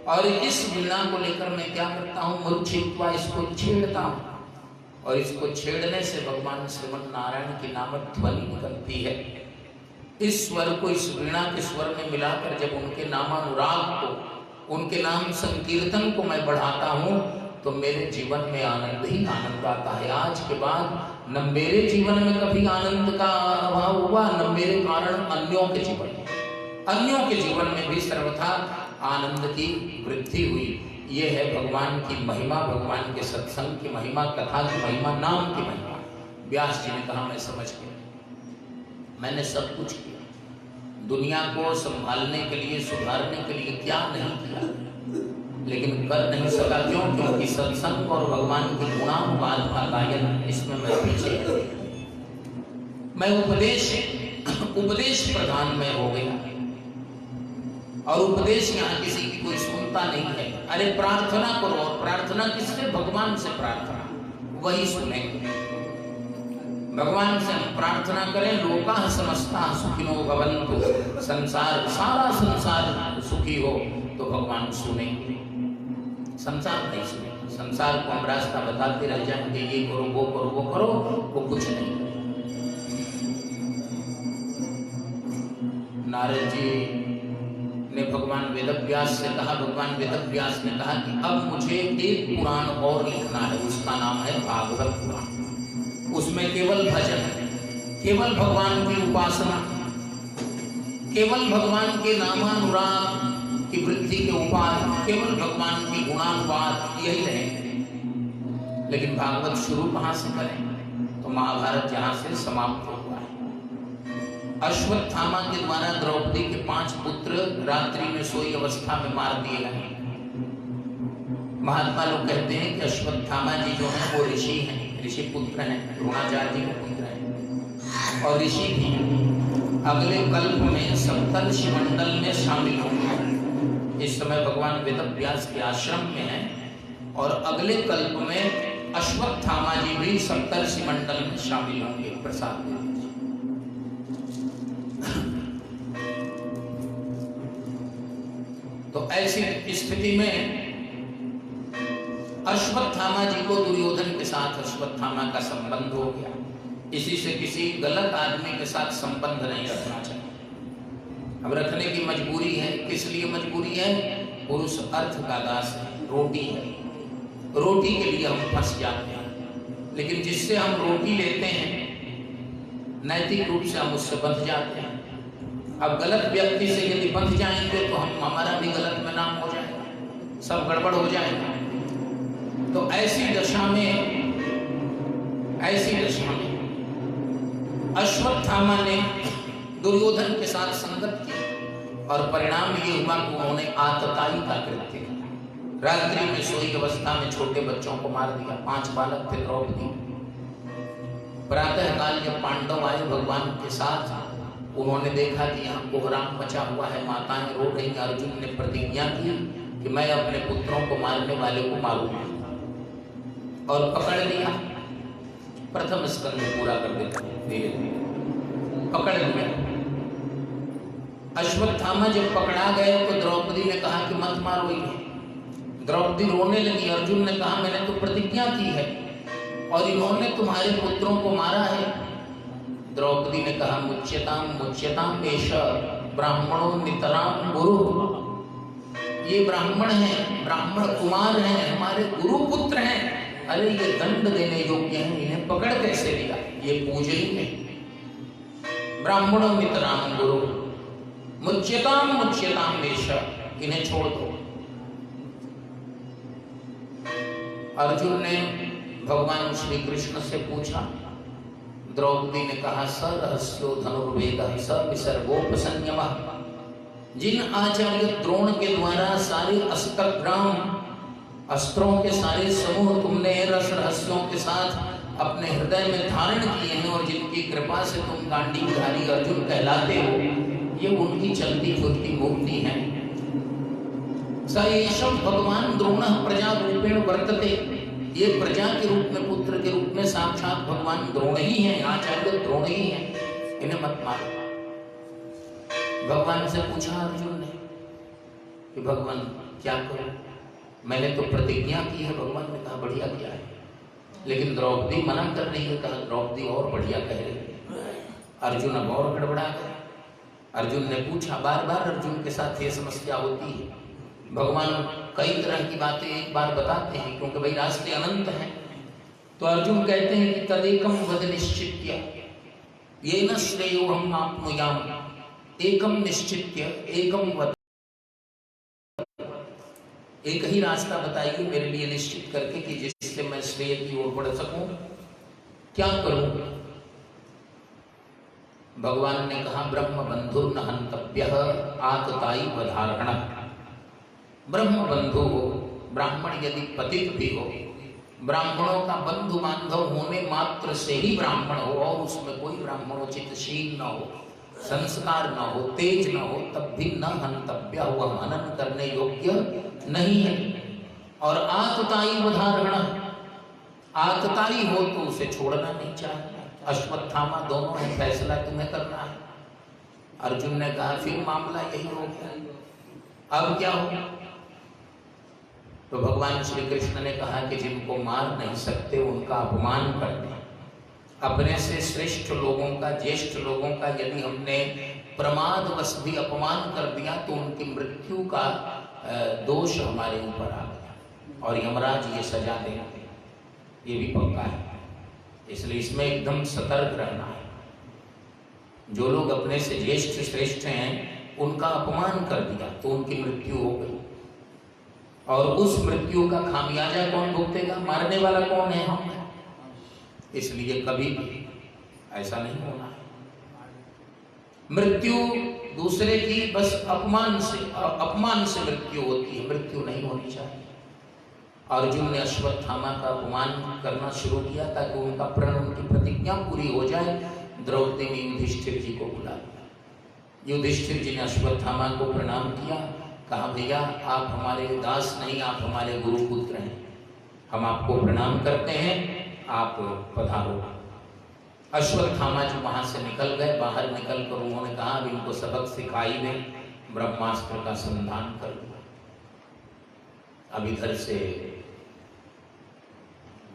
और इस वीणा को लेकर मैं क्या करता हूँ, मूर्छित्वा, इसको छेड़ता हूँ। और इसको छेड़ने से भगवान श्रीमन नारायण की नामक ध्वनि निकलती है। इस स्वर को इस वीणा के स्वर में मिलाकर जब उनके नामानुराग को, उनके नाम संकीर्तन को मैं बढ़ाता हूँ तो मेरे जीवन में आनंद ही आनंद आता है। आज के बाद न मेरे जीवन में कभी आनंद का अभाव हुआ, न मेरे कारण अन्यों के जीवन में भी सर्वथा आनंद की वृद्धि हुई। ये है भगवान की महिमा, भगवान के सत्संग की महिमा, कथा की महिमा, नाम की महिमा। व्यास जी ने कहा, मैं समझ गया, मैंने सब कुछ किया, दुनिया को संभालने के लिए, सुधारने के लिए क्या नहीं किया, लेकिन कर नहीं सका। क्यों? क्योंकि सत्संग और भगवान के गुणानुवाद का गायन, इसमें मैं पीछे, मैं उपदेश प्रधान में हो गया। और उपदेश यहाँ किसी की कोई सुनता नहीं है। अरे प्रार्थना करो, और प्रार्थना किससे? भगवान से प्रार्थना, वही सुनेंगे। भगवान से हम प्रार्थना करें, लोकाः समस्ताः सुखिनो भवन्तु, संसार, सारा संसार सुखी हो, तो भगवान सुनेंगे। संसार नहीं सुनेंगे। संसार को हम रास्ता बताते रह जाएंगे, ये करो, वो करो, वो करो, वो कुछ नहीं। नारद जी ने भगवान वेदव्यास से कहा, भगवान वेदव्यास ने कहा कि अब मुझे एक पुराण और लिखना है, उसका नाम है भागवत पुराण। उसमें केवल भजन, केवल भगवान की उपासना, केवल भगवान के नामानुराग की वृद्धि के उपाय, केवल भगवान की गुणानुवाद, यही रहेंगे। लेकिन भागवत शुरू कहां से करें? तो महाभारत जहां से समाप्त हुआ है। अश्वत्थामा के द्वारा द्रौपदी के 5 पुत्र रात्रि में सोई अवस्था में मार दिए गए। महात्मा लोग कहते हैं कि अश्वत्थामा जी जो हैं वो ऋषि हैं, ऋषि पुत्र हैं, द्रोणाचार्य जी के पुत्र हैं। और ऋषि भी अगले कल्प में सप्तर्षि मंडल में शामिल होंगे। इस समय भगवान वेदव्यास के आश्रम में हैं और अगले कल्प में अश्वत्थामा जी भी सप्तर्षि मंडल में शामिल होंगे। प्रसाद तो ऐसी स्थिति में अश्वत्थामा जी को दुर्योधन के साथ अश्वत्थामा का संबंध हो गया। इसी से किसी गलत आदमी के साथ संबंध नहीं रखना चाहिए। अब रखने की मजबूरी है। किस लिए मजबूरी है? पुरुष अर्थ का दास है, रोटी है, रोटी के लिए हम फंस जाते हैं। लेकिन जिससे हम रोटी लेते हैं नैतिक रूप से हम उससे बंध जाते हैं। अब गलत व्यक्ति से यदि बंध जाएंगे तो हमारा भी गलत में नाम हो जाएगा, सब गड़बड़ हो जाएगा। तो ऐसी दशा में अश्वत्थामा ने दुर्योधन के साथ संगत की और परिणाम ये हुआ कि उन्होंने आतताई का कृत्य किया। रात्रि में सोई अवस्था में छोटे बच्चों को मार दिया। 5 बालक थे द्रौपदी। प्रातः काल जब पांडव आए भगवान के साथ, उन्होंने देखा कि यहाँ कोहराम मचा हुआ है, माताएं रो रही। अर्जुन ने प्रतिज्ञा की कि मैं अपने पुत्रों को मारने वाले को मारूंगा और पकड़ लिया। प्रथम स्कंद पूरा कर देता है, धीरे धीरे पकड़ लिया। अश्वत्थामा जब पकड़ा गए तो द्रौपदी ने कहा कि मत मारो इन्हें। द्रौपदी रोने लगी। अर्जुन ने कहा मैंने तो प्रतिज्ञा की है और इन्होंने तुम्हारे पुत्रों को मारा है। द्रौपदी ने कहा मुच्यताम मुच्यताम एष ब्राह्मणों नितराम गुरु, ये ब्राह्मण हैं, ब्राह्मण कुमार हैं, हमारे गुरु पुत्र हैं। अरे ये दंड देने योग्य हैं, इन्हें पकड़ कैसे लिया? ये पूजनीय है। ब्राह्मणों नितराम गुरु मुच्यताम मुच्यताम देश, इन्हें छोड़ दो। अर्जुन ने भगवान श्री कृष्ण से पूछा। द्रौपदी ने कहा स रहस्यो धनुर्वेद स विसर्गोपसंयमः। जिन आचार्य द्रोण के द्वारा सारे अस्त्रग्राम, अस्त्रों के सारे समूह तुमने रस रहस्यों के साथ अपने हृदय में धारण किए हैं और जिनकी कृपा से तुम गांडीवधारी अर्जुन कहलाते हो, ये उनकी चलती फिरती मूर्ति है। स एषः भगवान द्रोणः प्रजा रूपेण वर्तते, ये प्रजा के रूप में, पुत्र के रूप में साक्षात भगवान द्रोण ही हैं, आचार्य द्रोण ही हैं, इन्हें मत मारो। भगवान से पूछा अर्जुन ने कि भगवान क्या करूं? मैंने तो प्रतिज्ञा की है। भगवान ने कहा बढ़िया किया है, लेकिन द्रौपदी मना कर रही है। कहा द्रौपदी और बढ़िया कह रही है। अर्जुन अब और गड़बड़ा गया। अर्जुन ने पूछा, बार बार अर्जुन के साथ ये समस्या होती है। भगवान कई तरह की बातें एक बार बताते हैं, क्योंकि भाई रास्ते अनंत हैं। तो अर्जुन कहते हैं कि तदेकम वद निश्चित्य येन श्रेयो हम आप्नुयाम, एकम निश्चित्य एकम वद। एक ही रास्ता बताइए मेरे लिए निश्चित करके कि जिससे मैं श्रेय की ओर बढ़ सकूं। क्या करूं? भगवान ने कहा ब्रह्म बंधु न हंतव्यः आतताई वधारणः। ब्रह्म बंधु हो, ब्राह्मण यदि पतित भी हो, ब्राह्मणों का बंधु बांधव होने मात्र से ही ब्राह्मण हो और उसमें कोई ब्राह्मणोचित शील न हो, संस्कार न हो, तेज न हो, तब भी न हंतव्य, वह हनन करने योग्य नहीं है। और आतताई वधारणः, आतताई हो तो उसे छोड़ना नहीं चाहिए। अश्वत्थामा दोनों है, फैसला तुम्हें करना है। अर्जुन ने कहा फिर मामला यही हो गया, अब क्या होगा? तो भगवान श्री कृष्ण ने कहा कि जिनको मार नहीं सकते उनका अपमान करते हैं। अपने से श्रेष्ठ लोगों का, ज्येष्ठ लोगों का यदि हमने प्रमादवश भी अपमान कर दिया तो उनकी मृत्यु का दोष हमारे ऊपर आ गया और यमराज ये सजा देंगे, ये भी पक्का है। इसलिए इसमें एकदम सतर्क रहना है। जो लोग अपने से ज्येष्ठ श्रेष्ठ हैं उनका अपमान कर दिया तो उनकी मृत्यु हो गई, और उस मृत्यु का खामियाजा कौन भुगतेगा? मारने वाला कौन है? हम। इसलिए कभी भी ऐसा नहीं होना है। मृत्यु दूसरे की बस अपमान से मृत्यु होती है, मृत्यु नहीं होनी चाहिए। अर्जुन ने अश्वत्थामा का अपमान करना शुरू किया ताकि उनका प्रण, उनकी प्रतिज्ञा पूरी हो जाए। द्रौपदी ने युधिष्ठिर जी को बुला लिया। युधिष्ठिर जी ने अश्वत्थामा को प्रणाम किया, कहा भैया आप हमारे दास नहीं, आप हमारे गुरुपुत्र हैं, हम आपको प्रणाम करते हैं, आप पधारो। अश्वत्थामा जी वहां से निकल गए। बाहर निकलकर उन्होंने कहा अब इनको सबक सिखाई दें, ब्रह्मास्त्र का संधान कर दो। अब इधर से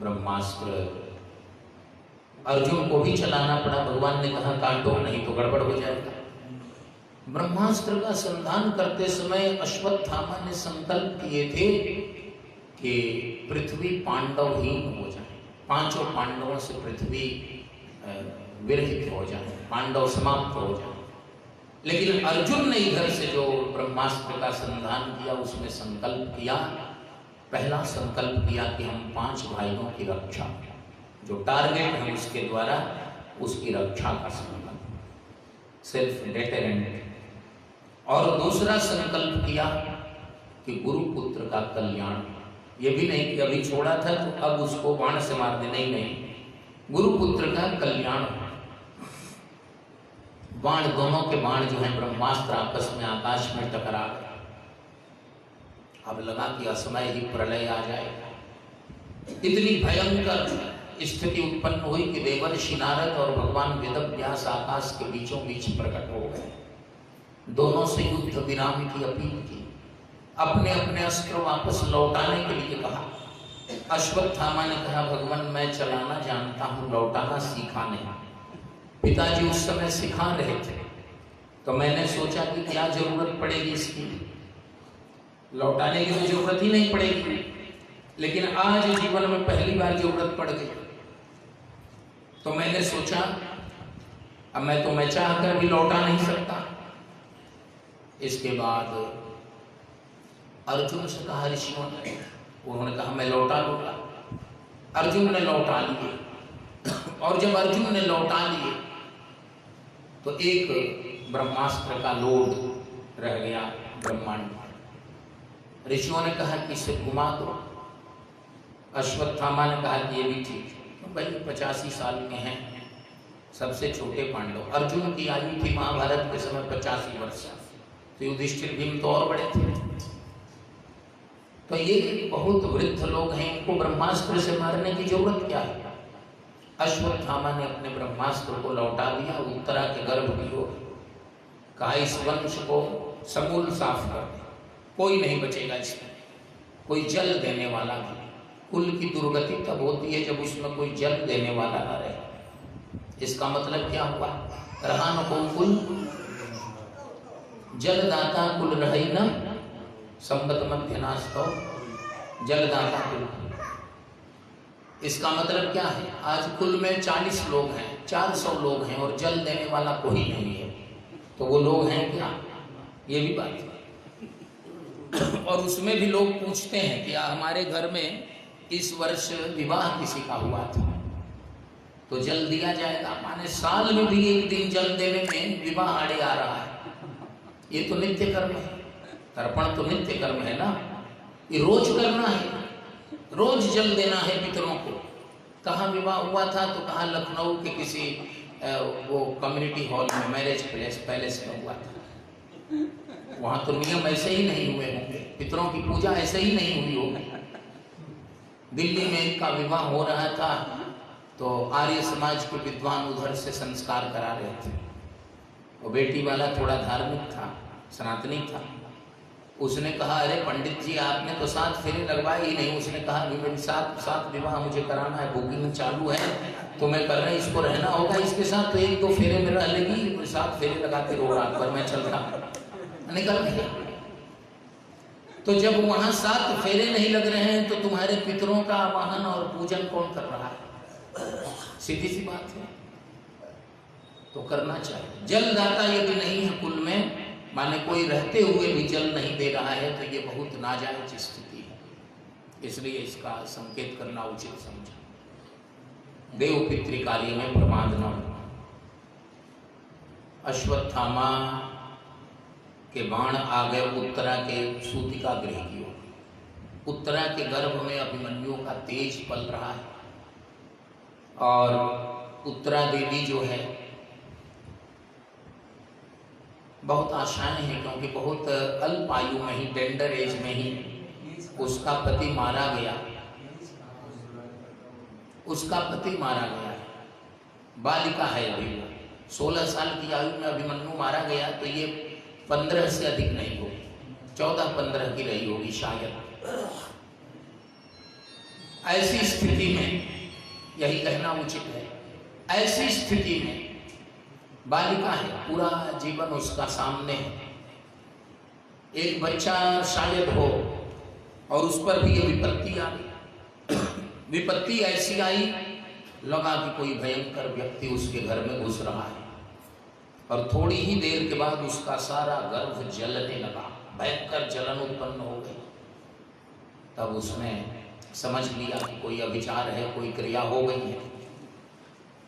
ब्रह्मास्त्र अर्जुन को भी चलाना पड़ा। भगवान ने कहा काटो नहीं तो गड़बड़ हो जाएगा। ब्रह्मास्त्र का संधान करते समय अश्वत्थामा ने संकल्प किए थे कि पृथ्वी पांडवहीन हो जाए, पांचों पांडवों से पृथ्वी विरहित हो जाए, पांडव समाप्त हो जाए। लेकिन अर्जुन ने इधर से जो ब्रह्मास्त्र का संधान किया उसमें संकल्प किया, पहला संकल्प किया कि हम 5 भाइयों की रक्षा, जो टारगेट है उसके द्वारा उसकी रक्षा का संकल्प, सेल्फ डिटेरेंट। और दूसरा संकल्प किया कि गुरुपुत्र का कल्याण। ये भी नहीं कि अभी छोड़ा था तो अब उसको बाण से मार दे, नहीं, गुरुपुत्र का कल्याण। बाण, दोनों के बाण जो है ब्रह्मास्त्र आपस में आकाश में टकरा गए। अब लगा कि असमय ही प्रलय आ जाएगा। इतनी भयंकर स्थिति उत्पन्न हुई कि देवर्षि नारद और भगवान वेदव्यास आकाश के बीचों बीच प्रकट हो गए। दोनों से युद्ध विराम की अपील की, अपने अपने अस्त्र वापस लौटाने के लिए कहा। अश्वत्थामा ने कहा भगवान मैं चलाना जानता हूं, लौटाना सीखा नहीं। पिताजी उस समय सिखा रहे थे। तो मैंने सोचा कि क्या जरूरत पड़ेगी इसकी, लौटाने की तो जरूरत ही नहीं पड़ेगी, लेकिन आज जीवन में पहली बार जरूरत पड़ गई। तो मैंने सोचा अब मैं चाह कर भी लौटा नहीं सकता। इसके बाद अर्जुन से कहा ऋषियों ने, उन्होंने कहा मैं लौटा लूंगा। अर्जुन ने लौटा लिए, और जब अर्जुन ने लौटा लिए तो एक ब्रह्मास्त्र का लोड रह गया ब्रह्मांड में। ऋषियों ने कहा कि इसे घुमा दो। अश्वत्थामा ने कहा कि ये भी ठीक है, भाई 85 साल के हैं, सबसे छोटे पांडव। अर्जुन की आयु थी महाभारत के समय 85 वर्ष, तो युधिष्ठिर भीम तो और बड़े थे। तो ये बहुत वृद्ध लोग हैं, इनको ब्रह्मास्त्र से मारने की जरूरत क्या है? अश्वत्थामा ने अपने ब्रह्मास्त्र को लौटा दिया, उत्तरा के गर्भ की ओर, कहा इस वंश को समूल साफ कर दे, कोई नहीं बचेगा इसमें, कोई जल देने वाला भी। कुल की दुर्गति तब होती है जब उसमें कोई जल देने वाला ना रहे। इसका मतलब क्या हुआ? रहा न को कुल, जलदाता कुल रही न संबत मध्य नास्तव, जलदाता कुल। इसका मतलब क्या है? आज कुल में 40 लोग हैं, 400 लोग हैं और जल देने वाला कोई नहीं है, तो वो लोग हैं क्या? ये भी बात है। और उसमें भी लोग पूछते हैं कि हमारे घर में इस वर्ष विवाह किसी का हुआ था तो जल दिया जाएगा। माने साल में भी एक दिन जल देने में विवाह आड़े आ रहा है। ये तो नित्य कर्म है, तर्पण तो नित्य कर्म है ना, ये रोज करना है, रोज जल देना है पितरों को। कहाँ विवाह हुआ था? तो कहाँ लखनऊ के किसी वो कम्युनिटी हॉल में, मैरिज पैलेस में हुआ था। वहाँ तो नियम ऐसे ही नहीं हुए होंगे, पितरों की पूजा ऐसे ही नहीं हुई होगी। दिल्ली में इनका विवाह हो रहा था तो आर्य समाज के विद्वान उधर से संस्कार करा रहे थे। वो बेटी वाला थोड़ा धार्मिक था, सनातनी था। उसने कहा अरे पंडित जी आपने तो 7 फेरे लगवाए ही नहीं। उसने कहा कि मेरी 7 विवाह मुझे कराना है, बुकिंग चालू है तो मैं कर रहा हूँ, इसको रहना होगा इसके साथ, तो 1-2 फेरे में रह लेगी, 7 फेरे लगाते रहो रात भर, मैं चलता निकल गया। तो जब वहां 7 फेरे नहीं लग रहे हैं तो तुम्हारे पितरों का आवाहन और पूजन कौन कर रहा है? सीधी सी बात है, तो करना चाहिए। जलदाता यदि नहीं है कुल में, माने कोई रहते हुए भी जल नहीं दे रहा है, तो ये बहुत नाजायज स्थिति है, इसलिए इसका संकेत करना उचित समझा। देव पितृ कार्य में प्रमाद न हो। अश्वत्थामा के बाण आ गए उत्तरा के सूतिका गृह की ओर। उत्तरा के गर्भ में अभिमन्यु का तेज पल रहा है, और उत्तरा देवी जो है बहुत आशाएं हैं, क्योंकि बहुत अल्प आयु में ही, टेंडर एज में ही उसका पति मारा गया। उसका पति मारा गया है, बालिका है अभी, 16 साल की आयु में अभिमन्यु मारा गया, तो ये 15 से अधिक नहीं होगी, 14-15 की रही होगी शायद। ऐसी स्थिति में, यही कहना उचित है, ऐसी स्थिति में बालिका है, पूरा जीवन उसका सामने है, एक बच्चा शायद हो और उस पर भी ये विपत्ति आ गई। विपत्ति ऐसी आई, लगा कि कोई भयंकर व्यक्ति उसके घर में घुस रहा है, और थोड़ी ही देर के बाद उसका सारा गर्भ जलने लगा, भयंकर जलन उत्पन्न हो गई। तब उसने समझ लिया कि कोई अभिचार है, कोई क्रिया हो गई है।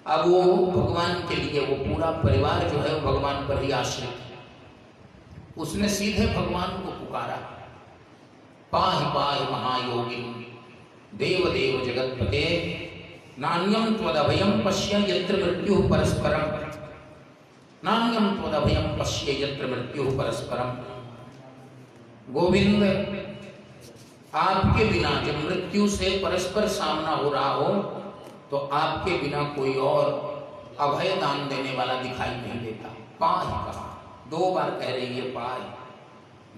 अब वो भगवान के लिए, वो पूरा परिवार जो है वो भगवान पर ही आश्रित है। उसने सीधे भगवान को पुकारा, पाहि पाहि महायोगी देव देव जगतपते, नान्यम त्वदभयम पश्य यत्र मृत्यु परस्परम, नान्यम त्वदभयम पश्य यत्र मृत्यु परस्परम। गोविंद, आपके बिना जब मृत्यु से परस्पर सामना हो रहा हो तो आपके बिना कोई और अभय दान देने वाला दिखाई नहीं देता। पाहि कहा, 2 बार कह रही है पाहि,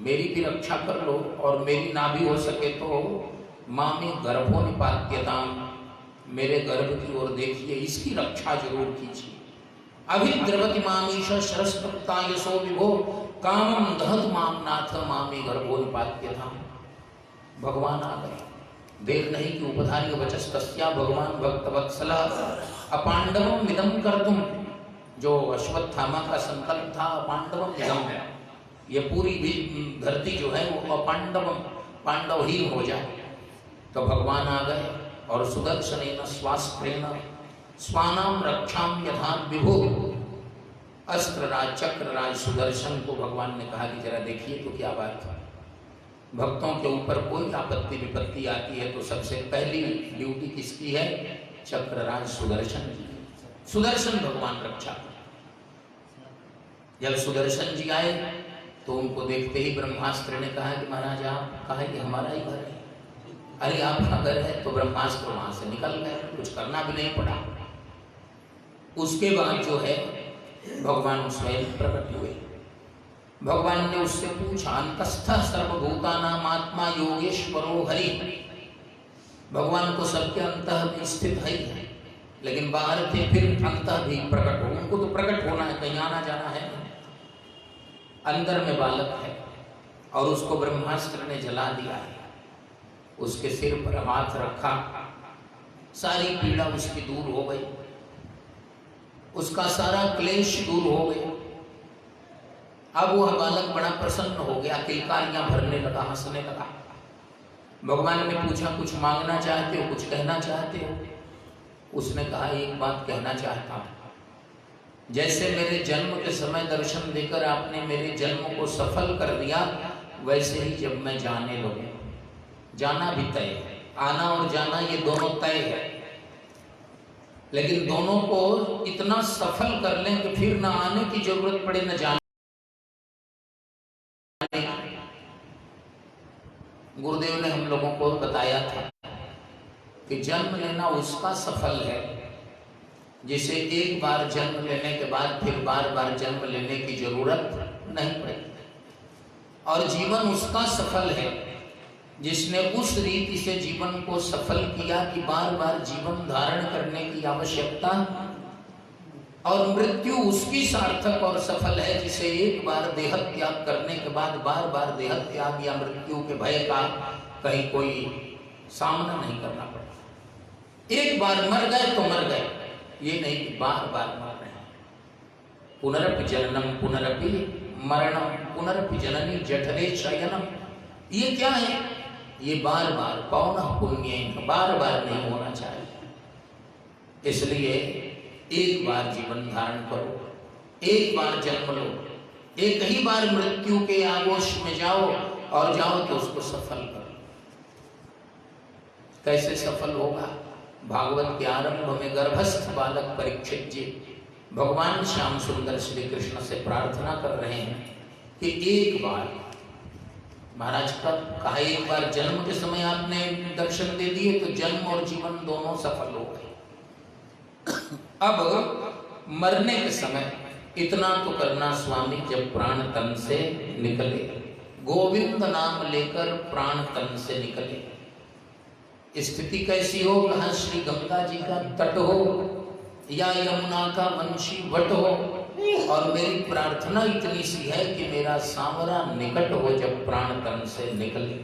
मेरी भी रक्षा कर लो, और मेरी ना भी हो सके तो माँ में गर्भो निपात्यता, मेरे गर्भ की ओर देखिए, इसकी रक्षा जरूर कीजिए। अभिद्रवति मामीश शरस्पत्ता यशो विभो कामम दहत माम नाथ मामी गर्भो निपात्यथा। भगवान आ गए, देर नहीं कि उपधार्य वचस्तस्या भगवान भक्तवत्सला अपांडवम विदम कर्तुम। जो अश्वत्थामा का संकल्प था अपांडवम विदम, ये पूरी भी धरती जो है वो अपांडवम पांडवहीन हो जाए। तो भगवान आ गए और सुदर्शनेन स्वास्त्रेण स्वानाम रक्षाम यथा विभु। अस्त्रराज चक्रराज सुदर्शन को भगवान ने कहा कि जरा देखिए तो क्या बात है, भक्तों के ऊपर कोई आपत्ति विपत्ति आती है तो सबसे पहली ड्यूटी किसकी है? चक्रराज सुदर्शन जी। सुदर्शन भगवान रक्षा। जब सुदर्शन जी आए तो उनको देखते ही ब्रह्मास्त्र ने कहा कि महाराज आप कहा कि हमारा ही घर है। अरे आपका घर है तो ब्रह्मास्त्र वहां से निकल गए, कुछ करना भी नहीं पड़ा। उसके बाद जो है भगवान स्वयं प्रकट हुए। भगवान ने उससे पूछा अंतस्थ सर्वभूतानाम आत्मा योगेश्वरो हरि। भगवान को सबके अंतः में स्थित है, लेकिन बाहर थे फिर अंतः भी प्रकट हो। उनको तो प्रकट होना है, कहीं आना जाना है। अंदर में बालक है और उसको ब्रह्मास्त्र ने जला दिया है। उसके सिर पर हाथ रखा, सारी पीड़ा उसकी दूर हो गई, उसका सारा क्लेश दूर हो गया। अब वह बालक बड़ा प्रसन्न हो गया, किलकारियां भरने लगा, हंसने लगा। भगवान ने पूछा कुछ मांगना चाहते हो, कुछ कहना चाहते हो? उसने कहा एक बात कहना चाहता हूं, जैसे मेरे जन्म के समय दर्शन देकर आपने मेरे जन्म को सफल कर दिया, वैसे ही जब मैं जाने लगूं, जाना भी तय है, आना और जाना ये दोनों तय है, लेकिन दोनों को इतना सफल कर लें कि फिर न आने की जरूरत पड़े न जाने। गुरुदेव ने हम लोगों को बताया था कि जन्म लेना उसका सफल है जिसे एक बार जन्म लेने के बाद फिर बार बार जन्म लेने की जरूरत नहीं पड़ती, और जीवन उसका सफल है जिसने उस रीति से जीवन को सफल किया कि बार बार जीवन धारण करने की आवश्यकता, और मृत्यु उसकी सार्थक और सफल है जिसे एक बार देह त्याग करने के बाद बार बार देह त्याग या मृत्यु के भय का कहीं कोई सामना नहीं करना पड़ा। एक बार मर गए तो मर गए, ये नहीं कि बार बार मर रहे हैं। पुनरपि जननम पुनरपि मरणम पुनरपि जननी जठरे शयनम। ये क्या है? ये बार बार पौनः पुण्य बार बार नहीं होना चाहिए। इसलिए एक बार जीवन धारण करो, एक बार जन्म लो, एक ही बार मृत्यु के आगोश में जाओ, और जाओ तो उसको सफल करो। कैसे सफल होगा? भागवत के आरंभ में गर्भस्थ बालक परीक्षित जी भगवान श्याम सुंदर श्री कृष्ण से प्रार्थना कर रहे हैं कि एक बार, महाराज का कहा एक बार जन्म के समय आपने दर्शन दे दिए तो जन्म और जीवन दोनों सफल हो गए। अब मरने के समय इतना तो करना स्वामी, जब प्राण तन से निकले, गोविंद नाम लेकर प्राण तन से निकले। स्थिति कैसी हो? कहा श्री गंगा जी का तट हो या यमुना का वंशी वट हो, और मेरी प्रार्थना इतनी सी है कि मेरा सांवरा निकट हो जब प्राण तन से निकले।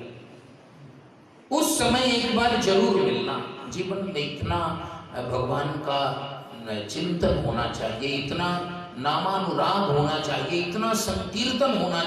उस समय एक बार जरूर मिलना। जीवन में इतना भगवान का चिंतन होना चाहिए, इतना नामानुराग होना चाहिए, इतना संकीर्तन होना